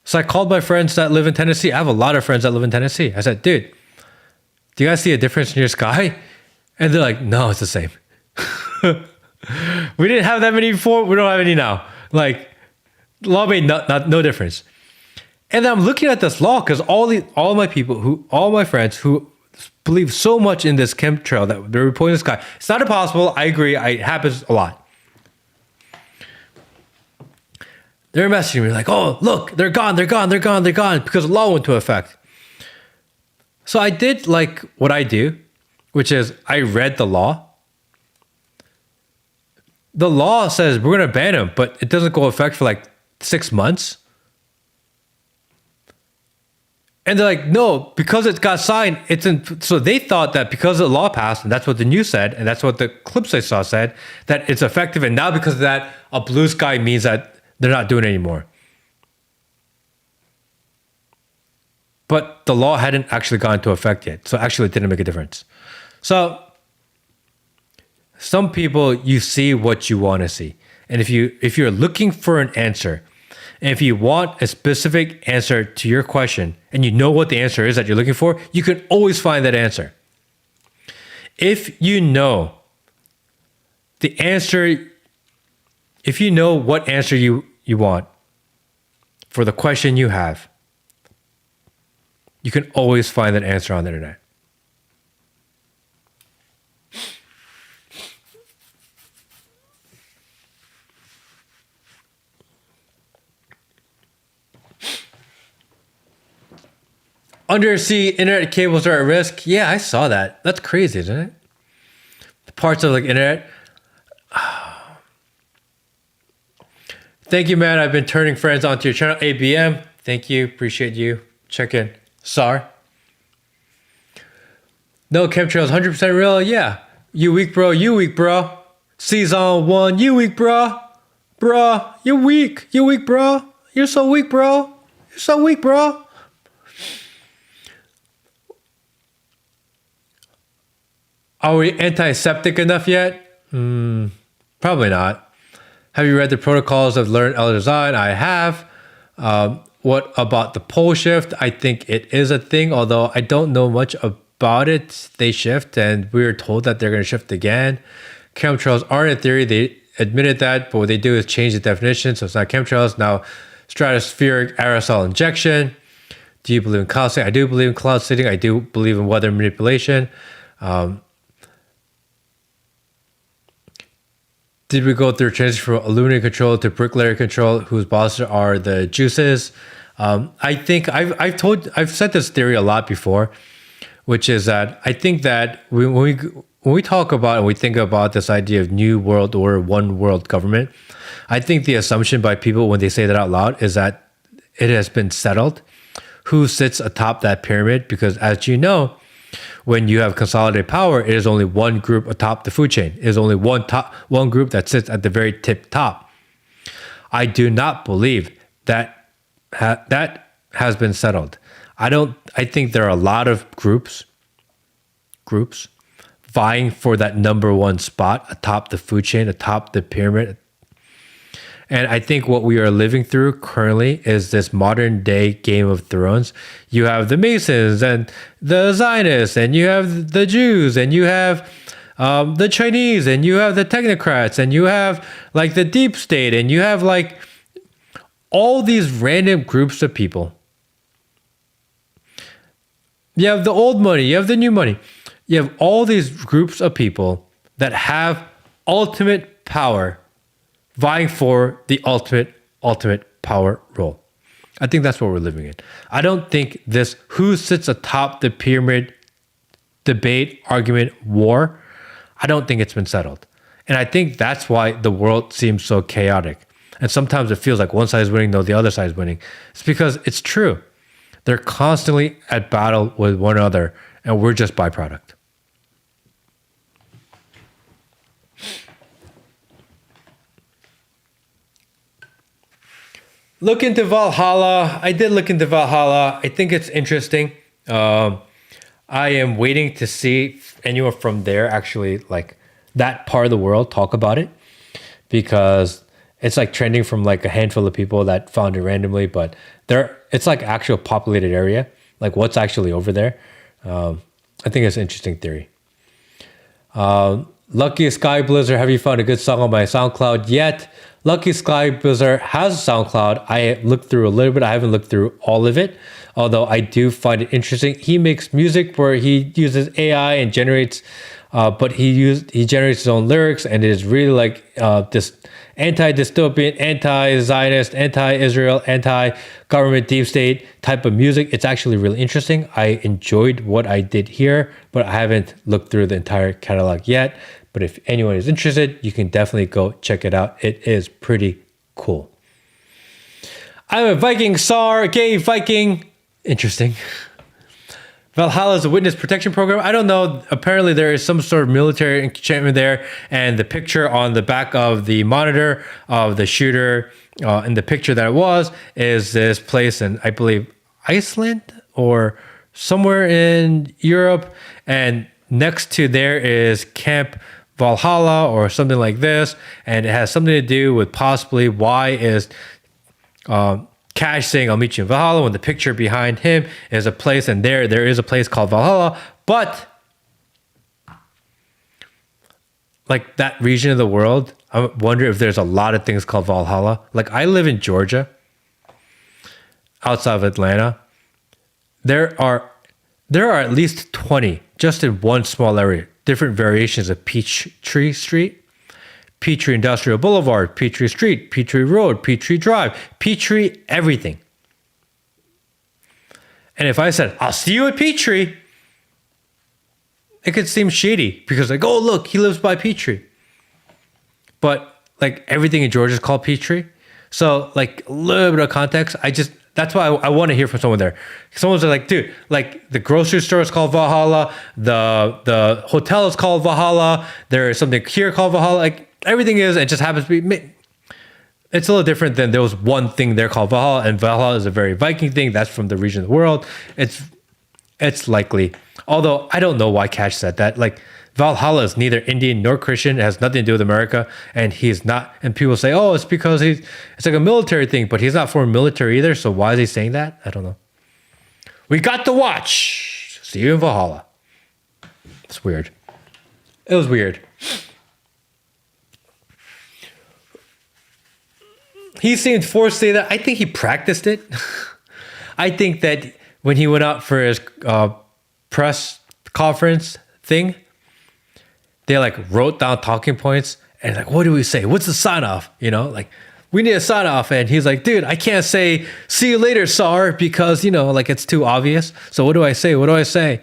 So I called my friends that live in Tennessee. I have a lot of friends that live in Tennessee. I said, dude, do you guys see a difference in your sky? And they're like, no, it's the same. We didn't have that many before. We don't have any now. Law made no difference. And I'm looking at this law because all my friends who believe so much in this chemtrail that they're reporting the sky. It's not impossible. I agree. It happens a lot. They're messaging me like, oh, look, they're gone because the law went into effect. So I did what I do, which is I read the law. The law says we're going to ban them, but it doesn't go into effect for 6 months. And they're like, no, because it got signed, it's in. So they thought that because the law passed, and that's what the news said, and that's what the clips I saw said, that it's effective. And now because of that, a blue sky means that they're not doing it anymore. But the law hadn't actually gone into effect yet. So actually it didn't make a difference. So some people, you see what you want to see. And if you're looking for an answer, and if you want a specific answer to your question and you know what the answer is that you're looking for, you can always find that answer. If you know the answer, if you know what answer you want for the question you have, you can always find that answer on the internet. Undersea internet cables are at risk. Yeah, I saw that. That's crazy, isn't it? The parts of like internet. Thank you, man. I've been turning friends onto your channel. ABM. Thank you. Appreciate you. Check in. SAR. No chemtrails. 100% real. Yeah. You weak, bro. You weak, bro. Season 1. You weak, bro. Bro. You're weak. You weak, bro. You're so weak, bro. You're so weak, bro. Are we antiseptic enough yet? Probably not. Have you read the protocols of Learn L Design? I have. What about the pole shift? I think it is a thing, although I don't know much about it. They shift, and we were told that they're going to shift again. Chemtrails aren't a theory. They admitted that, but what they do is change the definition, so it's not chemtrails. Now, stratospheric aerosol injection. Do you believe in cloud seeding? I do believe in cloud seeding. I do believe in weather manipulation. Did we go through a transition from illuminating control to bricklayer control, whose bosses are the juices? I think I've said this theory a lot before, which is that I think that when we talk about and we think about this idea of new world order, one world government, I think the assumption by people when they say that out loud is that it has been settled who sits atop that pyramid, because as you know, when you have consolidated power, it is only one group atop the food chain. It is only one group that sits at the very tip top. I do not believe that that has been settled. I think there are a lot of groups vying for that number one spot atop the food chain, atop the pyramid. And I think what we are living through currently is this modern day Game of Thrones. You have the Masons and the Zionists, and you have the Jews, and you have the Chinese, and you have the technocrats, and you have like the deep state, and you have like all these random groups of people. You have the old money, you have the new money. You have all these groups of people that have ultimate power vying for the ultimate power role. I think that's what we're living in. I don't think this who sits atop the pyramid debate, argument, war, I don't think it's been settled. And I think that's why the world seems so chaotic. And sometimes it feels like one side is winning, though the other side is winning. It's because it's true. They're constantly at battle with one another, and we're just byproduct. Look into Valhalla. I did look into Valhalla. I think it's interesting. I am waiting to see anyone from there actually, like that part of the world, talk about it, because it's like trending from like a handful of people that found it randomly, but it's like actual populated area, like what's actually over there. I think it's an interesting theory. Lucky Sky Blizzard, have you found a good song on my SoundCloud yet? Lucky Sky Blizzard has SoundCloud. I looked through a little bit. I haven't looked through all of it, although I do find it interesting. He makes music where he uses AI and generates, but he generates his own lyrics, and it is really like this anti-dystopian, anti-Zionist, anti-Israel, anti-government deep state type of music. It's actually really interesting. I enjoyed what I did here, but I haven't looked through the entire catalog yet. But if anyone is interested, you can definitely go check it out. It is pretty cool. I'm a Viking SAR, gay Viking. Interesting. Valhalla is a witness protection program. I don't know. Apparently there is some sort of military enchantment there. And the picture on the back of the monitor of the shooter in the picture that it was is this place in, I believe, Iceland or somewhere in Europe. And next to there is Camp Valhalla or something like this, and it has something to do with possibly why is Cash saying I'll meet you in Valhalla when the picture behind him is a place, and there is a place called Valhalla, but like that region of the world, I wonder if there's a lot of things called Valhalla. Like I live in Georgia, outside of Atlanta. There are at least 20 just in one small area, different variations of Peachtree Street, Peachtree Industrial Boulevard, Peachtree Street, Peachtree Road, Peachtree Drive, Peachtree everything. And if I said, I'll see you at Peachtree, it could seem shady because like, oh, look, he lives by Peachtree. But like everything in Georgia is called Peachtree. So like a little bit of context, that's why I want to hear from someone there. Someone's like, dude, like the grocery store is called Valhalla. The hotel is called Valhalla. There is something here called Valhalla. Like everything is, it just happens to be, it's a little different than there was one thing there called Valhalla, and Valhalla is a very Viking thing. That's from the region of the world. It's likely, although I don't know why Cash said that. Like Valhalla is neither Indian nor Christian. It has nothing to do with America, and he's not. And people say, "Oh, it's because it's like a military thing," but he's not for military either. So why is he saying that? I don't know. We got the watch. See you in Valhalla. It's weird. It was weird. He seemed forced to say that. I think he practiced it. I think that when he went out for his press conference thing, they like wrote down talking points and like, what do we say? What's the sign off? You know, like we need a sign off. And he's like, dude, I can't say see you later, Sar, because, you know, like it's too obvious. So what do I say? What do I say?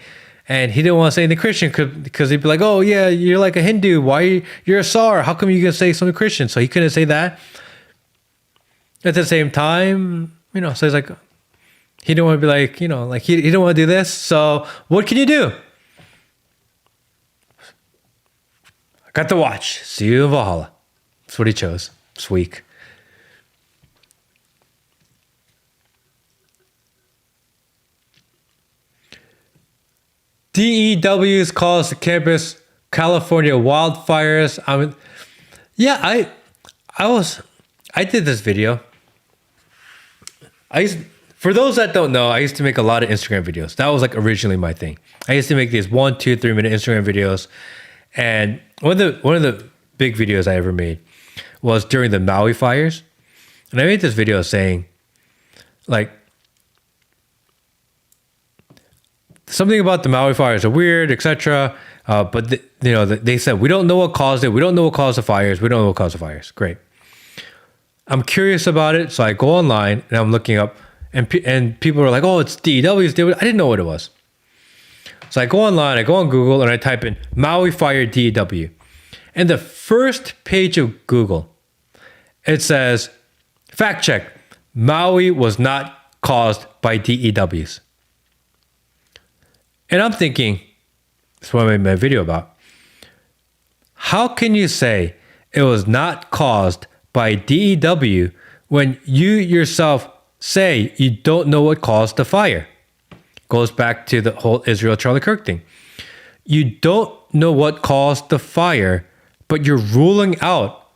And he didn't want to say anything Christian because he'd be like, oh yeah, you're like a Hindu. Why you're a Sar? How come you can say something Christian? So he couldn't say that. At the same time, you know, so he's like, he didn't want to be like, you know, like he didn't want to do this. So what can you do? I got the watch. See you in Valhalla. That's what he chose. It's weak. DEWs calls the campus California wildfires. I did this video. For those that don't know, I used to make a lot of Instagram videos. That was like originally my thing. I used to make these 1, 2, 3 minute Instagram videos. And one of the big videos I ever made was during the Maui fires. And I made this video saying, like, something about the Maui fires are weird, etc. But they said, we don't know what caused it. We don't know what caused the fires. We don't know what caused the fires. Great. I'm curious about it. So I go online and I'm looking up, and people are like, oh, it's DEWs. I didn't know what it was. So I go online, I go on Google, and I type in Maui fire DEW. And the first page of Google, it says, fact check, Maui was not caused by DEWs. And I'm thinking, that's what I made my video about. How can you say it was not caused by DEW when you yourself say you don't know what caused the fire? Goes back to the whole Israel Charlie Kirk thing. You don't know what caused the fire, but you're ruling out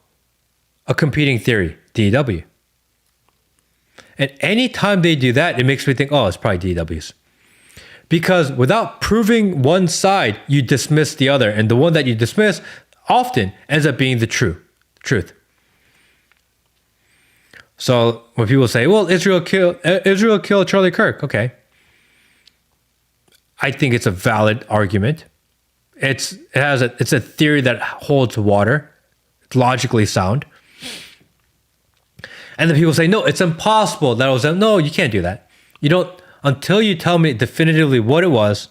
a competing theory, DEW. And anytime they do that, it makes me think, oh, it's probably DEWs. Because without proving one side, you dismiss the other. And the one that you dismiss often ends up being the truth. So when people say, well, Israel killed Charlie Kirk. Okay. I think it's a valid argument. It's a theory that holds water. It's logically sound. And then people say, no, it's impossible. That was no, you can't do that. You don't, until you tell me definitively what it was.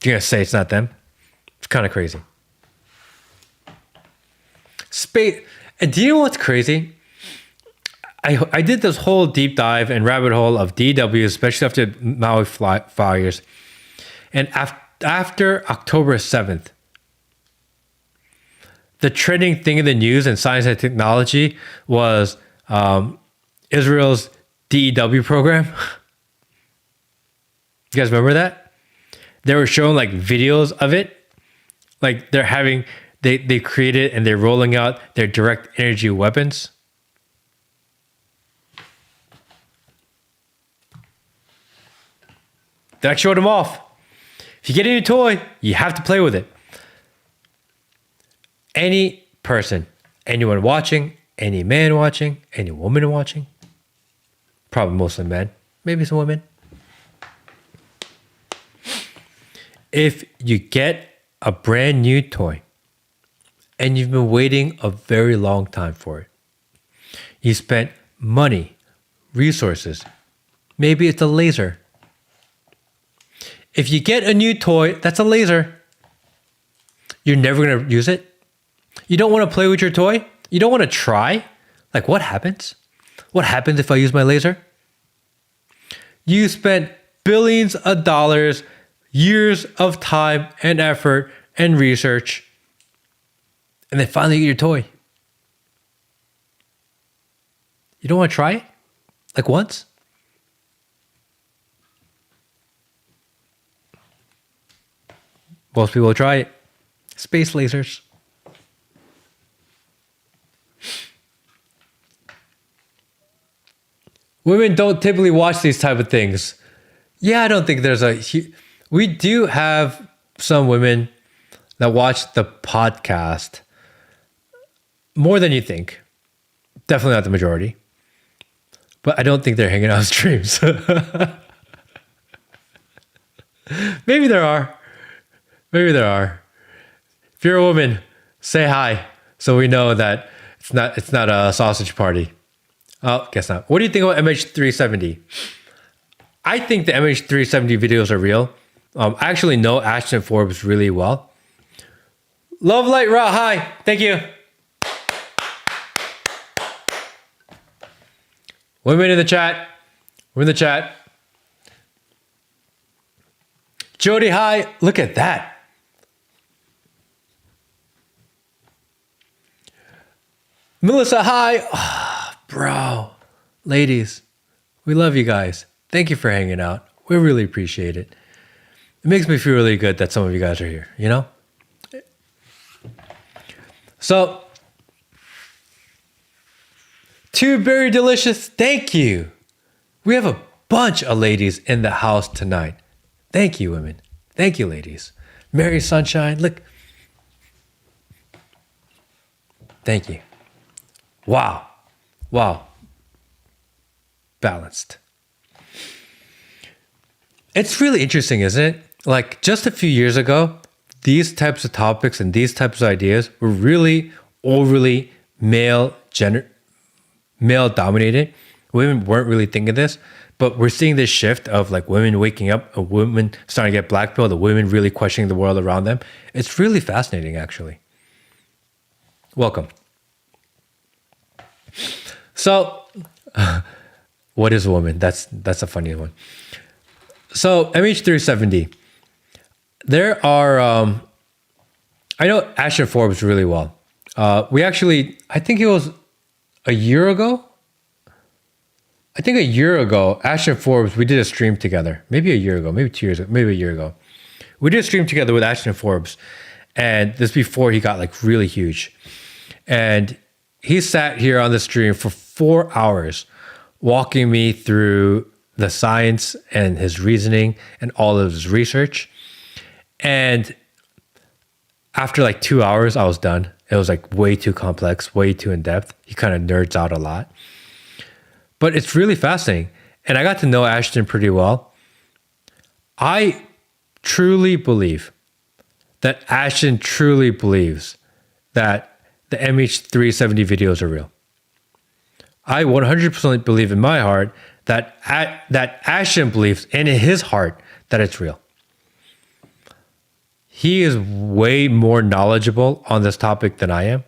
You're going to say it's not them? It's kind of crazy. And do you know what's crazy? I did this whole deep dive and rabbit hole of DW, especially after Maui fires. And after October 7th, the trending thing in the news and science and technology was Israel's DEW program. You guys remember that? They were showing like videos of it. Like they created and they're rolling out their direct energy weapons. They like showed them off. If you get a new toy, you have to play with it. Any person, anyone watching, any man watching, any woman watching, probably mostly men, maybe some women. If you get a brand new toy and you've been waiting a very long time for it, you spent money, resources, maybe it's a laser. If you get a new toy that's a laser, you're never going to use it. You don't want to play with your toy. You don't want to try. Like, what happens? What happens if I use my laser? You spent billions of dollars, years of time and effort and research, and then finally get your toy. You don't want to try it? Like once? Most people will try it. Space lasers. Women don't typically watch these type of things. Yeah, I don't think there's we do have some women that watch the podcast more than you think. Definitely not the majority. But I don't think they're hanging out on streams. Maybe there are. Maybe there are. If you're a woman, say hi so we know that it's not a sausage party. Oh, guess not. What do you think about MH370? I think the MH370 videos are real. I actually know Ashton Forbes really well. Love Light Raw, hi. Thank you. Women in the chat. We're in the chat. Jody, hi. Look at that. Melissa, hi. Oh, bro. Ladies, we love you guys. Thank you for hanging out. We really appreciate it. It makes me feel really good that some of you guys are here, you know? So, two very delicious. Thank you. We have a bunch of ladies in the house tonight. Thank you, women. Thank you, ladies. Mary Sunshine, look. Thank you. Wow. Wow. Balanced. It's really interesting, isn't it? Like just a few years ago, these types of topics and these types of ideas were really overly male dominated. Women weren't really thinking this, but we're seeing this shift of like women waking up, a women starting to get black pill, the women really questioning the world around them. It's really fascinating, actually. Welcome. So, what is a woman? That's a funny one. So MH370, there are, I know Ashton Forbes really well. We actually, I think it was a year ago. Ashton Forbes, we did a stream together. Maybe a year ago, maybe 2 years ago, maybe a year ago. We did a stream together with Ashton Forbes. And this before he got like really huge. And he sat here on the stream for 4 hours walking me through the science and his reasoning and all of his research. And after like 2 hours, I was done. It was like way too complex, way too in depth. He kind of nerds out a lot. But it's really fascinating. And I got to know Ashton pretty well. I truly believe that Ashton truly believes that the MH370 videos are real. I 100% believe in my heart that Ashton believes in his heart that it's real. He is way more knowledgeable on this topic than I am.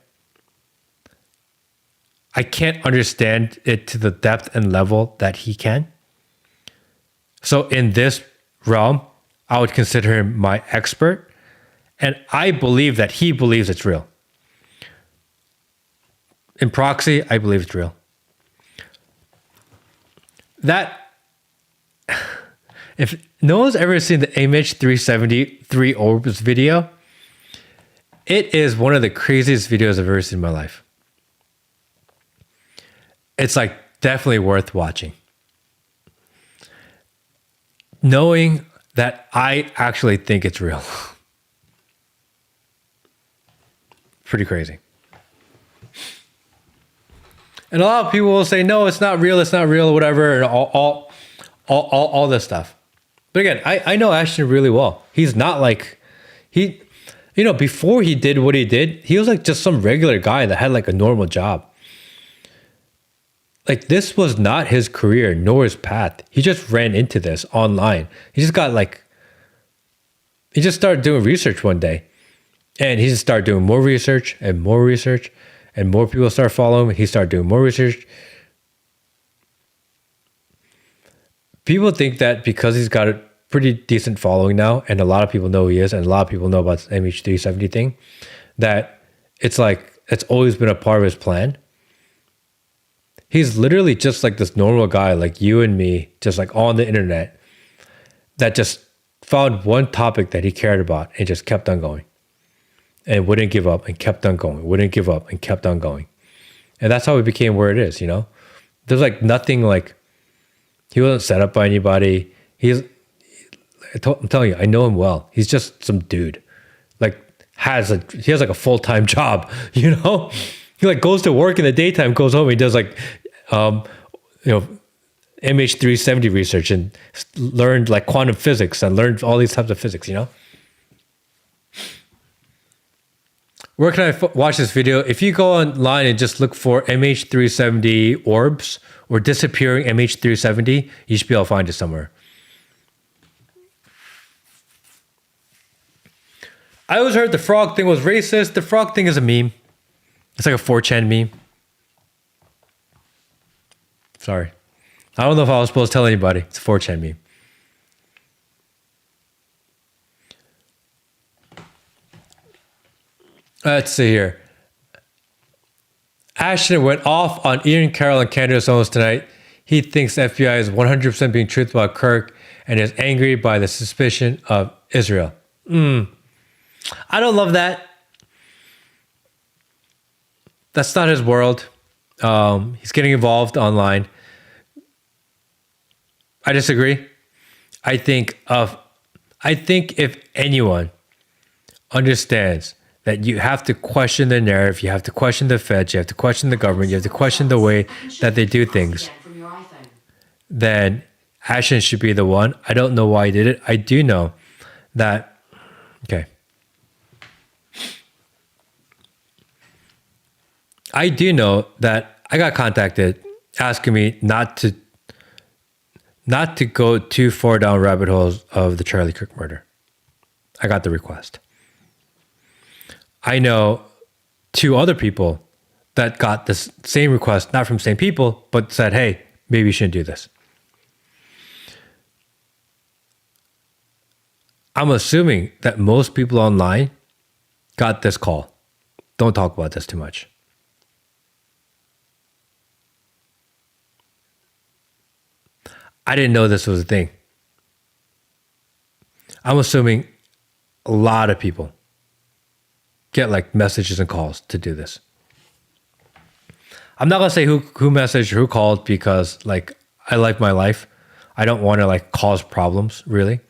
I can't understand it to the depth and level that he can. So in this realm, I would consider him my expert. And I believe that he believes it's real. In proxy, I believe it's real. that if no one's ever seen the MH370 orbs video, it is one of the craziest videos I've ever seen in my life. It's like definitely worth watching. Knowing that I actually think it's real. Pretty crazy. And a lot of people will say, no, it's not real, or whatever, and all this stuff. But again, I know Ashton really well. He's not like, before he did what he did, he was like just some regular guy that had like a normal job. Like this was not his career nor his path. He just ran into this online. He just started doing research one day, and he just started doing more research, and more people start following him. He started doing more research. People think that because he's got a pretty decent following now, and a lot of people know who he is, and a lot of people know about the MH370 thing, that it's always been a part of his plan. He's literally just like this normal guy, like you and me, just like on the internet, that just found one topic that he cared about and just kept on going, and wouldn't give up and kept on going, wouldn't give up and kept on going. And that's how it became where it is, There's like nothing, like he wasn't set up by anybody. I'm telling you, I know him well. He's just some dude, like he has like a full-time job, He like goes to work in the daytime, goes home, he does like, MH370 research and learned like quantum physics and learned all these types of physics, Where can I watch this video? If you go online and just look for MH370 orbs or disappearing MH370, you should be able to find it somewhere. I always heard the frog thing was racist. The frog thing is a meme. It's like a 4chan meme. Sorry. I don't know if I was supposed to tell anybody. It's a 4chan meme. Let's see here. Ashton went off on Ian Carroll and Candace Owens tonight. He thinks the FBI is 100% being truthful about Kirk and is angry by the suspicion of Israel. I don't love that. That's not his world. He's getting involved online. I disagree. I think if anyone understands that you have to question the narrative, you have to question the feds, you have to question the government, you have to question the way that they do things, then Ashton should be the one. I don't know why he did it. I do know that, okay. I do know that I got contacted asking me not to go too far down rabbit holes of the Charlie Kirk murder. I got the request. I know 2 other people that got this same request, not from the same people, but said, hey, maybe you shouldn't do this. I'm assuming that most people online got this call. Don't talk about this too much. I didn't know this was a thing. I'm assuming a lot of people get like messages and calls to do this. I'm not gonna say who messaged or who called because like I like my life. I don't want to like cause problems really.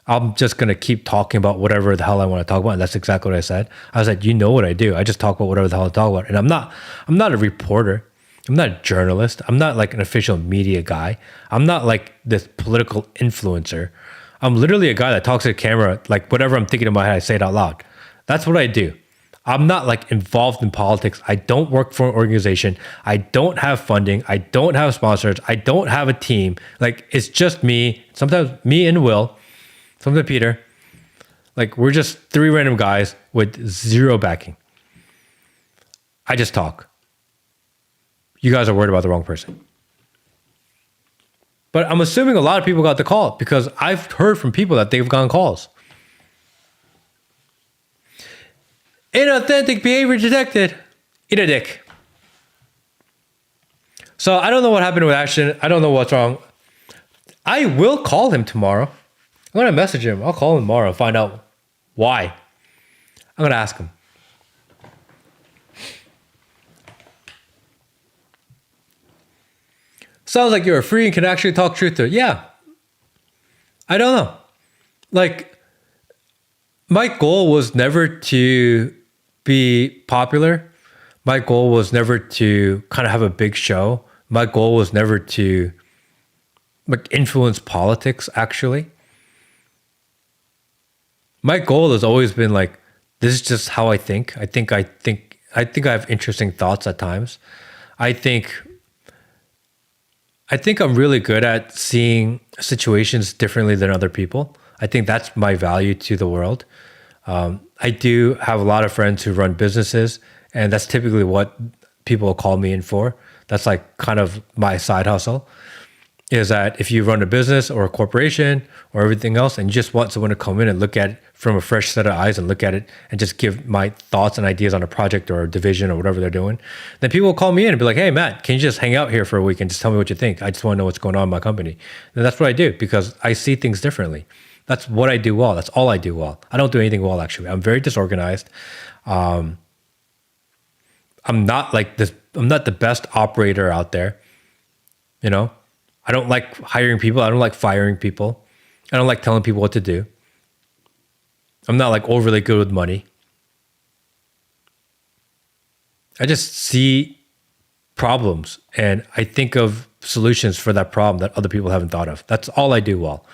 I'm just gonna keep talking about whatever the hell I want to talk about, and that's exactly what I said. I was like, you know what I do? I just talk about whatever the hell I talk about, and I'm not a reporter. I'm not a journalist. I'm not like an official media guy. I'm not like this political influencer. I'm literally a guy that talks to the camera, like whatever I'm thinking in my head, I say it out loud. That's what I do. I'm not like involved in politics. I don't work for an organization. I don't have funding. I don't have sponsors. I don't have a team. Like it's just me. Sometimes me and Will, sometimes Peter. Like we're just 3 random guys with 0 backing. I just talk. You guys are worried about the wrong person. But I'm assuming a lot of people got the call because I've heard from people that they've gotten calls. Inauthentic behavior detected. Eat a dick. So I don't know what happened with Ashton. I don't know what's wrong. I will call him tomorrow. I'm gonna message him. I'll call him tomorrow and find out why. I'm gonna ask him. Sounds like you're free and can actually talk truth to it. Yeah. I don't know. Like, my goal was never to be popular. My goal was never to kind of have a big show. My goal was never to like influence politics, actually. My goal has always been like, this is just how I think. I have interesting thoughts at times. I think I'm really good at seeing situations differently than other people. I think that's my value to the world. I do have a lot of friends who run businesses, and that's typically what people call me in for. That's like kind of my side hustle, is that if you run a business or a corporation or everything else and you just want someone to come in and look at it from a fresh set of eyes and look at it and just give my thoughts and ideas on a project or a division or whatever they're doing, then people will call me in and be like, hey, Matt, can you just hang out here for a week and just tell me what you think? I just want to know what's going on in my company. And that's what I do because I see things differently. That's what I do well. That's all I do well. I don't do anything well, actually. I'm very disorganized. I'm not like this. I'm not the best operator out there. You know, I don't like hiring people. I don't like firing people. I don't like telling people what to do. I'm not like overly good with money. I just see problems and I think of solutions for that problem that other people haven't thought of. That's all I do well.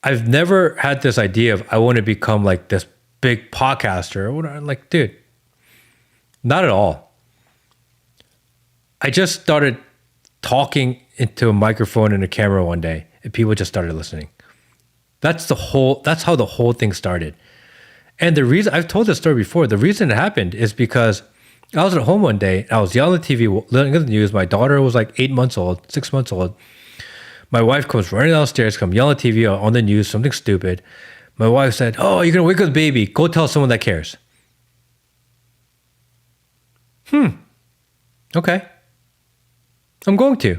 I've never had this idea of I want to become like this big podcaster or whatever. Like, dude, not at all. I just started talking into a microphone and a camera one day and people just started listening. That's how the whole thing started. And the reason, I've told this story before, the reason it happened is because I was at home one day, I was yelling at the TV, looking at the news. My daughter was like 6 months old. My wife comes running downstairs, come yelling at TV on the news, something stupid. My wife said, oh, you're going to wake up the baby. Go tell someone that cares. Okay. I'm going to.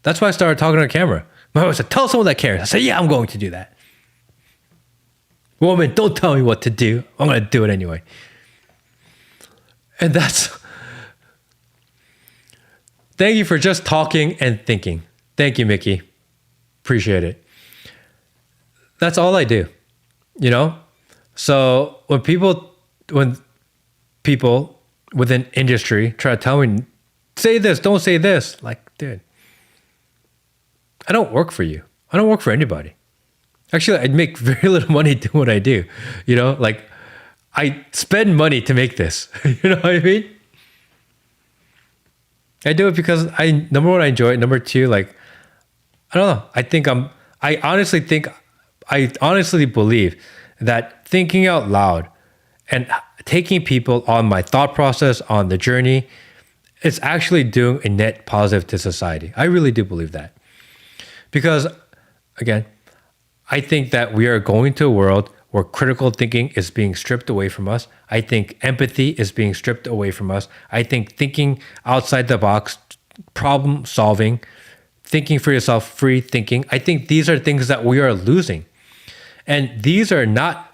That's why I started talking on camera. My wife said, tell someone that cares. I said, yeah, I'm going to do that. Woman, don't tell me what to do. I'm going to do it anyway. And that's... Thank you for just talking and thinking. Thank you, Mickey. Appreciate it. That's all I do, you know? So when people within industry try to tell me, say this, don't say this, like, dude, I don't work for you. I don't work for anybody. Actually, I make very little money doing what I do. You know, like I spend money to make this. You know what I mean? I do it because number one, I enjoy it. Number two, like, I don't know. I honestly believe that thinking out loud and taking people on my thought process, on the journey, is actually doing a net positive to society. I really do believe that. Because, again, I think that we are going to a world where critical thinking is being stripped away from us. I think empathy is being stripped away from us. I think thinking outside the box, problem solving, thinking for yourself, free thinking, I think these are things that we are losing. And these are not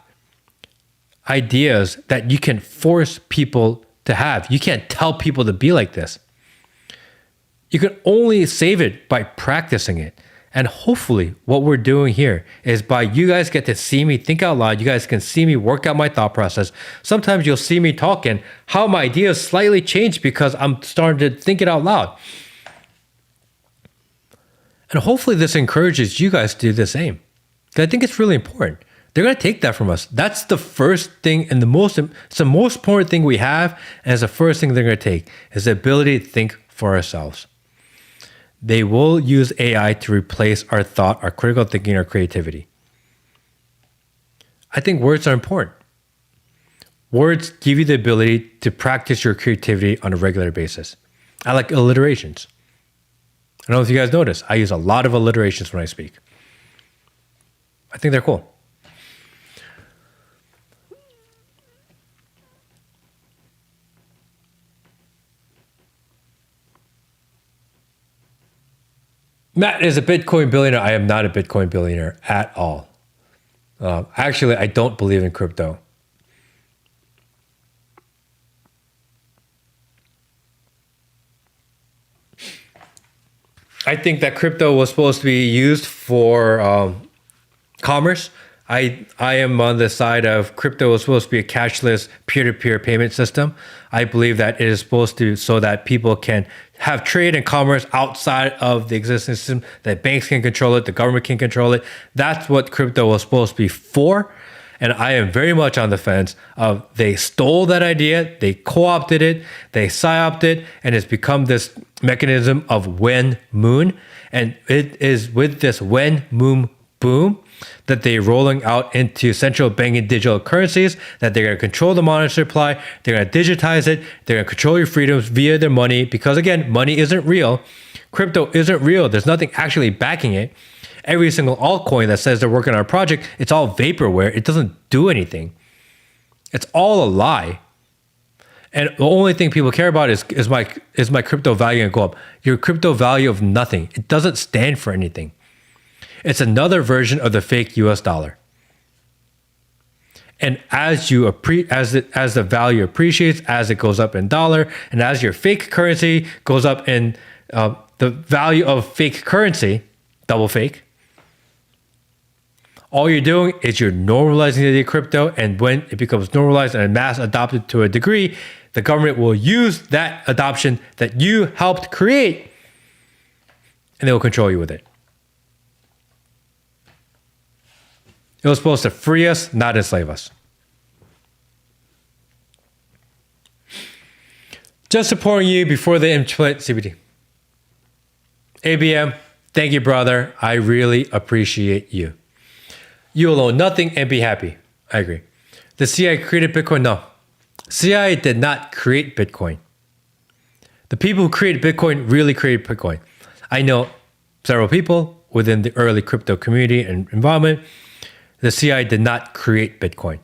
ideas that you can force people to have. You can't tell people to be like this. You can only save it by practicing it. And hopefully what we're doing here is by you guys get to see me think out loud. You guys can see me work out my thought process. Sometimes you'll see me talking, how my ideas slightly change because I'm starting to think it out loud. And hopefully this encourages you guys to do the same. Because I think it's really important. They're going to take that from us. That's the first thing and it's the most important thing we have. And it's the first thing they're going to take is the ability to think for ourselves. They will use AI to replace our thought, our critical thinking, our creativity. I think words are important. Words give you the ability to practice your creativity on a regular basis. I like alliterations. I don't know if you guys notice, I use a lot of alliterations when I speak. I think they're cool. Matt is a Bitcoin billionaire. I am not a Bitcoin billionaire at all. Actually, I don't believe in crypto. I think that crypto was supposed to be used for commerce. I am on the side of crypto is supposed to be a cashless peer-to-peer payment system. I believe that it is supposed to so that people can have trade and commerce outside of the existing system, that banks can control it, the government can control it. That's what crypto was supposed to be for. And I am very much on the fence of they stole that idea, they co-opted it, they psyoped it, and it's become this mechanism of when moon. And it is with this when moon boom that they're rolling out into central banking digital currencies, that they're going to control the monetary supply, they're going to digitize it, they're going to control your freedoms via their money, because again, money isn't real. Crypto isn't real. There's nothing actually backing it. Every single altcoin that says they're working on a project, it's all vaporware. It doesn't do anything. It's all a lie. And the only thing people care about is my crypto value going to go up. Your crypto value of nothing. It doesn't stand for anything. It's another version of the fake US dollar. And as the value appreciates, as it goes up in dollar, and as your fake currency goes up in the value of fake currency, double fake, all you're doing is you're normalizing the crypto, and when it becomes normalized and mass adopted to a degree, the government will use that adoption that you helped create, and they will control you with it. It was supposed to free us, not enslave us. Just supporting you before they implement CBD. ABM, thank you, brother. I really appreciate you. You will own nothing and be happy. I agree. The CIA created Bitcoin? No. CIA did not create Bitcoin. The people who created Bitcoin really created Bitcoin. I know several people within the early crypto community and environment. The CIA did not create Bitcoin.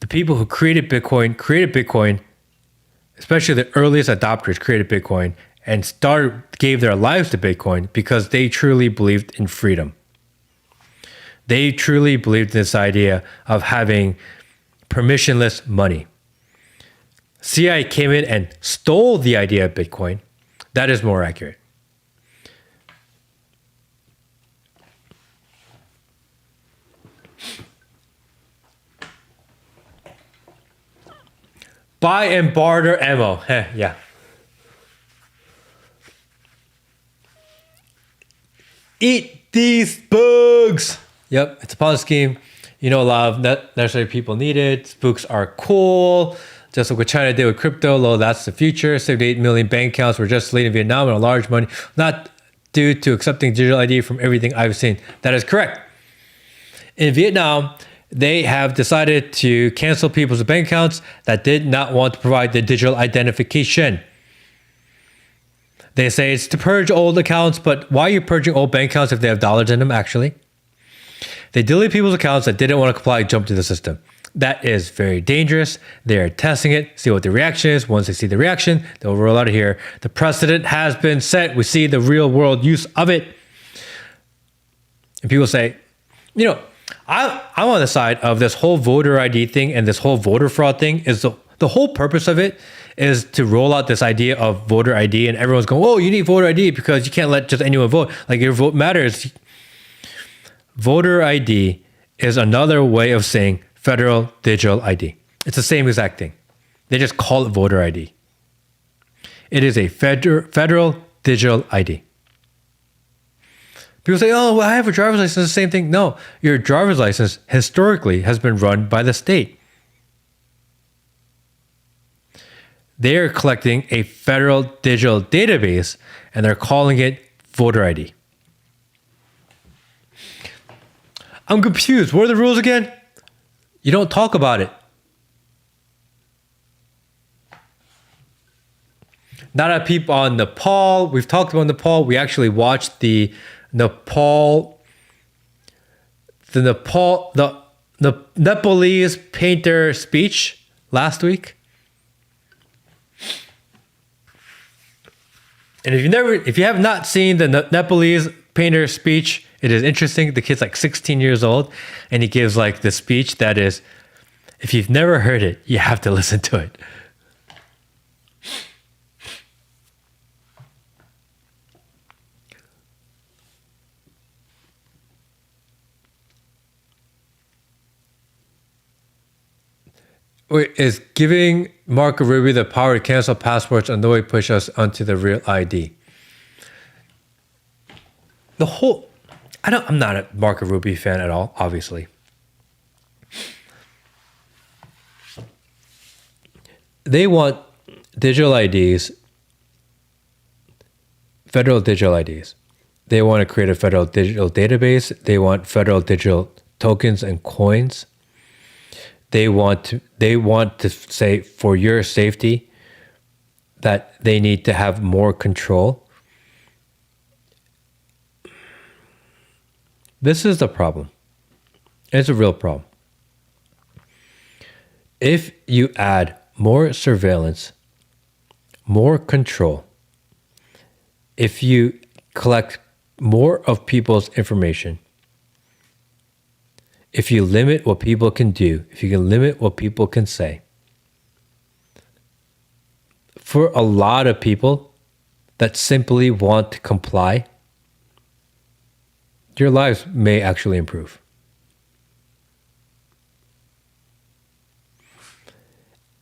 The people who created Bitcoin, especially the earliest adopters created Bitcoin and gave their lives to Bitcoin because they truly believed in freedom. They truly believed in this idea of having permissionless money. CIA came in and stole the idea of Bitcoin. That is more accurate. Buy and barter ammo. Yeah. Eat these bugs. Yep, it's a Ponzi scheme. You know, a lot of not necessarily people need it. Spooks are cool. Just like what China did with crypto, well, that's the future. 78 million bank accounts were just leaving Vietnam and a large money, not due to accepting digital ID from everything I've seen. That is correct. In Vietnam, they have decided to cancel people's bank accounts that did not want to provide the digital identification. They say it's to purge old accounts, but why are you purging old bank accounts if they have dollars in them, actually? They delete people's accounts that didn't want to comply, jump to the system. That is very dangerous. They are testing it, see what the reaction is. Once they see the reaction, they'll roll out of here. The precedent has been set. We see the real world use of it. And people say, you know, I'm on the side of this whole voter ID thing and this whole voter fraud thing. Is the whole purpose of it is to roll out this idea of voter ID, and everyone's going, oh, you need voter ID because you can't let just anyone vote. Like, your vote matters. Voter ID is another way of saying federal digital ID. It's the same exact thing. They just call it voter ID. It is a federal digital ID. People say, oh, well, I have a driver's license, the same thing. No, your driver's license historically has been run by the state. They are collecting a federal digital database and they're calling it voter ID. I'm confused. What are the rules again? You don't talk about it. Not a peep on Nepal. We've talked about Nepal. We actually watched the Nepalese painter speech last week. And if you have not seen the Nepalese painter's speech, it is interesting. The kid's like 16 years old, and he gives like the speech that is, if you've never heard it, you have to listen to it. Wait, is giving Marco Rubio the power to cancel passports and the way push us onto the real ID? I'm not a Marco Rubio fan at all, obviously. They want digital IDs, federal digital IDs. They want to create a federal digital database. They want federal digital tokens and coins. They want to say for your safety that they need to have more control. This is the problem. It's a real problem. If you add more surveillance, more control, if you collect more of people's information, if you limit what people can do, if you can limit what people can say, for a lot of people that simply want to comply, your lives may actually improve.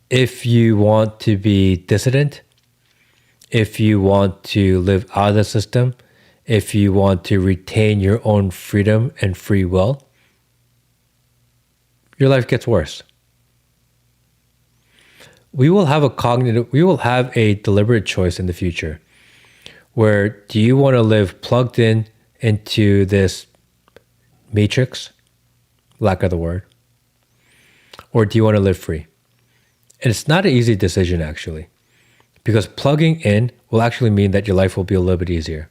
If you want to be dissident, if you want to live out of the system, if you want to retain your own freedom and free will, your life gets worse. We will have a deliberate choice in the future where do you want to live plugged in into this matrix, lack of the word, or do you want to live free? And it's not an easy decision actually, because plugging in will actually mean that your life will be a little bit easier.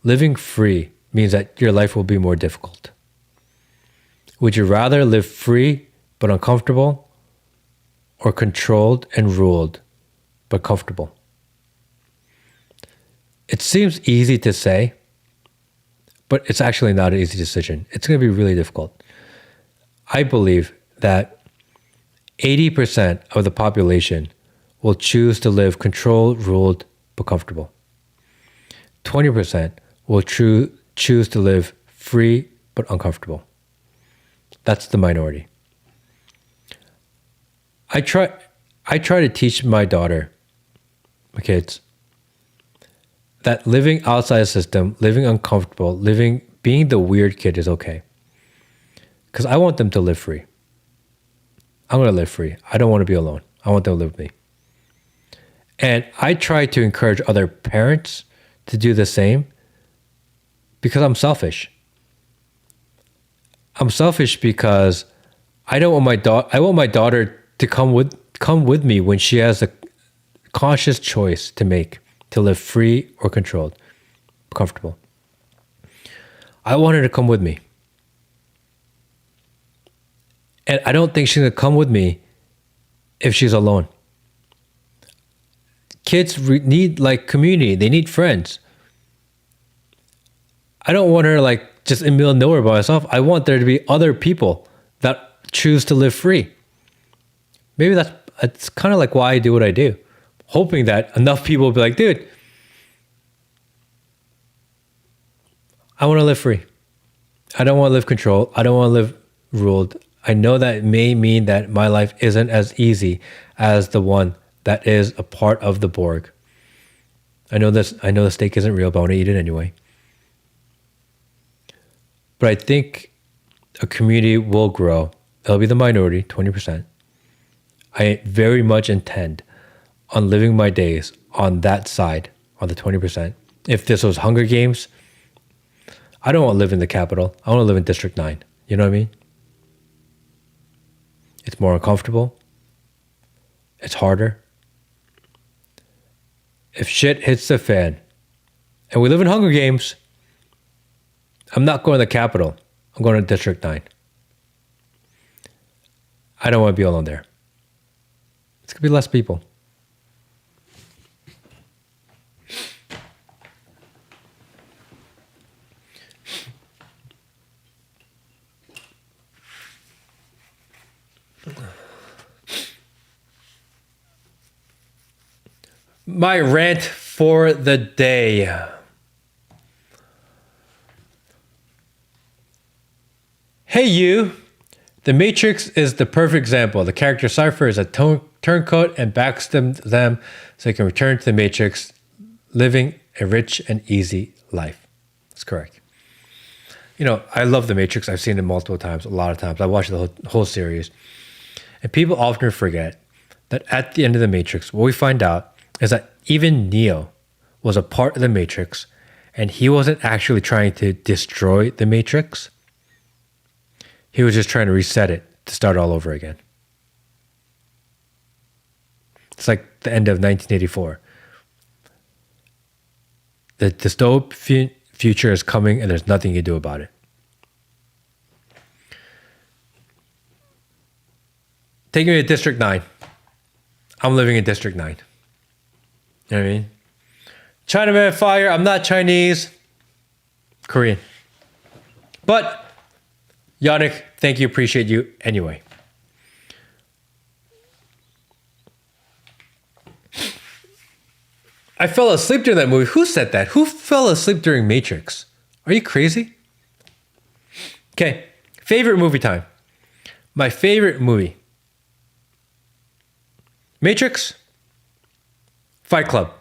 Living free means that your life will be more difficult. Would you rather live free but uncomfortable, or controlled and ruled but comfortable? It seems easy to say, but it's actually not an easy decision. It's going to be really difficult. I believe that 80% of the population will choose to live controlled, ruled, but comfortable. 20% will choose to live free but uncomfortable. That's the minority. I try to teach my kids, that living outside the system, living uncomfortable, being the weird kid is okay. Because I want them to live free. I'm going to live free. I don't want to be alone. I want them to live with me. And I try to encourage other parents to do the same because I'm selfish. I'm selfish because I don't want I want my daughter to come with me when she has a conscious choice to make to live free or controlled, comfortable. I want her to come with me. And I don't think she's going to come with me if she's alone. Kids need like community. They need friends. I don't want her like just in the middle of nowhere by herself. I want there to be other people that choose to live free. Maybe it's kind of like why I do what I do. Hoping that enough people will be like, dude, I want to live free. I don't want to live controlled. I don't want to live ruled. I know that it may mean that my life isn't as easy as the one that is a part of the Borg. I know the steak isn't real, but I want to eat it anyway. But I think a community will grow. It'll be the minority, 20%. I very much intend on living my days on that side, on the 20%. If this was Hunger Games, I don't want to live in the capital. I want to live in District 9. You know what I mean? It's more uncomfortable. It's harder. If shit hits the fan, and we live in Hunger Games, I'm not going to the capital. I'm going to District 9. I don't want to be alone there. It's going to be less people. My rant for the day. Hey you! The Matrix is the perfect example. The character Cypher is a turncoat and backstabs them so they can return to the Matrix, living a rich and easy life. That's correct. You know, I love the Matrix. I've seen it multiple times, a lot of times. I watched the whole series. And people often forget that at the end of the Matrix, what we find out is that even Neo was a part of the Matrix, and he wasn't actually trying to destroy the Matrix. He was just trying to reset it to start all over again. It's like the end of 1984. The dystopian future is coming and there's nothing you can do about it. Take me to District 9. I'm living in District 9. You know what I mean? Chinaman fire, I'm not Chinese. Korean. But Yannick, thank you, appreciate you anyway. I fell asleep during that movie. Who said that? Who fell asleep during Matrix? Are you crazy? Okay, favorite movie time. My favorite movie. Matrix, Fight Club.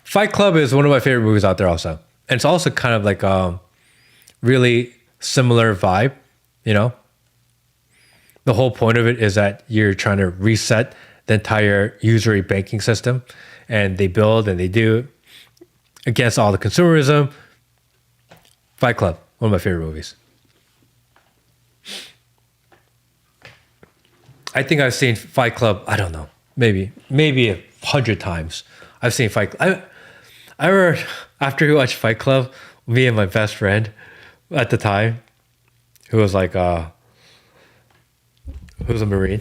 Fight Club is one of my favorite movies out there also. And it's also kind of like really similar vibe, you know? The whole point of it is that you're trying to reset the entire usury banking system, and they build and they do against all the consumerism. Fight Club, one of my favorite movies. I think I've seen Fight Club, I don't know, maybe 100 times. I've seen Fight Club. I remember after we watched Fight Club, me and my best friend at the time, who was like, who was a Marine,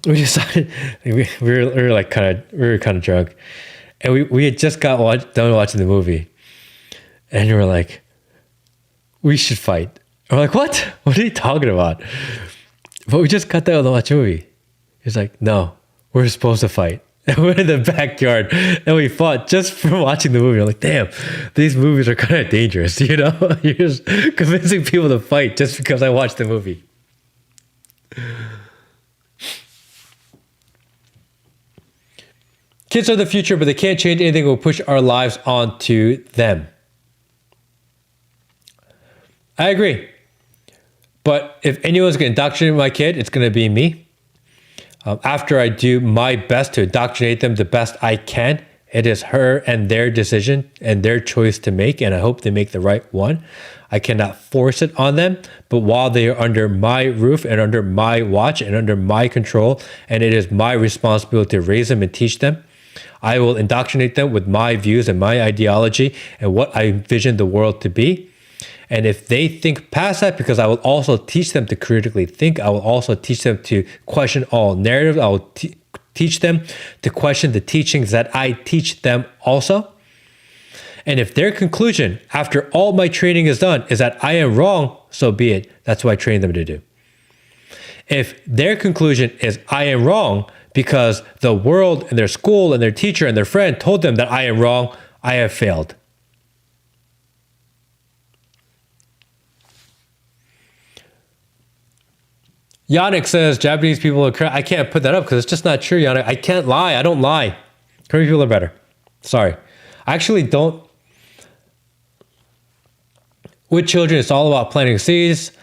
we decided we were kind of drunk, and we had just got done watching the movie, and we were like, we should fight. And we're like, what? What are you talking about? But we just got done to watch a movie. He's like, no, we're supposed to fight. And we're in the backyard and we fought just from watching the movie. I'm like, damn, these movies are kind of dangerous, you know? You're just convincing people to fight just because I watched the movie. Kids are the future, but they can't change anything. We'll push our lives onto them. I agree. But if anyone's going to indoctrinate my kid, it's going to be me. After I do my best to indoctrinate them the best I can, it is her and their decision and their choice to make, and I hope they make the right one. I cannot force it on them, but while they are under my roof and under my watch and under my control, and it is my responsibility to raise them and teach them, I will indoctrinate them with my views and my ideology and what I envision the world to be. And if they think past that, because I will also teach them to critically think, I will also teach them to question all narratives. I will teach them to question the teachings that I teach them also. And if their conclusion, after all my training is done, is that I am wrong, so be it. That's what I train them to do. If their conclusion is I am wrong because the world and their school and their teacher and their friend told them that I am wrong, I have failed. Yannick says Japanese people are I can't put that up because it's just not true, Yannick. I can't lie. I don't lie. Korean people are better. Sorry. I actually don't. With children, it's all about planting seeds.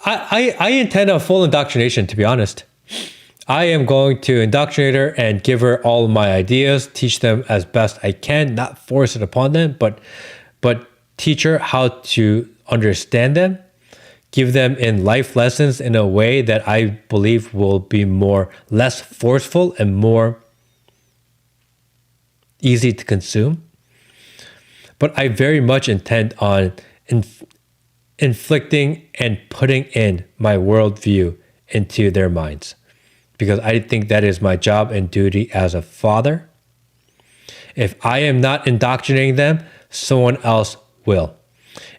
I intend a full indoctrination, to be honest. I am going to indoctrinate her and give her all of my ideas, teach them as best I can, not force it upon them, but teach her how to understand them. Give them in life lessons in a way that I believe will be less forceful and more easy to consume. But I very much intend on inflicting and putting in my worldview into their minds, because I think that is my job and duty as a father. If I am not indoctrinating them, someone else will.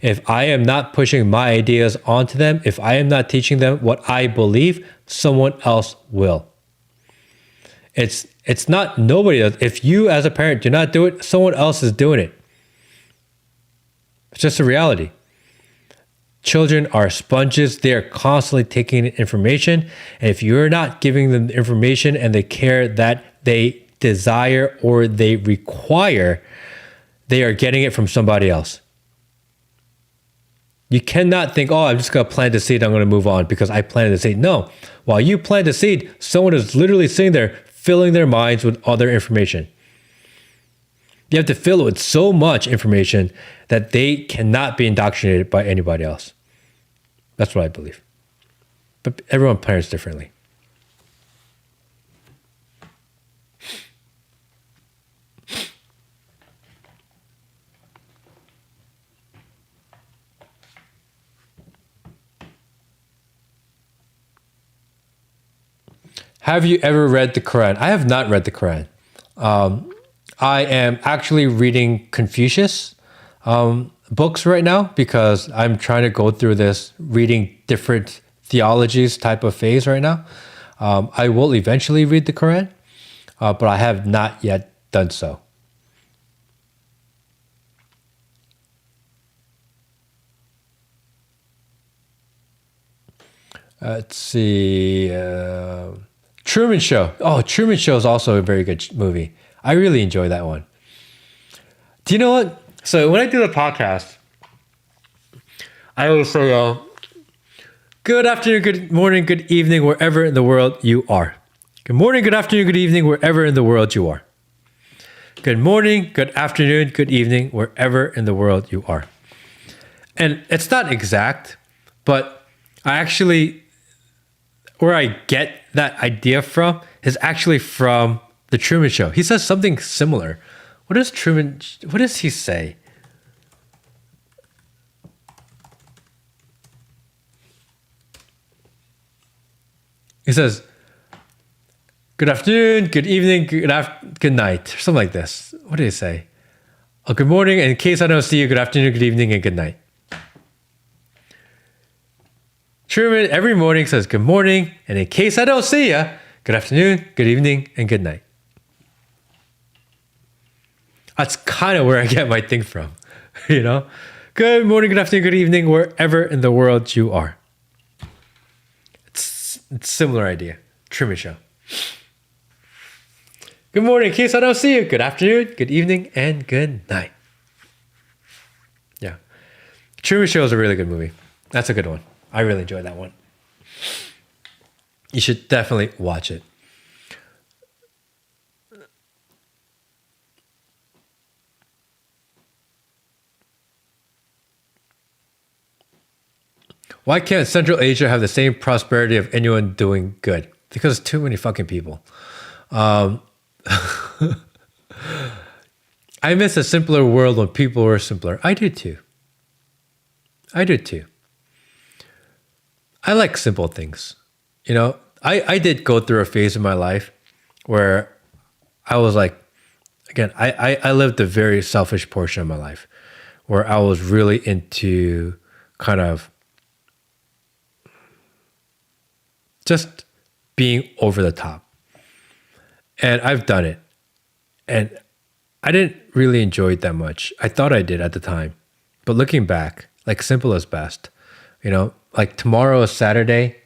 If I am not pushing my ideas onto them, if I am not teaching them what I believe, someone else will. It's not nobody does. If you as a parent do not do it, someone else is doing it. It's just a reality. Children are sponges. They are constantly taking in information. And if you're not giving them the information and the care that they desire or they require, they are getting it from somebody else. You cannot think, oh, I'm just going to plant the seed. I'm going to move on because I planted the seed. No. While you plant the seed, someone is literally sitting there filling their minds with other information. You have to fill it with so much information that they cannot be indoctrinated by anybody else. That's what I believe. But everyone parents differently. Have you ever read the Quran? I have not read the Quran. I am actually reading Confucius books right now because I'm trying to go through this reading different theologies type of phase right now. I will eventually read the Quran, but I have not yet done so. Let's see. Truman Show. Oh, Truman Show is also a very good movie. I really enjoy that one. Do you know what? So when I do the podcast, I always say, good afternoon, good morning, good evening, wherever in the world you are. Good morning, good afternoon, good evening, wherever in the world you are. Good morning, good afternoon, good evening, wherever in the world you are. And it's not exact, but I actually, where I get that idea from is actually from The Truman Show. He says something similar. What does he say? He says, good afternoon, good evening, good night, or something like this. What did he say? Oh, good morning, and in case I don't see you, good afternoon, good evening, and good night. Truman every morning says good morning, and in case I don't see you, good afternoon, good evening, and good night. That's kind of where I get my thing from, you know? Good morning, good afternoon, good evening, wherever in the world you are. It's a similar idea. Truman Show. Good morning, in case I don't see you, good afternoon, good evening, and good night. Yeah. Truman Show is a really good movie. That's a good one. I really enjoyed that one. You should definitely watch it. Why can't Central Asia have the same prosperity of anyone doing good? Because too many fucking people. I miss a simpler world when people were simpler. I do too. I like simple things. You know, I did go through a phase in my life where I was like, again, I lived a very selfish portion of my life where I was really into kind of just being over the top. And I've done it. And I didn't really enjoy it that much. I thought I did at the time. But looking back, like simple is best. You know, like tomorrow is Saturday.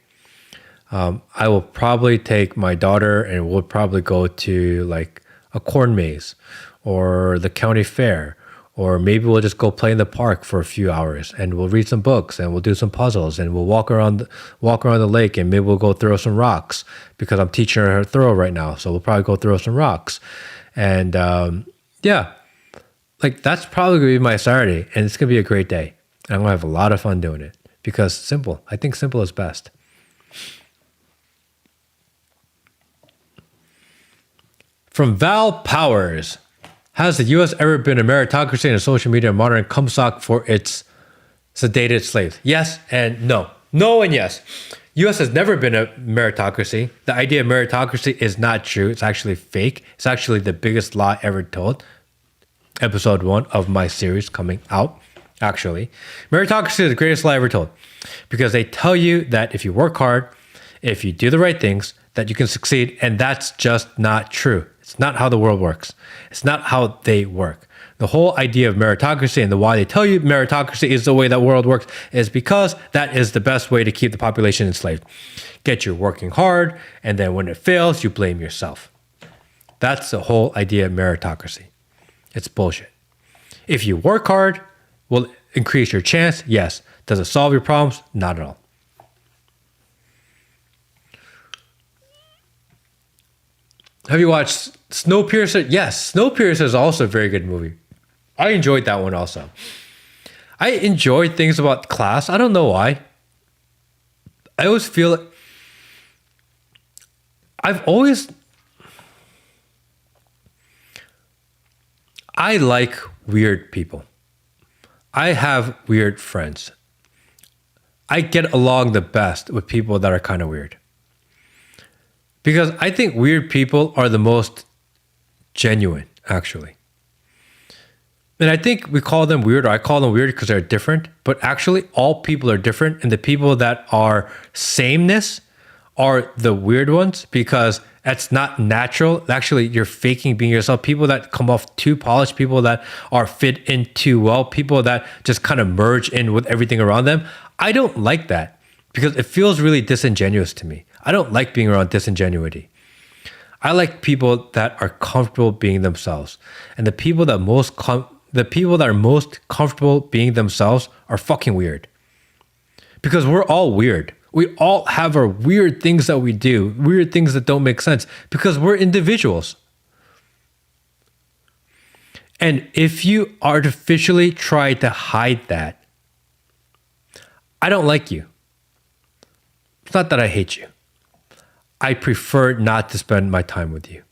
I will probably take my daughter and we'll probably go to like a corn maze or the county fair, or maybe we'll just go play in the park for a few hours and we'll read some books and we'll do some puzzles and we'll walk around the lake and maybe we'll go throw some rocks because I'm teaching her how to throw right now. So we'll probably go throw some rocks. And yeah, like that's probably gonna be my Saturday and it's gonna be a great day. And I'm gonna have a lot of fun doing it because I think simple is best. From Val Powers, has the U.S. ever been a meritocracy and a social media modern cumsock for its sedated slaves? Yes and no. No and yes. U.S. has never been a meritocracy. The idea of meritocracy is not true. It's actually fake. It's actually the biggest lie ever told. Episode 1 of my series coming out, actually. Meritocracy is the greatest lie ever told because they tell you that if you work hard, if you do the right things, that you can succeed. And that's just not true. It's not how the world works. It's not how they work. The whole idea of meritocracy and the why they tell you meritocracy is the way that world works is because that is the best way to keep the population enslaved. Get you working hard, and then when it fails, you blame yourself. That's the whole idea of meritocracy. It's bullshit. If you work hard, will it increase your chance? Yes. Does it solve your problems? Not at all. Have you watched Snowpiercer? Yes, Snowpiercer is also a very good movie. I enjoyed that one also. I enjoyed things about class. I don't know why. I always feel like I like weird people. I have weird friends. I get along the best with people that are kind of weird. Because I think weird people are the most genuine, actually. And I think we call them weird, or I call them weird because they're different. But actually, all people are different. And the people that are sameness are the weird ones because that's not natural. Actually, you're faking being yourself. People that come off too polished, people that are fit in too well, people that just kind of merge in with everything around them. I don't like that because it feels really disingenuous to me. I don't like being around disingenuity. I like people that are comfortable being themselves. And the people that are most comfortable being themselves are fucking weird. Because we're all weird. We all have our weird things that we do, weird things that don't make sense because we're individuals. And if you artificially try to hide that, I don't like you. It's not that I hate you. I prefer not to spend my time with you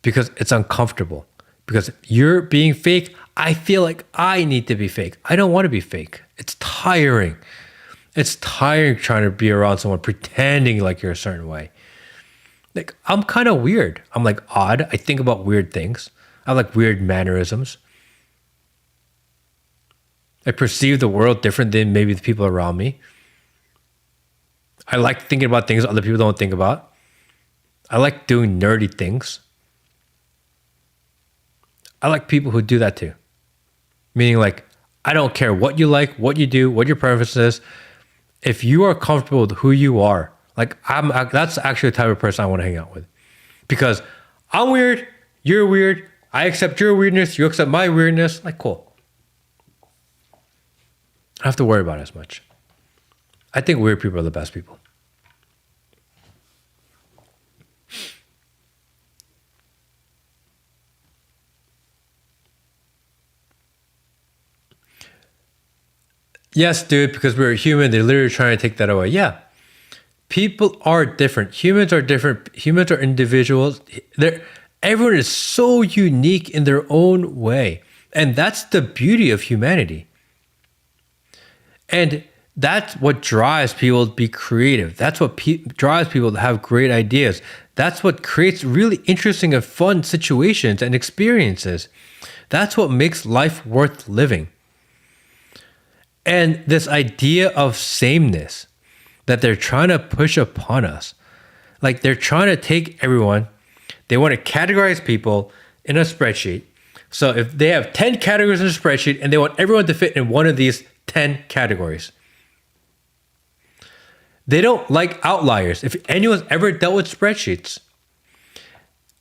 because it's uncomfortable. Because if you're being fake, I feel like I need to be fake. I don't want to be fake. It's tiring. It's tiring trying to be around someone pretending like you're a certain way. Like, I'm kind of weird. I'm like odd. I think about weird things. I like weird mannerisms. I perceive the world different than maybe the people around me. I like thinking about things other people don't think about. I like doing nerdy things. I like people who do that too. Meaning like, I don't care what you like, what you do, what your preference is. If you are comfortable with who you are, like that's actually the type of person I want to hang out with. Because I'm weird, you're weird, I accept your weirdness, you accept my weirdness, like cool. I don't have to worry about it as much. I think weird people are the best people. Yes, dude, because we're human, they're literally trying to take that away. Yeah. People are different. Humans are different. Humans are individuals. Everyone is so unique in their own way. And that's the beauty of humanity. And that's what drives people to be creative. That's what drives people to have great ideas. That's what creates really interesting and fun situations and experiences. That's what makes life worth living. And this idea of sameness that they're trying to push upon us, like they're trying to take everyone, they want to categorize people in a spreadsheet. So if they have 10 categories in a spreadsheet and they want everyone to fit in one of these 10 categories, they don't like outliers. If anyone's ever dealt with spreadsheets,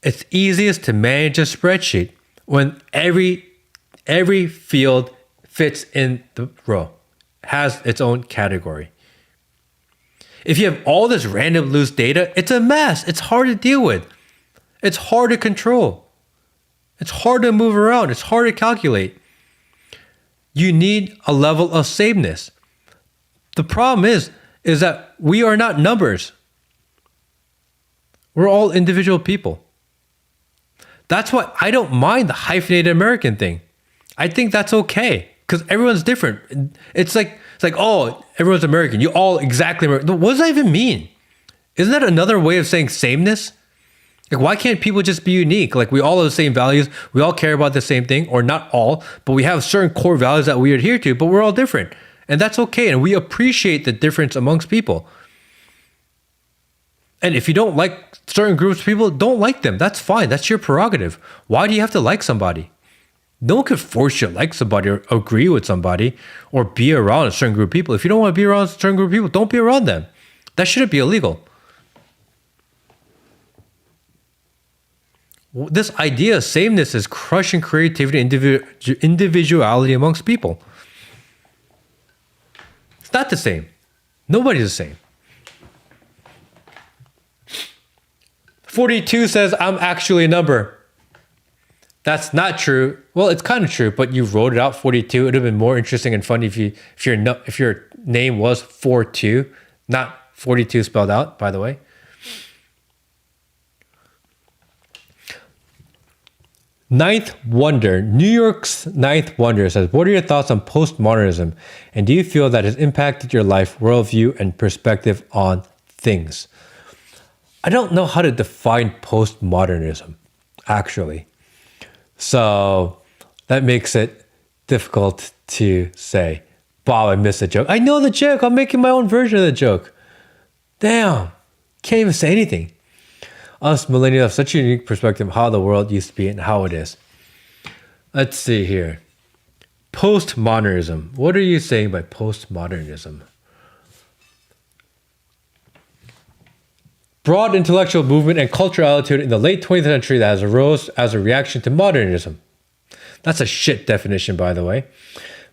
it's easiest to manage a spreadsheet when every field fits in the row, has its own category. If you have all this random loose data, it's a mess. It's hard to deal with. It's hard to control. It's hard to move around. It's hard to calculate. You need a level of sameness. The problem is that we are not numbers. We're all individual people. That's why I don't mind the hyphenated American thing. I think that's okay. Because everyone's different. It's like, oh, everyone's American. You all exactly American. What does that even mean? Isn't that another way of saying sameness? Like, why can't people just be unique? Like, we all have the same values. We all care about the same thing, or not all, but we have certain core values that we adhere to, but we're all different. And that's okay. And we appreciate the difference amongst people. And if you don't like certain groups of people, don't like them. That's fine. That's your prerogative. Why do you have to like somebody? No one could force you to like somebody or agree with somebody or be around a certain group of people. If you don't want to be around a certain group of people, don't be around them. That shouldn't be illegal. This idea of sameness is crushing creativity and individuality amongst people. It's not the same. Nobody's the same. 42 says, I'm actually a number. That's not true. Well, it's kind of true, but you wrote it out 42. It would have been more interesting and funny if your name was 42, not 42 spelled out, by the way. Ninth Wonder, New York's Ninth Wonder says, what are your thoughts on postmodernism? And do you feel that has impacted your life, worldview, and perspective on things? I don't know how to define postmodernism, actually. So that makes it difficult to say. Bob, I missed a joke. I know the joke. I'm making my own version of the joke. Damn. Can't even say anything. Us millennials have such a unique perspective of how the world used to be and how it is. Let's see here. Postmodernism. What are you saying by postmodernism? Broad intellectual movement and cultural attitude in the late 20th century that has arose as a reaction to modernism. That's a shit definition, by the way.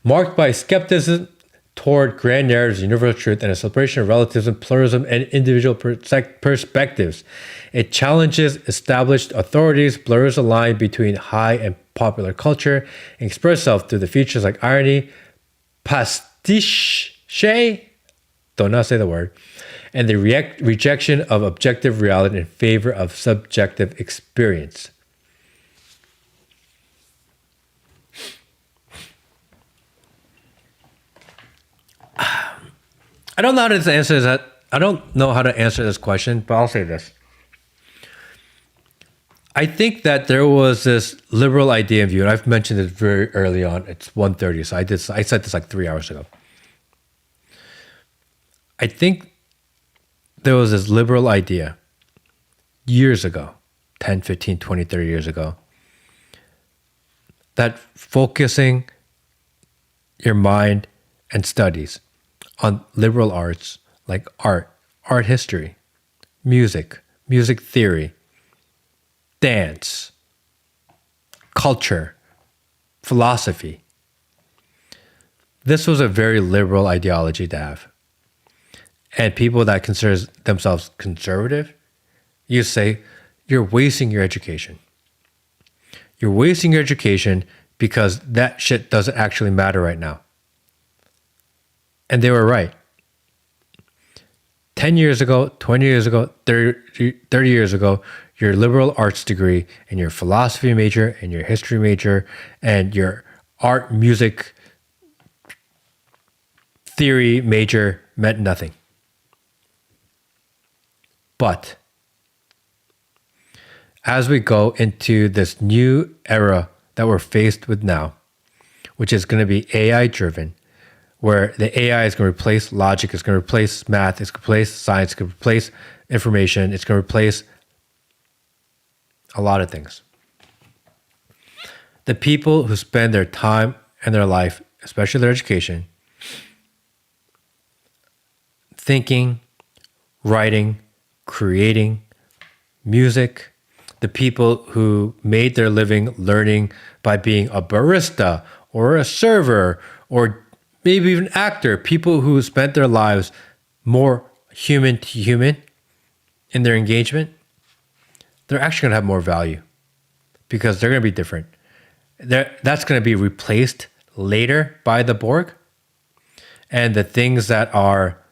Marked by skepticism toward grand narratives, universal truth, and a celebration of relativism, pluralism, and individual perspectives. It challenges established authorities, blurs the line between high and popular culture, and expresses itself through the features like irony, pastiche, do not say the word, and the rejection of objective reality in favor of subjective experience. I don't know how to answer that. I don't know how to answer this question, but I'll say this. I think that there was this liberal idea of view, and I've mentioned it very early on. It's 1:30, so I said this like 3 hours ago. I think there was this liberal idea years ago, 10, 15, 20, 30 years ago, that focusing your mind and studies on liberal arts like art history, music theory, dance, culture, philosophy. This was a very liberal ideology to have. And people that consider themselves conservative, you say, you're wasting your education. You're wasting your education because that shit doesn't actually matter right now. And they were right. 10 years ago, 20 years ago, 30 years ago, your liberal arts degree and your philosophy major and your history major and your art, music, theory major meant nothing. But as we go into this new era that we're faced with now, which is going to be AI driven, where the AI is going to replace logic, it's going to replace math, it's going to replace science, it's going to replace information, it's going to replace a lot of things. The people who spend their time and their life, especially their education, thinking, writing, creating music, the people who made their living learning by being a barista or a server or maybe even actor, people who spent their lives more human to human in their engagement, they're actually going to have more value because they're going to be different. That's going to be replaced later by the Borg. And the things that are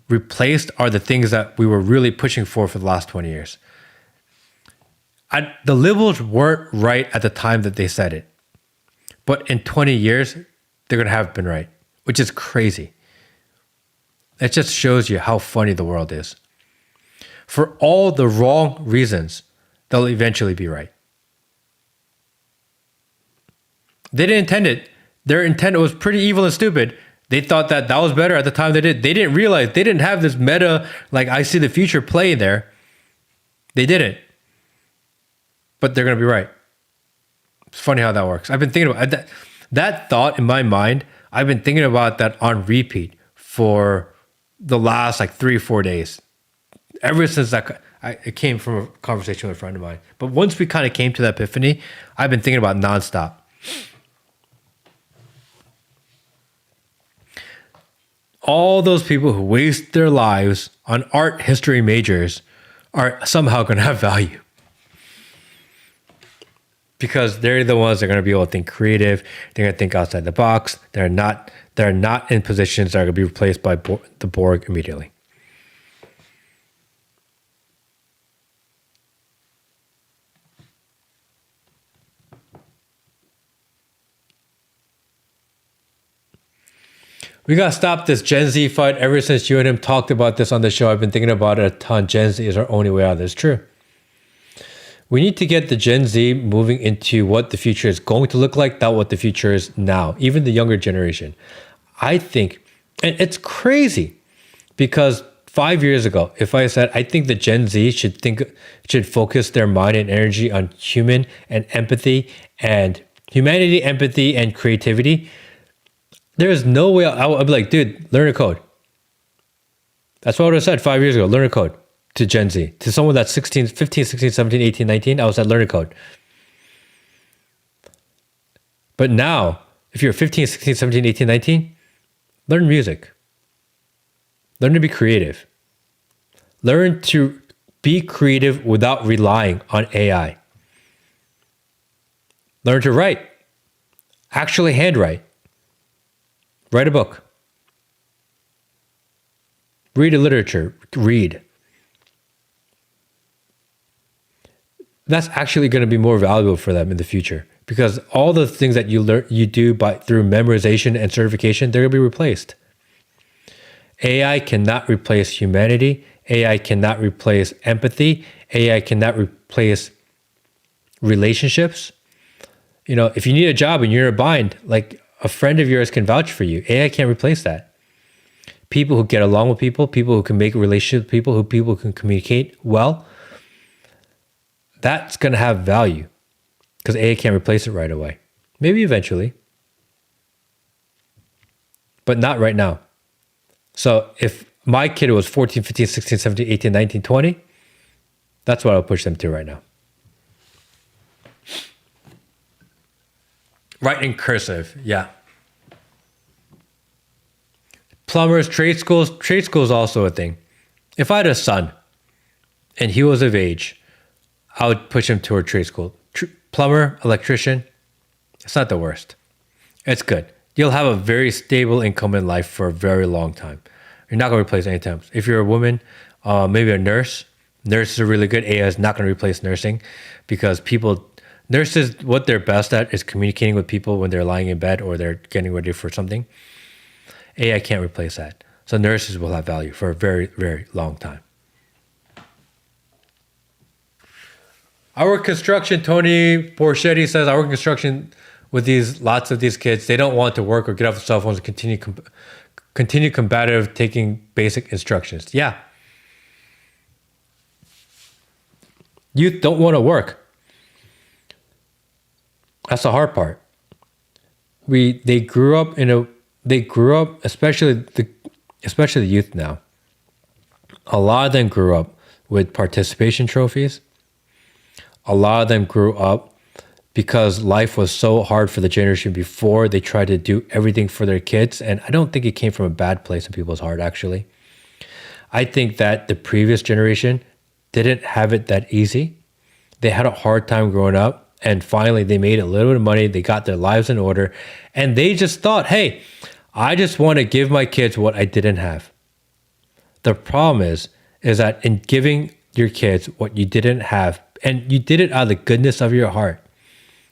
replaced are the things that we were really pushing for the last 20 years. The liberals weren't right at the time that they said it. But in 20 years, they're going to have been right, which is crazy. It just shows you how funny the world is. For all the wrong reasons, they'll eventually be right. They didn't intend it. Their intent was pretty evil and stupid. They thought that that was better at the time they did. They didn't realize they didn't have this meta, like I see the future play there. They didn't. But they're going to be right. It's funny how that works. I've been thinking about that thought in my mind. I've been thinking about that on repeat for the last like 3 or 4 days. Ever since it came from a conversation with a friend of mine. But once we kind of came to that epiphany, I've been thinking about nonstop. All those people who waste their lives on art history majors are somehow going to have value. Because they're the ones that are going to be able to think creative. They're going to think outside the box. They're not in positions that are going to be replaced by the Borg immediately. We got to stop this Gen Z fight. Ever since you and him talked about this on the show, I've been thinking about it a ton. Gen Z is our only way out of this. True. We need to get the Gen Z moving into what the future is going to look like, not what the future is now, even the younger generation. I think, and it's crazy because 5 years ago, if I said, I think the Gen Z should focus their mind and energy on humanity, empathy, and creativity, there is no way I'd be like, dude, learn a code. That's what I would have said 5 years ago, learn a code to Gen Z. To someone that's 15, 16, 17, 18, 19, I was at learn a code. But now, if you're 15, 16, 17, 18, 19, learn music. Learn to be creative. Learn to be creative without relying on AI. Learn to write. Actually handwrite. Write a book. Read a literature. Read. That's actually going to be more valuable for them in the future because all the things that you do through memorization and certification, they're going to be replaced. AI cannot replace humanity. AI cannot replace empathy. AI cannot replace relationships. You know, if you need a job and you're in a bind, like a friend of yours can vouch for you. AI can't replace that. People who get along with people who can make relationships with people who can communicate well, that's going to have value because AI can't replace it right away. Maybe eventually, but not right now. So if my kid was 14, 15, 16, 17, 18, 19, 20, that's what I'll push them to right now. Write in cursive, yeah. Plumbers, trade schools is also a thing. If I had a son and he was of age, I would push him toward trade school. Plumber, electrician, it's not the worst. It's good. You'll have a very stable income in life for a very long time. You're not going to replace any time. If you're a woman, maybe a nurse. Nurses are really good. AI is not going to replace nursing because nurses, what they're best at is communicating with people when they're lying in bed or they're getting ready for something. AI can't replace that. So nurses will have value for a very, very long time. I work construction. Tony Porchetti says, I work in construction with lots of these kids. They don't want to work or get off the cell phones and continue combative, taking basic instructions. Yeah. Youth don't want to work. That's the hard part. They grew up, especially the youth now. A lot of them grew up with participation trophies. A lot of them grew up because life was so hard for the generation before. They tried to do everything for their kids. And I don't think it came from a bad place in people's heart, actually. I think that the previous generation didn't have it that easy. They had a hard time growing up. And finally, they made a little bit of money. They got their lives in order. And they just thought, hey, I just want to give my kids what I didn't have. The problem is that in giving your kids what you didn't have, and you did it out of the goodness of your heart,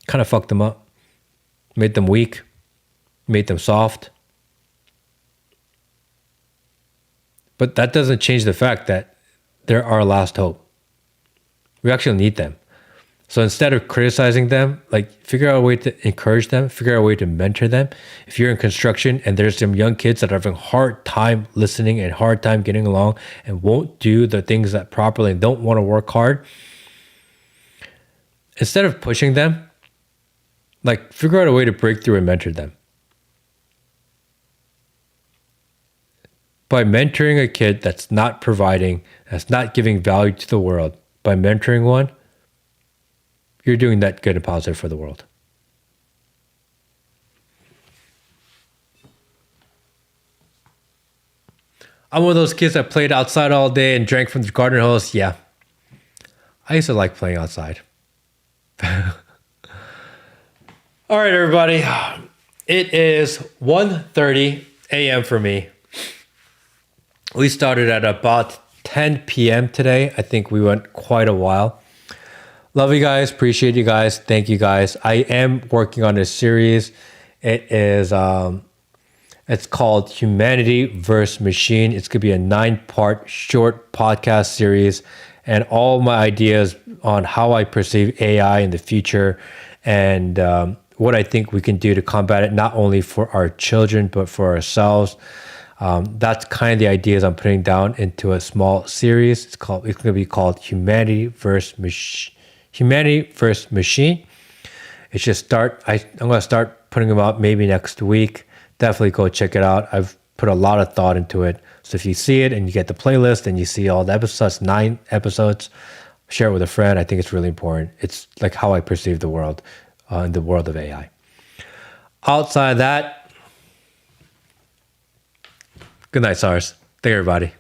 kind of fucked them up, made them weak, made them soft. But that doesn't change the fact that they're our last hope. We actually need them. So instead of criticizing them, like figure out a way to encourage them, figure out a way to mentor them. If you're in construction and there's some young kids that are having a hard time listening and hard time getting along and won't do the things that properly and don't want to work hard, instead of pushing them, like figure out a way to break through and mentor them. By mentoring a kid that's not providing, that's not giving value to the world, by mentoring one, you're doing that good and positive for the world. I'm one of those kids that played outside all day and drank from the garden hose. Yeah, I used to like playing outside. All right, everybody. It is 1:30 a.m. for me. We started at about 10 p.m. today. I think we went quite a while. Love you guys. Appreciate you guys. Thank you guys. I am working on a series. It is it's called Humanity vs. Machine. It's going to be a 9-part short podcast series, and all my ideas on how I perceive AI in the future and what I think we can do to combat it, not only for our children, but for ourselves. That's kind of the ideas I'm putting down into a small series. It's going to be called Humanity vs. Machine. It's just I'm going to start putting them out maybe next week. Definitely go check it out. I've put a lot of thought into it. So if you see it and you get the playlist and you see all the episodes, 9 episodes, share it with a friend. I think it's really important. It's like how I perceive the world in the world of AI. Outside of that, good night, SARS. Thank you, everybody.